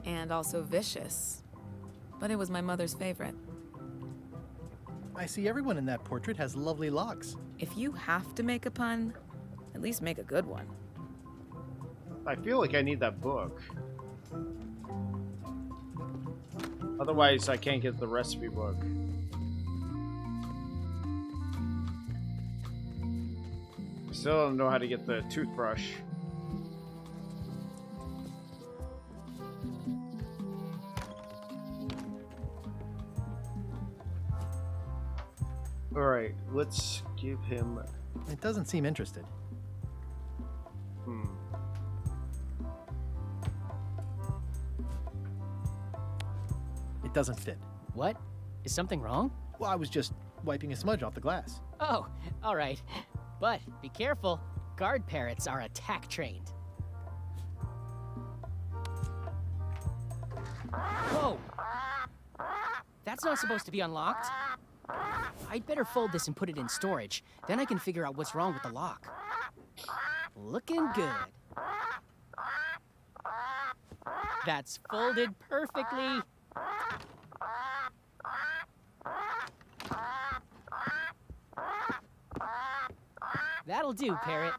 [SPEAKER 9] And also vicious. But it was my mother's favorite.
[SPEAKER 2] I see everyone in that portrait has lovely locks.
[SPEAKER 9] If you have to make a pun, at least make a good one.
[SPEAKER 1] I feel like I need that book. Otherwise, I can't get the recipe book. Still don't know how to get the toothbrush. Alright, let's give him...
[SPEAKER 2] It doesn't seem interested. It doesn't fit.
[SPEAKER 16] What? Is something wrong?
[SPEAKER 2] Well, I was just wiping a smudge off the glass.
[SPEAKER 16] Oh, all right. But be careful. Guard parrots are attack trained. Whoa! That's not supposed to be unlocked. I'd better fold this and put it in storage. Then I can figure out what's wrong with the lock. Looking good. That's folded perfectly. That'll do, Parrot.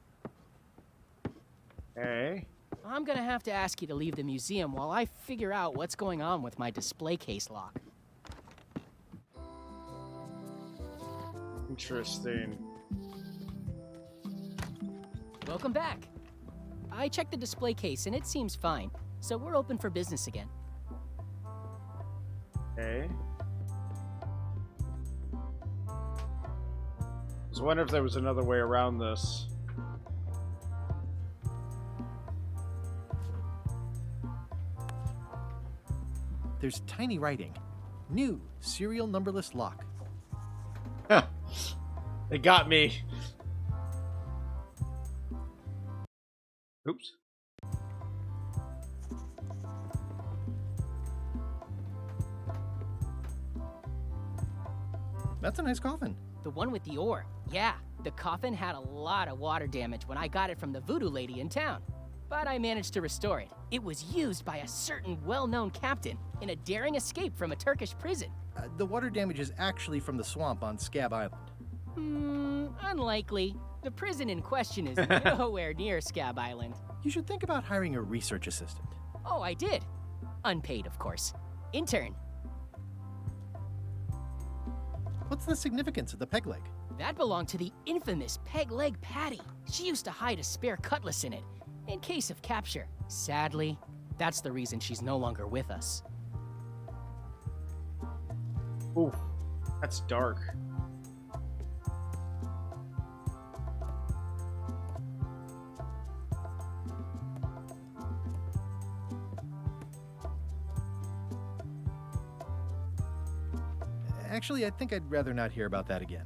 [SPEAKER 1] Hey.
[SPEAKER 16] I'm gonna have to ask you to leave the museum while I figure out what's going on with my display case lock.
[SPEAKER 1] Interesting.
[SPEAKER 16] Welcome back. I checked the display case and it seems fine, so we're open for business again.
[SPEAKER 1] Okay. I was wondering if there was another way around this.
[SPEAKER 2] There's tiny writing. New serial numberless lock.
[SPEAKER 1] They got me. Oops.
[SPEAKER 2] That's a nice coffin.
[SPEAKER 16] The one with the ore. Yeah, the coffin had a lot of water damage when I got it from the voodoo lady in town. But I managed to restore it. It was used by a certain well-known captain in a daring escape from a Turkish prison.
[SPEAKER 2] The water damage is actually from the swamp on Scab Island.
[SPEAKER 16] Unlikely. The prison in question is nowhere near Scab Island.
[SPEAKER 2] You should think about hiring a research assistant.
[SPEAKER 16] Oh, I did. Unpaid, of course. Intern.
[SPEAKER 2] What's the significance of the peg leg?
[SPEAKER 16] That belonged to the infamous Peg Leg Patty. She used to hide a spare cutlass in it, in case of capture. Sadly, that's the reason she's no longer with us.
[SPEAKER 1] Ooh, that's dark.
[SPEAKER 2] Actually, I think I'd rather not hear about that again.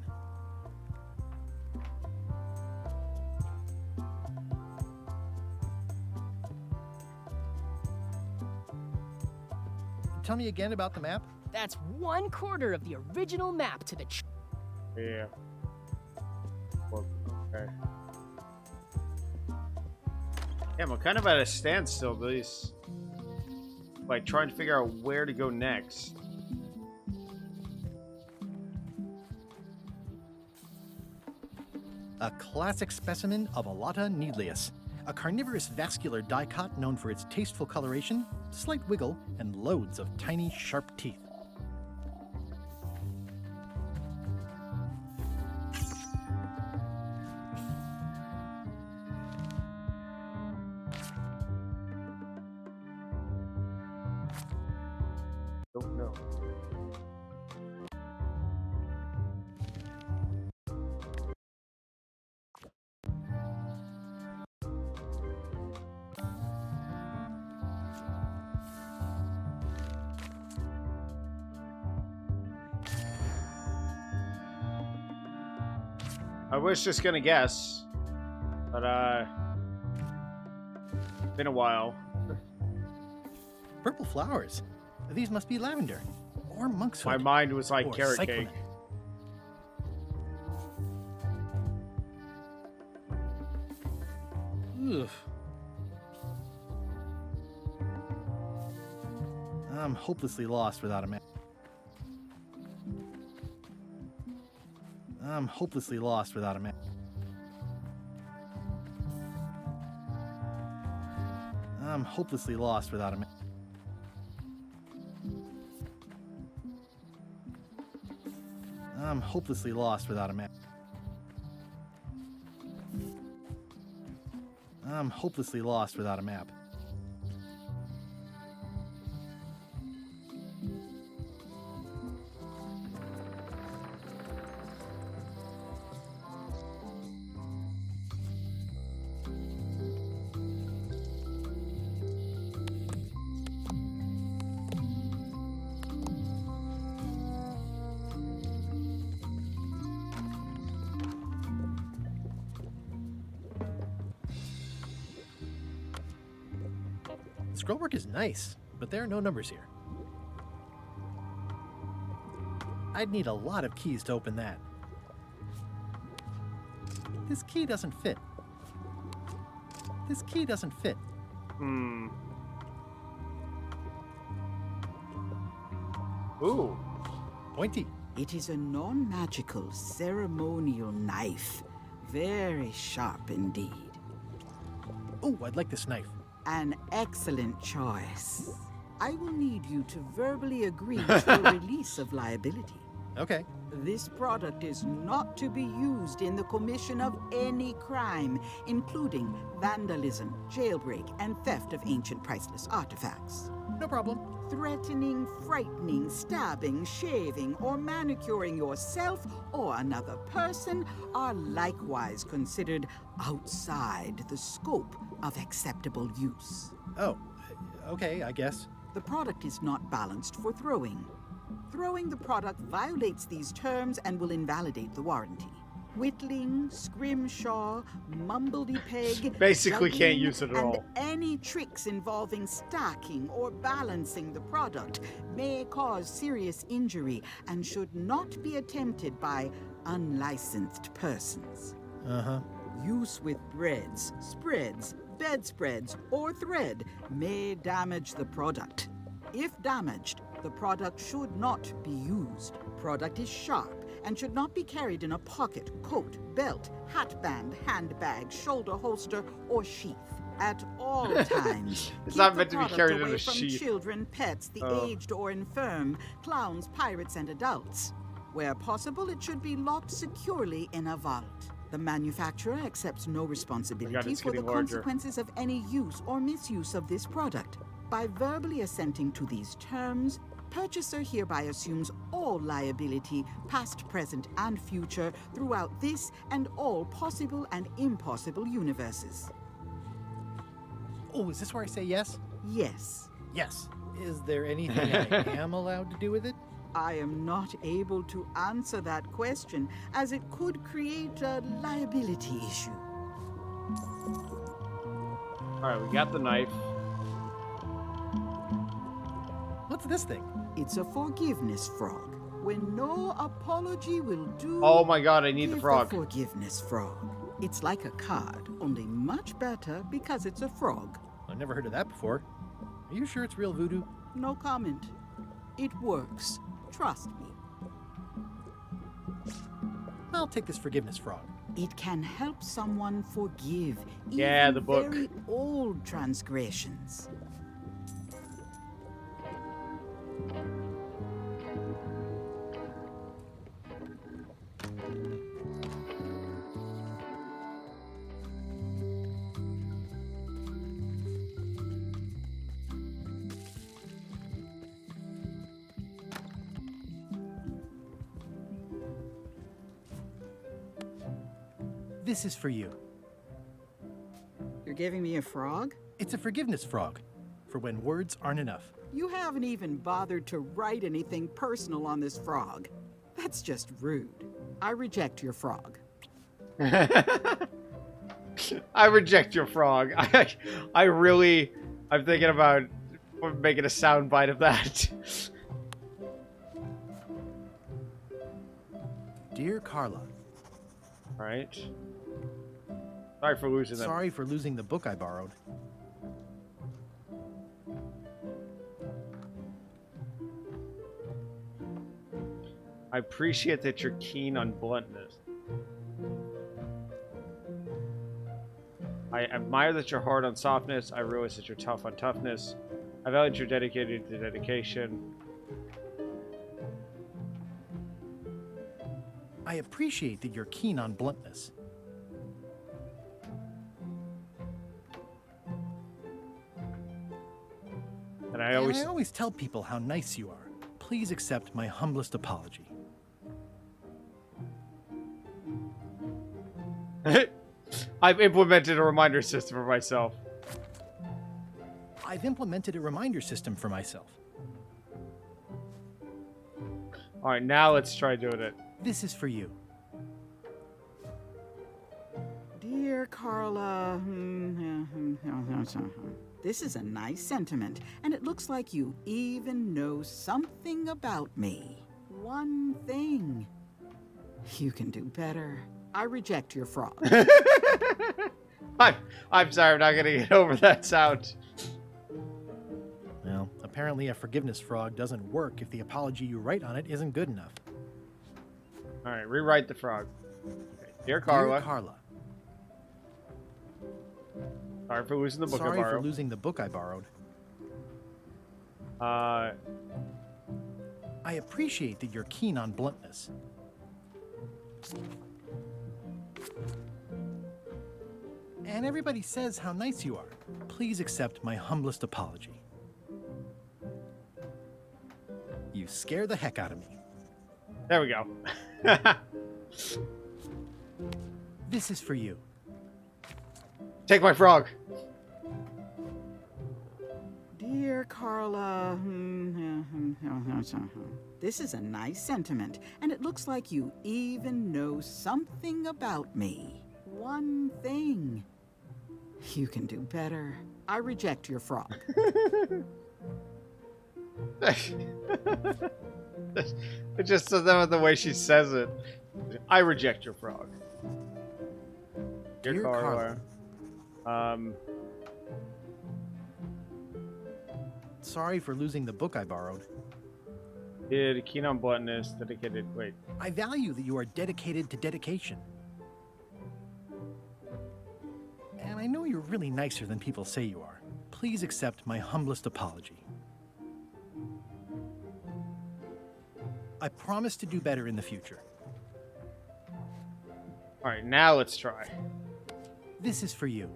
[SPEAKER 2] Tell me again about the map?
[SPEAKER 16] That's 1/4 of the original map to the
[SPEAKER 1] Yeah. Well, okay. Yeah, I'm kind of at a standstill. These, like, trying to figure out where to go next.
[SPEAKER 2] A classic specimen of Alata needleus, a carnivorous vascular dicot known for its tasteful coloration, slight wiggle, and loads of tiny, sharp teeth.
[SPEAKER 1] Don't know. I was just gonna guess, but been a while.
[SPEAKER 2] Purple flowers. These must be lavender or monkshood.
[SPEAKER 1] My mind was like
[SPEAKER 2] or
[SPEAKER 1] carrot
[SPEAKER 2] cyclamen.
[SPEAKER 1] cake.
[SPEAKER 2] Ugh. I'm hopelessly lost without a map. I'm hopelessly lost without a map. I'm hopelessly lost without a map. I'm hopelessly lost without a map. I'm hopelessly lost without a map. Scrollwork is nice, but there are no numbers here. I'd need a lot of keys to open that. This key doesn't fit. This key doesn't fit.
[SPEAKER 1] Ooh.
[SPEAKER 2] Pointy.
[SPEAKER 12] It is a non-magical ceremonial knife. Very sharp indeed.
[SPEAKER 2] Oh, I'd like this knife.
[SPEAKER 12] An excellent choice. I will need you to verbally agree to a release of liability.
[SPEAKER 2] Okay.
[SPEAKER 12] This product is not to be used in the commission of any crime, including vandalism, jailbreak, and theft of ancient priceless artifacts.
[SPEAKER 2] No problem.
[SPEAKER 12] Threatening, frightening, stabbing, shaving, or manicuring yourself or another person are likewise considered outside the scope of acceptable use.
[SPEAKER 2] Oh, okay, I guess.
[SPEAKER 12] The product is not balanced for throwing. Throwing the product violates these terms and will invalidate the warranty. Whittling, scrimshaw, mumbledy-peg,
[SPEAKER 1] Basically can't
[SPEAKER 12] juggling,
[SPEAKER 1] use it at
[SPEAKER 12] and
[SPEAKER 1] all.
[SPEAKER 12] any tricks involving stacking or balancing the product may cause serious injury and should not be attempted by unlicensed persons.
[SPEAKER 2] Uh-huh.
[SPEAKER 12] Use with breads, spreads, bedspreads, or thread may damage the product. If damaged, the product should not be used. Product is sharp and should not be carried in a pocket, coat, belt, hatband, handbag, shoulder holster, or sheath. At all times,
[SPEAKER 1] It's
[SPEAKER 12] keep
[SPEAKER 1] not
[SPEAKER 12] the
[SPEAKER 1] meant to be
[SPEAKER 12] product
[SPEAKER 1] carried in
[SPEAKER 12] away
[SPEAKER 1] a
[SPEAKER 12] from
[SPEAKER 1] sheath.
[SPEAKER 12] children, pets, the
[SPEAKER 1] Oh.
[SPEAKER 12] aged or infirm, clowns, pirates, and adults. Where possible, it should be locked securely in a vault. The manufacturer accepts no responsibility
[SPEAKER 1] it's
[SPEAKER 12] for the
[SPEAKER 1] getting larger.
[SPEAKER 12] consequences of any use or misuse of this product. By verbally assenting to these terms, purchaser hereby assumes all liability, past, present, and future, throughout this and all possible and impossible universes.
[SPEAKER 2] Oh, is this where I say yes?
[SPEAKER 12] Yes.
[SPEAKER 2] Yes. Is there anything I am allowed to do with it?
[SPEAKER 12] I am not able to answer that question, as it could create a liability issue.
[SPEAKER 1] Alright, we got the knife.
[SPEAKER 2] What's this thing?
[SPEAKER 12] It's a forgiveness frog. When no apology will do.
[SPEAKER 1] Oh my god, I need the
[SPEAKER 12] give
[SPEAKER 1] frog.
[SPEAKER 12] Forgiveness frog. It's like a card, only much better because it's a frog.
[SPEAKER 2] I've never heard of that before. Are you sure it's real voodoo?
[SPEAKER 12] No comment. It works. Trust me.
[SPEAKER 2] I'll take this forgiveness frog.
[SPEAKER 12] It can help someone forgive
[SPEAKER 1] Yeah,
[SPEAKER 12] even
[SPEAKER 1] the book.
[SPEAKER 12] very old transgressions.
[SPEAKER 2] This is for you.
[SPEAKER 12] You're giving me a frog?
[SPEAKER 2] It's a forgiveness frog, for when words aren't enough.
[SPEAKER 12] You haven't even bothered to write anything personal on this frog. That's just rude. I reject your frog.
[SPEAKER 1] I reject your frog. I'm thinking about making a sound bite of that.
[SPEAKER 2] Dear Carla.
[SPEAKER 1] Right. Sorry for losing that.
[SPEAKER 2] Sorry for losing the book I borrowed.
[SPEAKER 1] I appreciate that you're keen on bluntness. I admire that you're hard on softness. I realize that you're tough on toughness. I value that you're dedicated to dedication.
[SPEAKER 2] I appreciate that you're keen on bluntness.
[SPEAKER 1] And I
[SPEAKER 2] I always tell people how nice you are. Please accept my humblest apology.
[SPEAKER 1] I've implemented a reminder system for myself.
[SPEAKER 2] I've implemented a reminder system for myself.
[SPEAKER 1] Alright, now let's try doing it.
[SPEAKER 2] This is for you.
[SPEAKER 12] Dear Carla, this is a nice sentiment, and it looks like you even know something about me. One thing. You can do better. I reject your frog.
[SPEAKER 1] I'm sorry, I'm not gonna get over that sound.
[SPEAKER 2] Well, apparently a forgiveness frog doesn't work if the apology you write on it isn't good enough.
[SPEAKER 1] Alright, rewrite the frog. Okay. Dear Carla.
[SPEAKER 2] Dear Carla.
[SPEAKER 1] Sorry for losing the book I
[SPEAKER 2] Sorry
[SPEAKER 1] borrowed.
[SPEAKER 2] for losing the book I borrowed. I appreciate that you're keen on bluntness. And everybody says how nice you are. Please accept my humblest apology. You scare the heck out of me.
[SPEAKER 1] There we go.
[SPEAKER 2] This is for you.
[SPEAKER 1] Take my frog.
[SPEAKER 12] Dear Carla, this is a nice sentiment, and it looks like you even know something about me. One thing. You can do better. I reject your frog.
[SPEAKER 1] It just says that with the way she says it. I reject your frog. Dear Carla.
[SPEAKER 2] Sorry for losing the book I borrowed.
[SPEAKER 1] Did keen on bluntness, dedicated. Wait.
[SPEAKER 2] I value that you are dedicated to dedication. And I know you're really nicer than people say you are. Please accept my humblest apology. I promise to do better in the future.
[SPEAKER 1] All right, now let's try.
[SPEAKER 2] This is for you.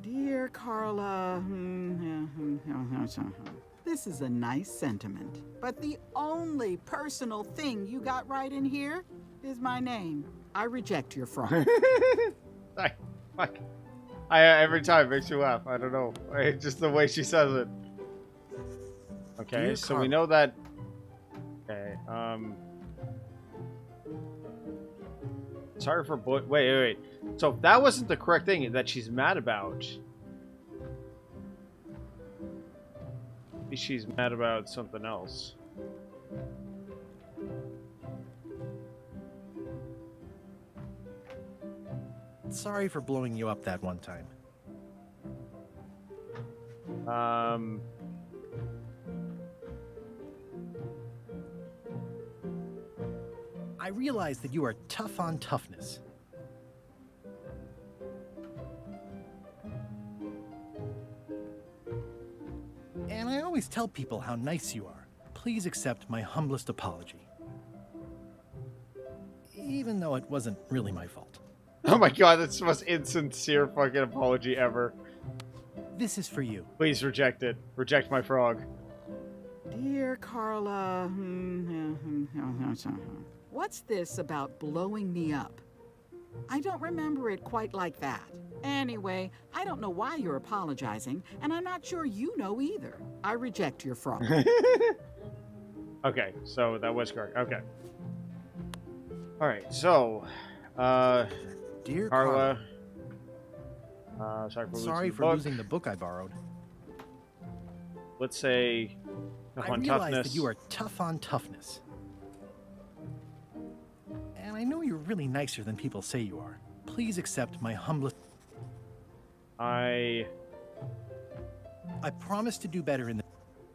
[SPEAKER 12] Dear Carla, this is a nice sentiment, but the only personal thing you got right in here is my name. I reject your fraud.
[SPEAKER 1] Every time it makes you laugh. I don't know. Just the way she says it. Okay,
[SPEAKER 2] Dear
[SPEAKER 1] so
[SPEAKER 2] Carla.
[SPEAKER 1] we know that. Okay, sorry for wait. So if that wasn't the correct thing that she's mad about, maybe she's mad about something else.
[SPEAKER 2] Sorry for blowing you up that one time. I realize that you are tough on toughness. And I always tell people how nice you are. Please accept my humblest apology. Even though it wasn't really my fault.
[SPEAKER 1] Oh my god, that's the most insincere fucking apology ever.
[SPEAKER 2] This is for you.
[SPEAKER 1] Please reject it. Reject my frog.
[SPEAKER 12] Dear Carla, what's this about blowing me up? I don't remember it quite like that. Anyway, I don't know why you're apologizing, and I'm not sure you know either. I reject your fraud.
[SPEAKER 1] Okay, so that was correct. Okay. Alright, so,
[SPEAKER 2] Dear
[SPEAKER 1] Carla.
[SPEAKER 2] Sorry for losing the book I borrowed.
[SPEAKER 1] Let's say
[SPEAKER 2] I
[SPEAKER 1] on
[SPEAKER 2] realize
[SPEAKER 1] toughness.
[SPEAKER 2] that you are tough on toughness. And I know you're really nicer than people say you are. Please accept my humblest... I promise to do better in the...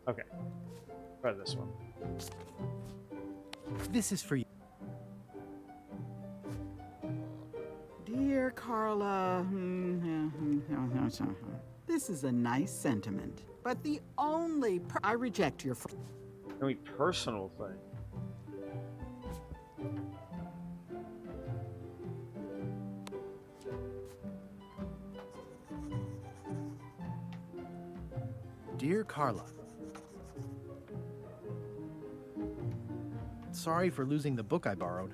[SPEAKER 1] Okay. Try this one.
[SPEAKER 2] This is for you.
[SPEAKER 12] Dear Carla, this is a nice sentiment, but the only I reject your
[SPEAKER 1] only personal thing.
[SPEAKER 2] Dear Carla, sorry for losing the book I borrowed.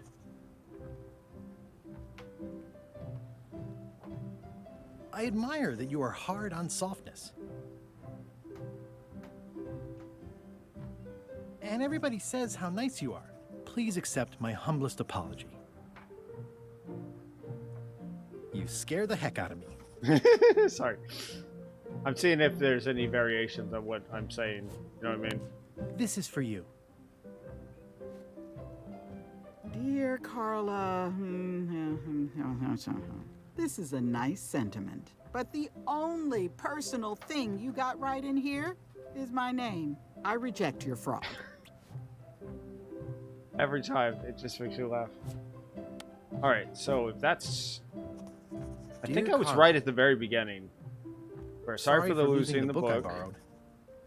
[SPEAKER 2] I admire that you are hard on softness. And everybody says how nice you are. Please accept my humblest apology. You scare the heck out of me.
[SPEAKER 1] Sorry. I'm seeing if there's any variations on what I'm saying. You know what I mean?
[SPEAKER 2] This is for you.
[SPEAKER 12] Dear Carla, this is a nice sentiment, but the only personal thing you got right in here is my name. I reject your fraud.
[SPEAKER 1] Every time, it just makes you laugh. Alright, so if that's... I think I was right at the very beginning. Where sorry for losing the book I borrowed.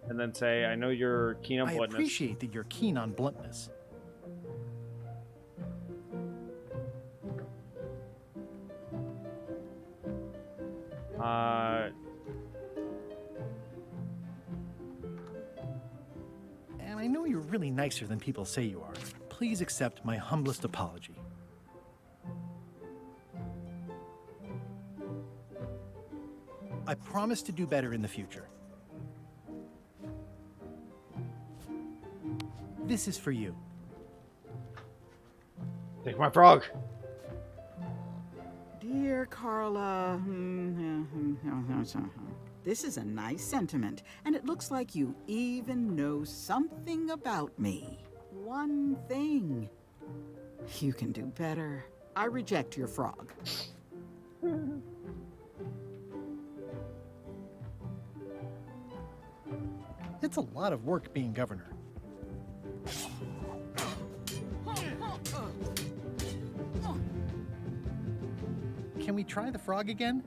[SPEAKER 1] And then say, I know you're keen on bluntness.
[SPEAKER 2] I appreciate that you're keen on bluntness. And I know you're really nicer than people say you are. Please accept my humblest apology. I promise to do better in the future. This is for you.
[SPEAKER 1] Take my frog.
[SPEAKER 12] Dear Carla, this is a nice sentiment, and it looks like you even know something about me. One thing. You can do better. I reject your frog.
[SPEAKER 2] That's a lot of work being governor. Can we try the frog again?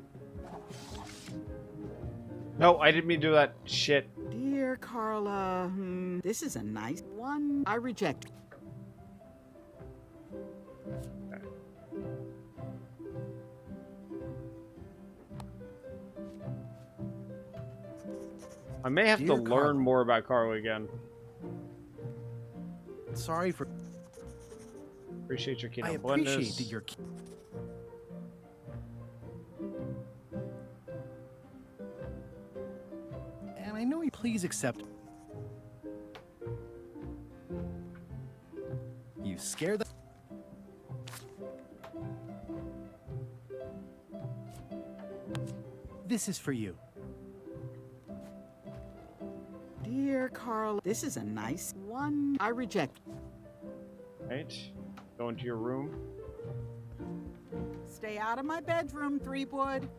[SPEAKER 1] No, I didn't mean to do that shit.
[SPEAKER 12] Dear Carla, this is a nice one. I reject.
[SPEAKER 1] I may have to
[SPEAKER 2] Dear
[SPEAKER 1] learn
[SPEAKER 2] Carla.
[SPEAKER 1] more about Carla again.
[SPEAKER 2] Sorry for...
[SPEAKER 1] Appreciate your keen
[SPEAKER 2] I
[SPEAKER 1] bluntness.
[SPEAKER 2] appreciate that you're... And I know you please accept... You scare the... This is for you.
[SPEAKER 12] Dear Carla, this is a nice one. I reject.
[SPEAKER 1] Right. Go into your room.
[SPEAKER 12] Stay out of my bedroom, Threepwood.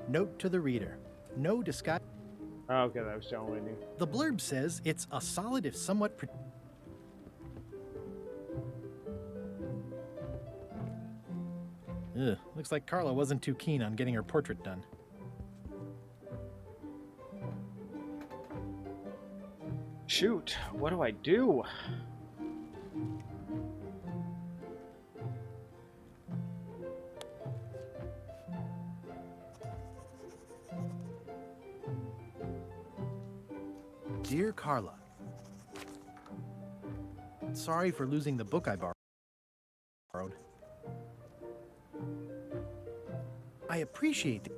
[SPEAKER 2] Note to the reader. No disguise.
[SPEAKER 1] Oh, okay, that was John Whitney.
[SPEAKER 2] The blurb says it's a solid if somewhat... Ugh, looks like Carla wasn't too keen on getting her portrait done.
[SPEAKER 1] Shoot, what do I do?
[SPEAKER 2] Dear Carla, sorry for losing the book I borrowed. I appreciate it.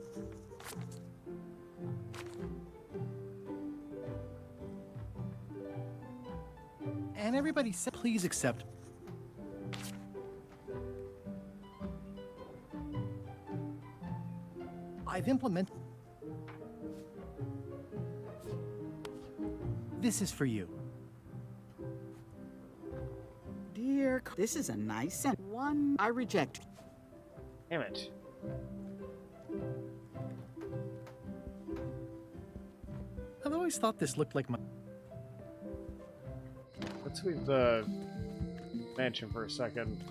[SPEAKER 2] And everybody said, please accept. I've implemented. This is for you.
[SPEAKER 12] Dear, this is a nice one. I reject.
[SPEAKER 1] Damn it.
[SPEAKER 2] I've always thought this looked like my...
[SPEAKER 1] Let's leave the mansion for a second.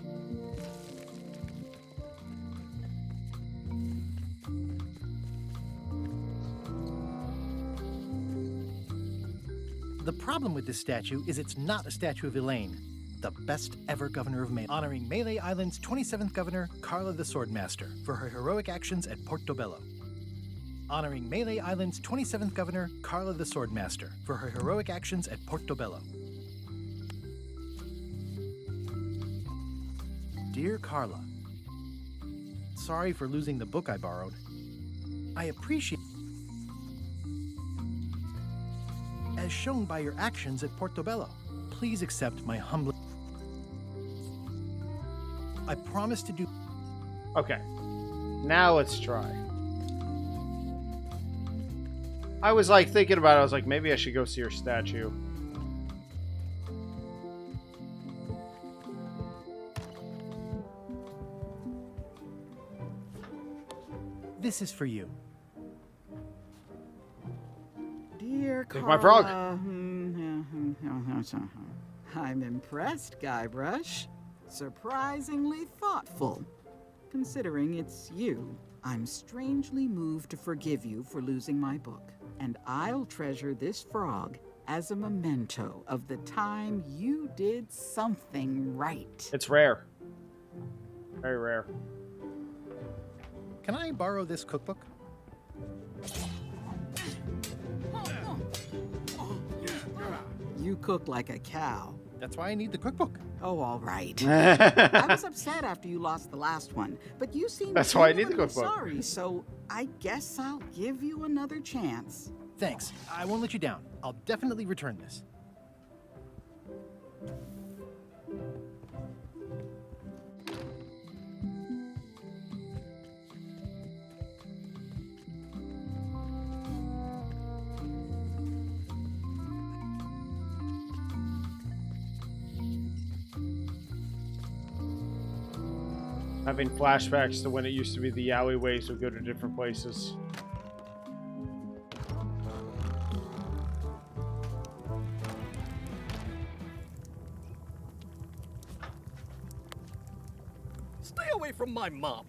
[SPEAKER 2] The problem with this statue is it's not a statue of Elaine, the best ever governor of Melee, honoring Melee Island's 27th governor, Carla the Swordmaster, for her heroic actions at Portobello. Honoring Melee Island's 27th governor, Carla the Swordmaster, for her heroic actions at Portobello. Dear Carla, sorry for losing the book I borrowed. I appreciate... As shown by your actions at Portobello, please accept my humble... I promise to do...
[SPEAKER 1] Okay. Now let's try. I was like thinking about it, I was like, maybe I should go see her statue.
[SPEAKER 2] This is for you.
[SPEAKER 12] Dear
[SPEAKER 1] Take
[SPEAKER 12] Carla,
[SPEAKER 1] my frog.
[SPEAKER 12] I'm impressed, Guybrush. Surprisingly thoughtful. Considering it's you, I'm strangely moved to forgive you for losing my book. And I'll treasure this frog as a memento of the time you did something right.
[SPEAKER 1] It's rare. Very rare.
[SPEAKER 2] Can I borrow this cookbook?
[SPEAKER 12] You cook like a cow.
[SPEAKER 2] That's why I need the cookbook.
[SPEAKER 12] Oh, all right. I was upset after you lost the last one, but you seemed
[SPEAKER 1] That's why I need the
[SPEAKER 12] genuinely
[SPEAKER 1] cookbook.
[SPEAKER 12] sorry, so I guess I'll give you another chance.
[SPEAKER 2] Thanks. I won't let you down. I'll definitely return this.
[SPEAKER 1] Having flashbacks to when it used to be the alleyways would go to different places.
[SPEAKER 18] Stay away from my mop.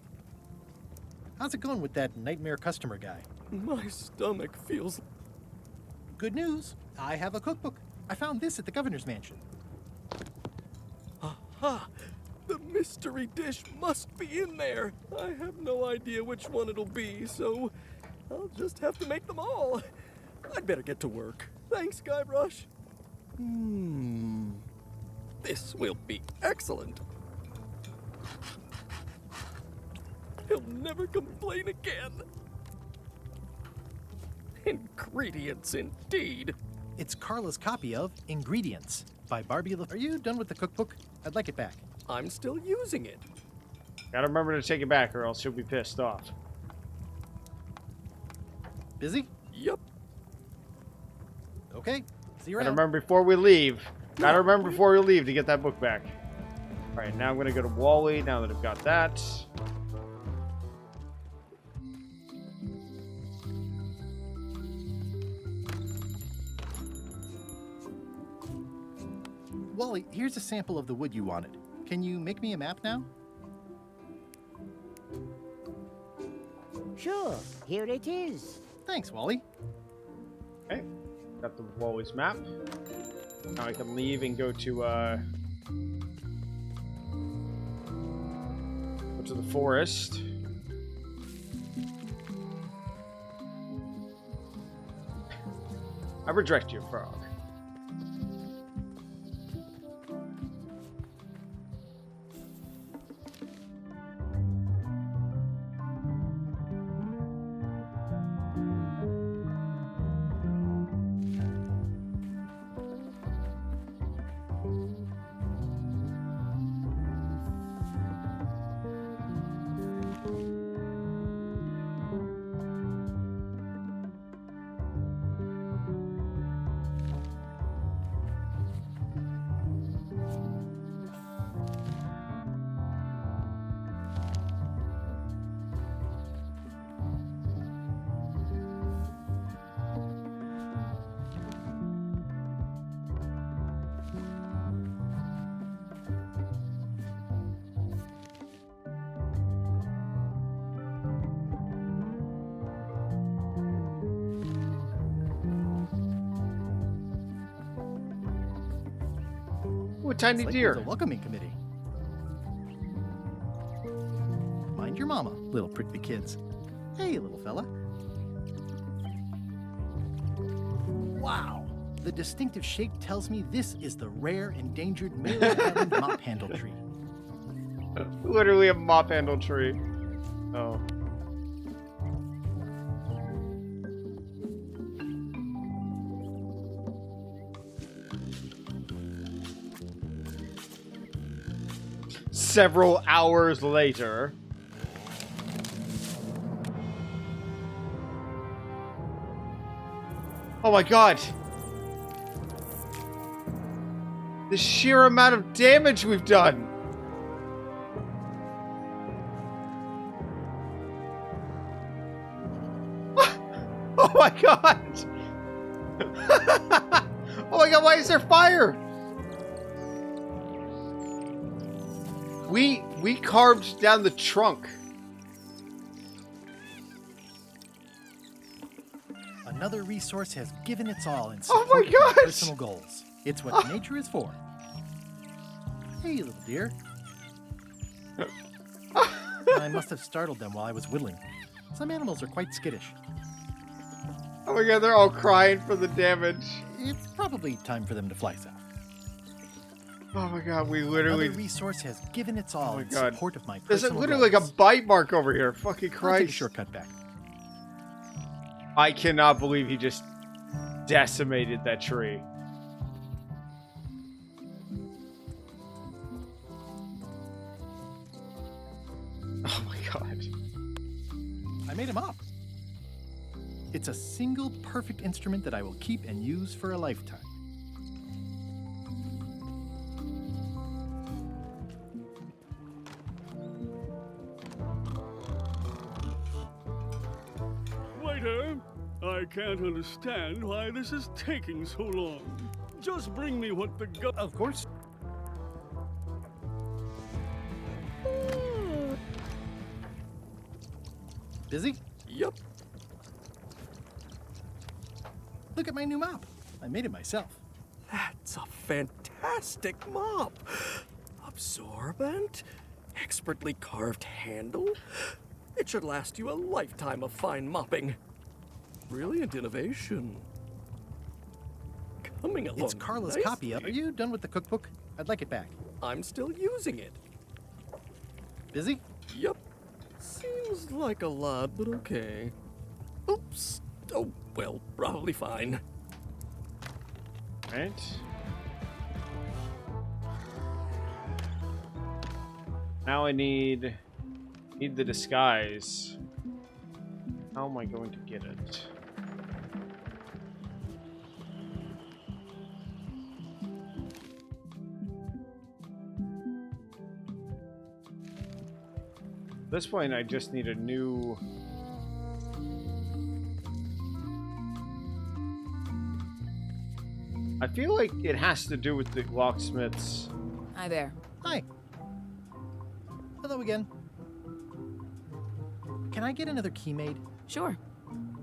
[SPEAKER 2] How's it going with that nightmare customer guy?
[SPEAKER 18] My stomach feels...
[SPEAKER 2] Good news. I have a cookbook. I found this at the governor's mansion.
[SPEAKER 18] Aha! The mystery dish must be in there. I have no idea which one it'll be, so I'll just have to make them all. I'd better get to work. Thanks, Guybrush. This will be excellent. He'll never complain again. Ingredients, indeed.
[SPEAKER 2] It's Carla's copy of Ingredients by Barbie. Are you done with the cookbook? I'd like it back.
[SPEAKER 18] I'm still using it.
[SPEAKER 1] Gotta remember to take it back or else she'll be pissed off.
[SPEAKER 2] Busy?
[SPEAKER 18] Yep.
[SPEAKER 2] Okay. See you
[SPEAKER 1] Gotta
[SPEAKER 2] around.
[SPEAKER 1] remember before we leave. Gotta remember before we leave to get that book back. Alright, now I'm gonna go to Wally now that I've got that.
[SPEAKER 2] Wally, here's a sample of the wood you wanted. Can you make me a map now?
[SPEAKER 19] Sure, here it is.
[SPEAKER 2] Thanks, Wally.
[SPEAKER 1] Okay, got the Wally's map. Now I can leave and go to the forest. I reject you, frog. Ooh, a tiny
[SPEAKER 2] It's like
[SPEAKER 1] deer.
[SPEAKER 2] there's a welcoming committee. Mind your mama, little prickly kids. Hey, little fella. Wow. The distinctive shape tells me this is the rare endangered Malay Island mop handle tree.
[SPEAKER 1] Literally a mop handle tree. Oh. Several hours later. Oh my god. The sheer amount of damage we've done. Oh my god. Oh my god, why is there fire? We carved down the trunk.
[SPEAKER 2] Another resource has given its all in
[SPEAKER 1] Oh
[SPEAKER 2] support
[SPEAKER 1] my
[SPEAKER 2] of my
[SPEAKER 1] gosh!
[SPEAKER 2] personal goals. It's what nature is for. Hey, little dear. I must have startled them while I was whittling. Some animals are quite skittish.
[SPEAKER 1] Oh my god, they're all crying for the damage.
[SPEAKER 2] It's probably time for them to fly south.
[SPEAKER 1] Oh my god, we literally...
[SPEAKER 2] Another resource has given its all
[SPEAKER 1] Oh my
[SPEAKER 2] in
[SPEAKER 1] god.
[SPEAKER 2] support of my
[SPEAKER 1] There's
[SPEAKER 2] personal
[SPEAKER 1] literally
[SPEAKER 2] goals.
[SPEAKER 1] like a bite mark over here. Fucking
[SPEAKER 2] I'll take a
[SPEAKER 1] Christ.
[SPEAKER 2] shortcut back.
[SPEAKER 1] I cannot believe he just decimated that tree. Oh my god.
[SPEAKER 2] I made him up. It's a single perfect instrument that I will keep and use for a lifetime.
[SPEAKER 21] I can't understand why this is taking so long. Just bring me what the
[SPEAKER 2] Of course. Busy?
[SPEAKER 18] Yup.
[SPEAKER 2] Look at my new mop. I made it myself.
[SPEAKER 18] That's a fantastic mop. Absorbent, expertly carved handle. It should last you a lifetime of fine mopping. Brilliant innovation. Coming along
[SPEAKER 2] It's Carla's
[SPEAKER 18] nicely.
[SPEAKER 2] copy. Are you done with the cookbook? I'd like it back.
[SPEAKER 18] I'm still using it.
[SPEAKER 2] Busy?
[SPEAKER 18] Yup. Seems like a lot, but okay. Oops. Oh, well, probably fine.
[SPEAKER 1] Right. Now I need the disguise. How am I going to get it? At this point, I just need a new... I feel like it has to do with the locksmiths.
[SPEAKER 9] Hi there.
[SPEAKER 2] Hi. Hello again. Can I get another key made?
[SPEAKER 9] Sure.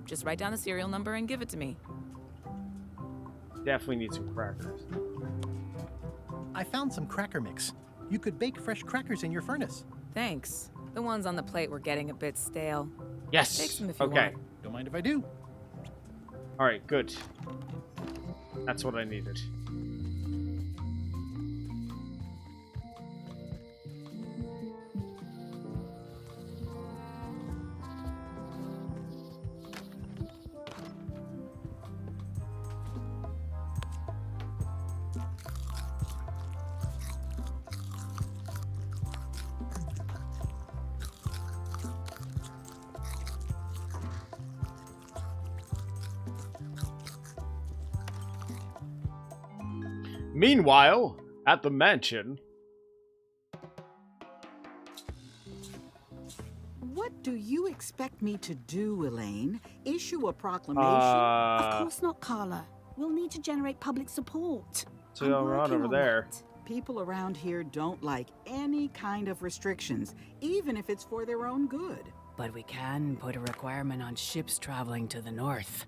[SPEAKER 9] Just write down the serial number and give it to me.
[SPEAKER 1] Definitely need some crackers.
[SPEAKER 2] I found some cracker mix. You could bake fresh crackers in your furnace.
[SPEAKER 9] Thanks. The ones on the plate were getting a bit stale.
[SPEAKER 1] Yes.
[SPEAKER 9] Take some if you
[SPEAKER 1] Okay.
[SPEAKER 9] want.
[SPEAKER 2] Don't mind if I do.
[SPEAKER 1] All right. Good. That's what I needed. Meanwhile, at the mansion...
[SPEAKER 12] What do you expect me to do, Elaine? Issue a proclamation?
[SPEAKER 11] Of course not, Carla. We'll need to generate public support.
[SPEAKER 1] So you're right over there.
[SPEAKER 12] People around here don't like any kind of restrictions, even if it's for their own good.
[SPEAKER 6] But we can put a requirement on ships traveling to the north.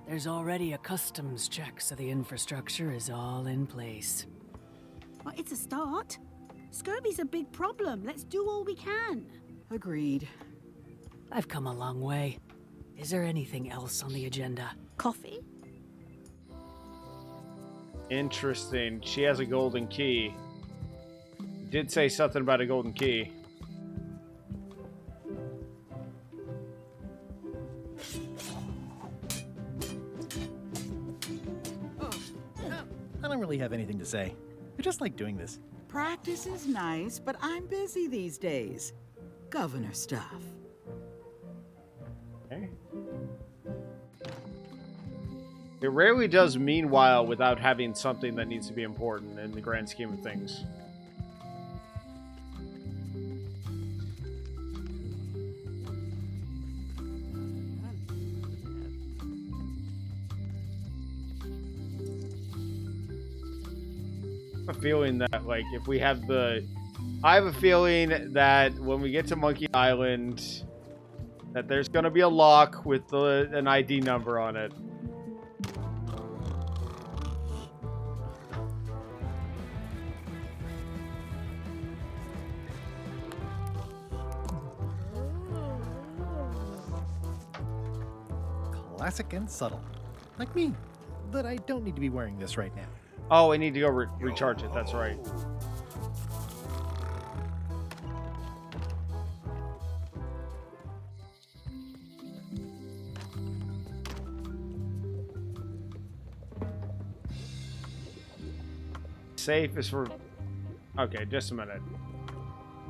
[SPEAKER 6] There's already a customs check, so the infrastructure is all in place.
[SPEAKER 11] Well, it's a start. Scurvy's a big problem. Let's do all we can.
[SPEAKER 12] Agreed.
[SPEAKER 6] I've come a long way. Is there anything else on the agenda?
[SPEAKER 11] Coffee?
[SPEAKER 1] Interesting. She has a golden key. Did say something about a golden key.
[SPEAKER 2] I don't really have anything to say. I just like doing this.
[SPEAKER 12] Practice is nice, but I'm busy these days. Governor stuff.
[SPEAKER 1] Okay. It rarely does meanwhile without having something that needs to be important in the grand scheme of things. I have a feeling that, like, if we have the... I have a feeling that when we get to Monkey Island, that there's going to be a lock with an ID number on it.
[SPEAKER 2] Classic and subtle. Like me. But I don't need to be wearing this right now.
[SPEAKER 1] Oh, I need to go recharge it. That's right. Safe is for... Okay, just a minute.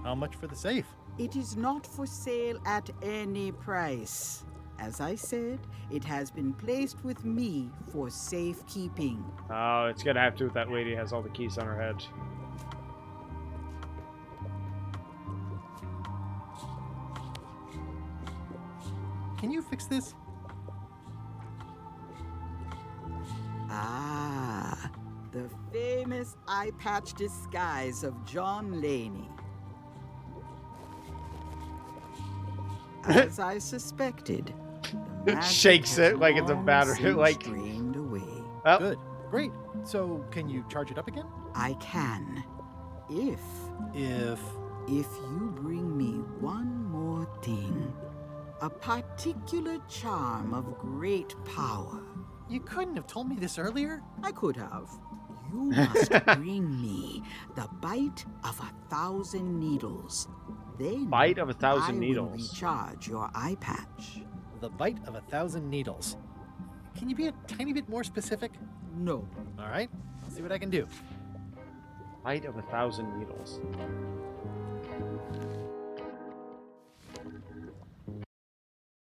[SPEAKER 2] How much for the safe?
[SPEAKER 12] It is not for sale at any price. As I said, it has been placed with me for safekeeping.
[SPEAKER 1] Oh, it's gonna have to do with that lady has all the keys on her head.
[SPEAKER 2] Can you fix this?
[SPEAKER 12] The famous eye patch disguise of John Laney. As I suspected, the
[SPEAKER 1] It
[SPEAKER 12] magic
[SPEAKER 1] shakes
[SPEAKER 12] has
[SPEAKER 1] it like it's a
[SPEAKER 12] long
[SPEAKER 1] battery.
[SPEAKER 12] since
[SPEAKER 1] Like,
[SPEAKER 12] drained away.
[SPEAKER 1] oh.
[SPEAKER 2] Good. Great. So, can you charge it up again?
[SPEAKER 12] I can, if you bring me one more thing. A particular charm of great power.
[SPEAKER 2] You couldn't have told me this earlier?
[SPEAKER 12] I could have. You must bring me the bite of 1,000 needles. Then
[SPEAKER 1] Bite of 1,000
[SPEAKER 12] I
[SPEAKER 1] needles.
[SPEAKER 12] will recharge your eye patch.
[SPEAKER 2] The bite of 1,000 needles. Can you be a tiny bit more specific?
[SPEAKER 12] No.
[SPEAKER 2] All right. I'll see what I can do.
[SPEAKER 1] Bite of 1,000 needles.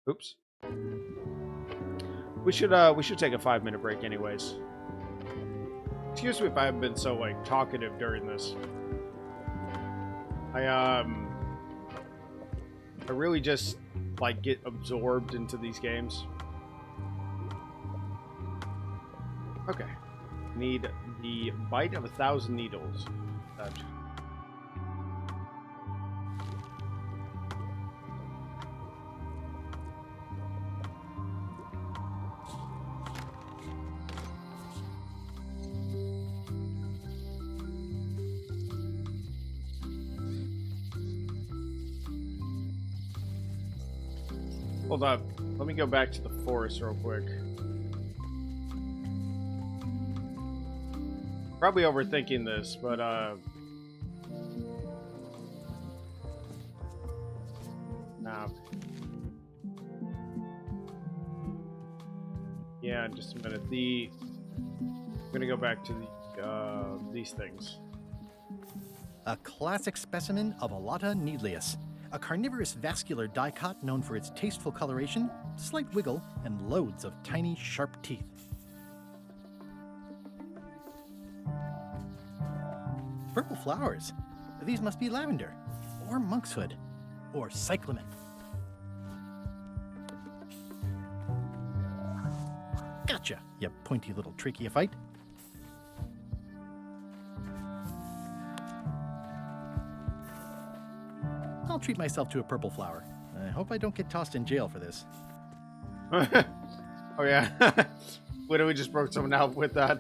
[SPEAKER 1] Oops. We should take a 5-minute break anyways. Excuse me if I haven't been so like talkative during this. I really just like get absorbed into these games. Okay. Need the bite of 1,000 needles. Hold up. Let me go back to the forest real quick. Probably overthinking this, but nah. Yeah, just a minute. I'm gonna go back to these things.
[SPEAKER 2] A classic specimen of Alata needleus, a carnivorous vascular dicot known for its tasteful coloration, slight wiggle, and loads of tiny, sharp teeth. Purple flowers. These must be lavender, or monkshood, or cyclamen. Gotcha, you pointy little tracheophyte. I'll treat myself to a purple flower. I hope I don't get tossed in jail for this.
[SPEAKER 1] Oh yeah. Literally just broke someone out with that.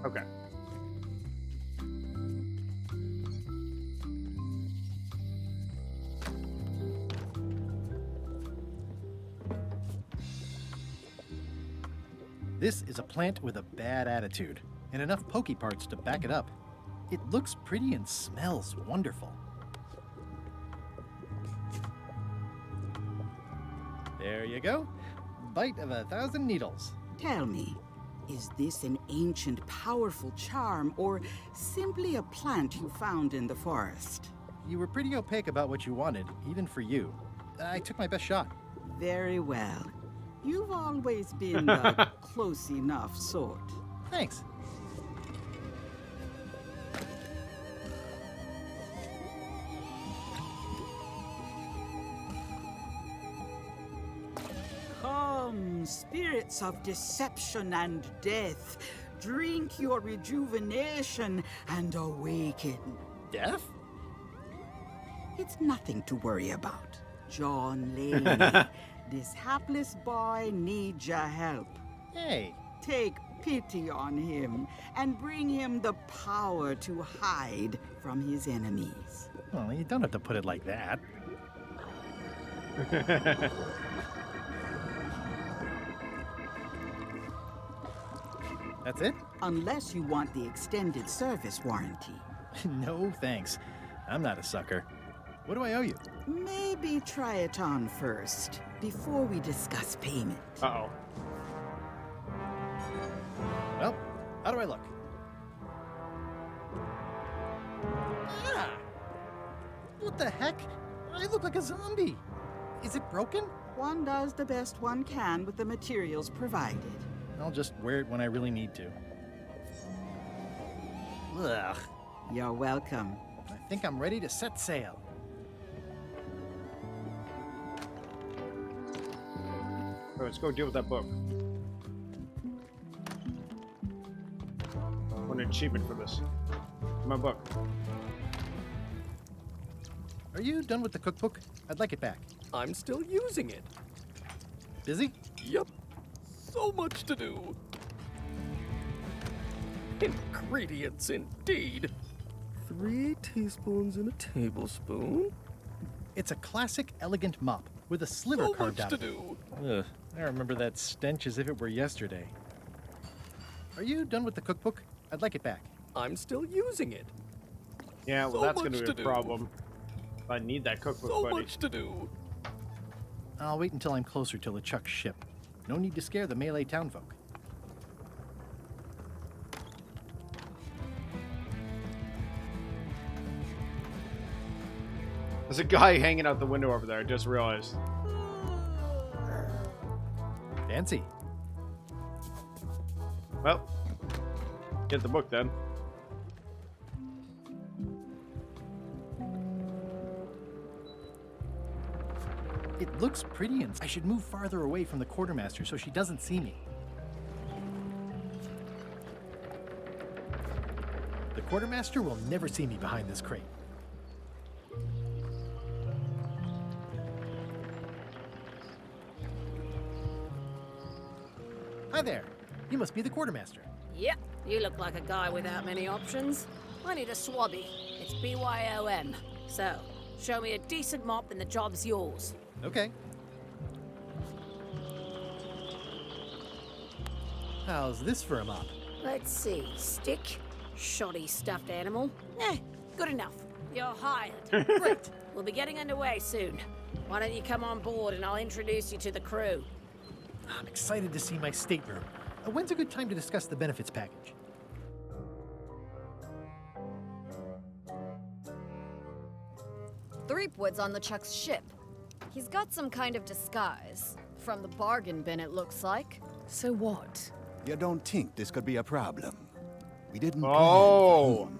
[SPEAKER 1] Okay.
[SPEAKER 2] This is a plant with a bad attitude, and enough pokey parts to back it up. It looks pretty and smells wonderful. There you go. Bite of 1,000 needles.
[SPEAKER 12] Tell me, is this an ancient, powerful charm, or simply a plant you found in the forest?
[SPEAKER 2] You were pretty opaque about what you wanted, even for you. I took my best shot.
[SPEAKER 12] Very well. You've always been the close enough sort.
[SPEAKER 2] Thanks.
[SPEAKER 12] Come, spirits of deception and death, drink your rejuvenation and awaken.
[SPEAKER 2] Death?
[SPEAKER 12] It's nothing to worry about. John Laney, this hapless boy needs your help.
[SPEAKER 2] Hey.
[SPEAKER 12] Take pity on him and bring him the power to hide from his enemies.
[SPEAKER 2] Well, you don't have to put it like that. That's it?
[SPEAKER 12] Unless you want the extended service warranty.
[SPEAKER 2] No, thanks. I'm not a sucker. What do I owe you?
[SPEAKER 12] Maybe try it on first, before we discuss payment.
[SPEAKER 1] Uh-oh.
[SPEAKER 2] Well, how do I look? Ah! What the heck? I look like a zombie. Is it broken?
[SPEAKER 12] One does the best one can with the materials provided.
[SPEAKER 2] I'll just wear it when I really need to. Ugh.
[SPEAKER 12] You're welcome.
[SPEAKER 2] I think I'm ready to set sail.
[SPEAKER 1] Let's go deal with that book. want an achievement for this. My book.
[SPEAKER 2] Are you done with the cookbook? I'd like it back.
[SPEAKER 18] I'm still using it.
[SPEAKER 2] Busy?
[SPEAKER 18] Yep. So much to do. Ingredients, indeed. 3 teaspoons and a tablespoon.
[SPEAKER 2] It's a classic, elegant mop with a sliver carved out.
[SPEAKER 18] So much to do.
[SPEAKER 2] Ugh, I remember that stench as if it were yesterday. Are you done with the cookbook? I'd like it back.
[SPEAKER 18] I'm still using it.
[SPEAKER 1] Yeah, well,
[SPEAKER 18] So
[SPEAKER 1] that's going to
[SPEAKER 18] much
[SPEAKER 1] be a
[SPEAKER 18] to
[SPEAKER 1] problem. I need that cookbook,
[SPEAKER 18] So
[SPEAKER 1] buddy.
[SPEAKER 18] much to do.
[SPEAKER 2] I'll wait until I'm closer to LeChuck's ship. No need to scare the melee townfolk.
[SPEAKER 1] There's a guy hanging out the window over there, I just realized.
[SPEAKER 2] Fancy.
[SPEAKER 1] Well, get the book then.
[SPEAKER 2] It looks pretty and I should move farther away from the quartermaster so she doesn't see me. The quartermaster will never see me behind this crate. Hi there. You must be the quartermaster.
[SPEAKER 4] Yep, you look like a guy without many options. I need a swabby. It's BYOM. So, show me a decent mop and the job's yours.
[SPEAKER 2] Okay. How's this for a mop?
[SPEAKER 4] Let's see. Stick, shoddy stuffed animal. Good enough. You're hired. Great. We'll be getting underway soon. Why don't you come on board and I'll introduce you to the crew.
[SPEAKER 2] I'm excited to see my stateroom. When's a good time to discuss the benefits package?
[SPEAKER 10] Threepwood's on LeChuck's ship. He's got some kind of disguise. From the bargain bin, it looks like.
[SPEAKER 9] So what?
[SPEAKER 8] You don't think this could be a problem? We didn't plan
[SPEAKER 1] Oh!
[SPEAKER 8] for him.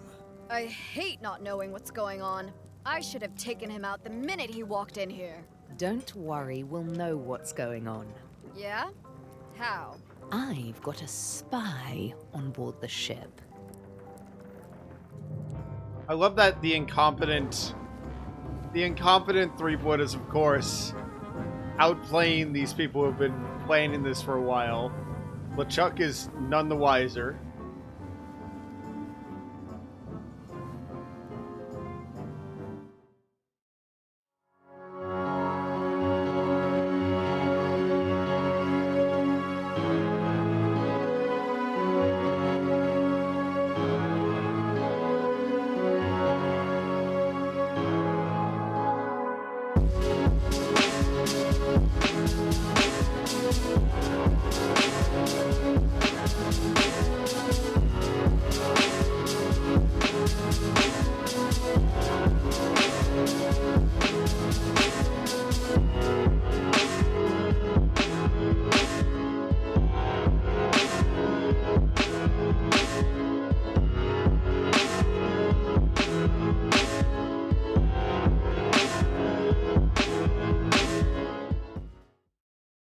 [SPEAKER 10] I hate not knowing what's going on. I should have taken him out the minute he walked in here.
[SPEAKER 7] Don't worry, we'll know what's going on.
[SPEAKER 10] Yeah? How?
[SPEAKER 7] I've got a spy on board the ship.
[SPEAKER 1] I love that the incompetent Threepwood is, of course, outplaying these people who have been playing in this for a while. LeChuck is none the wiser.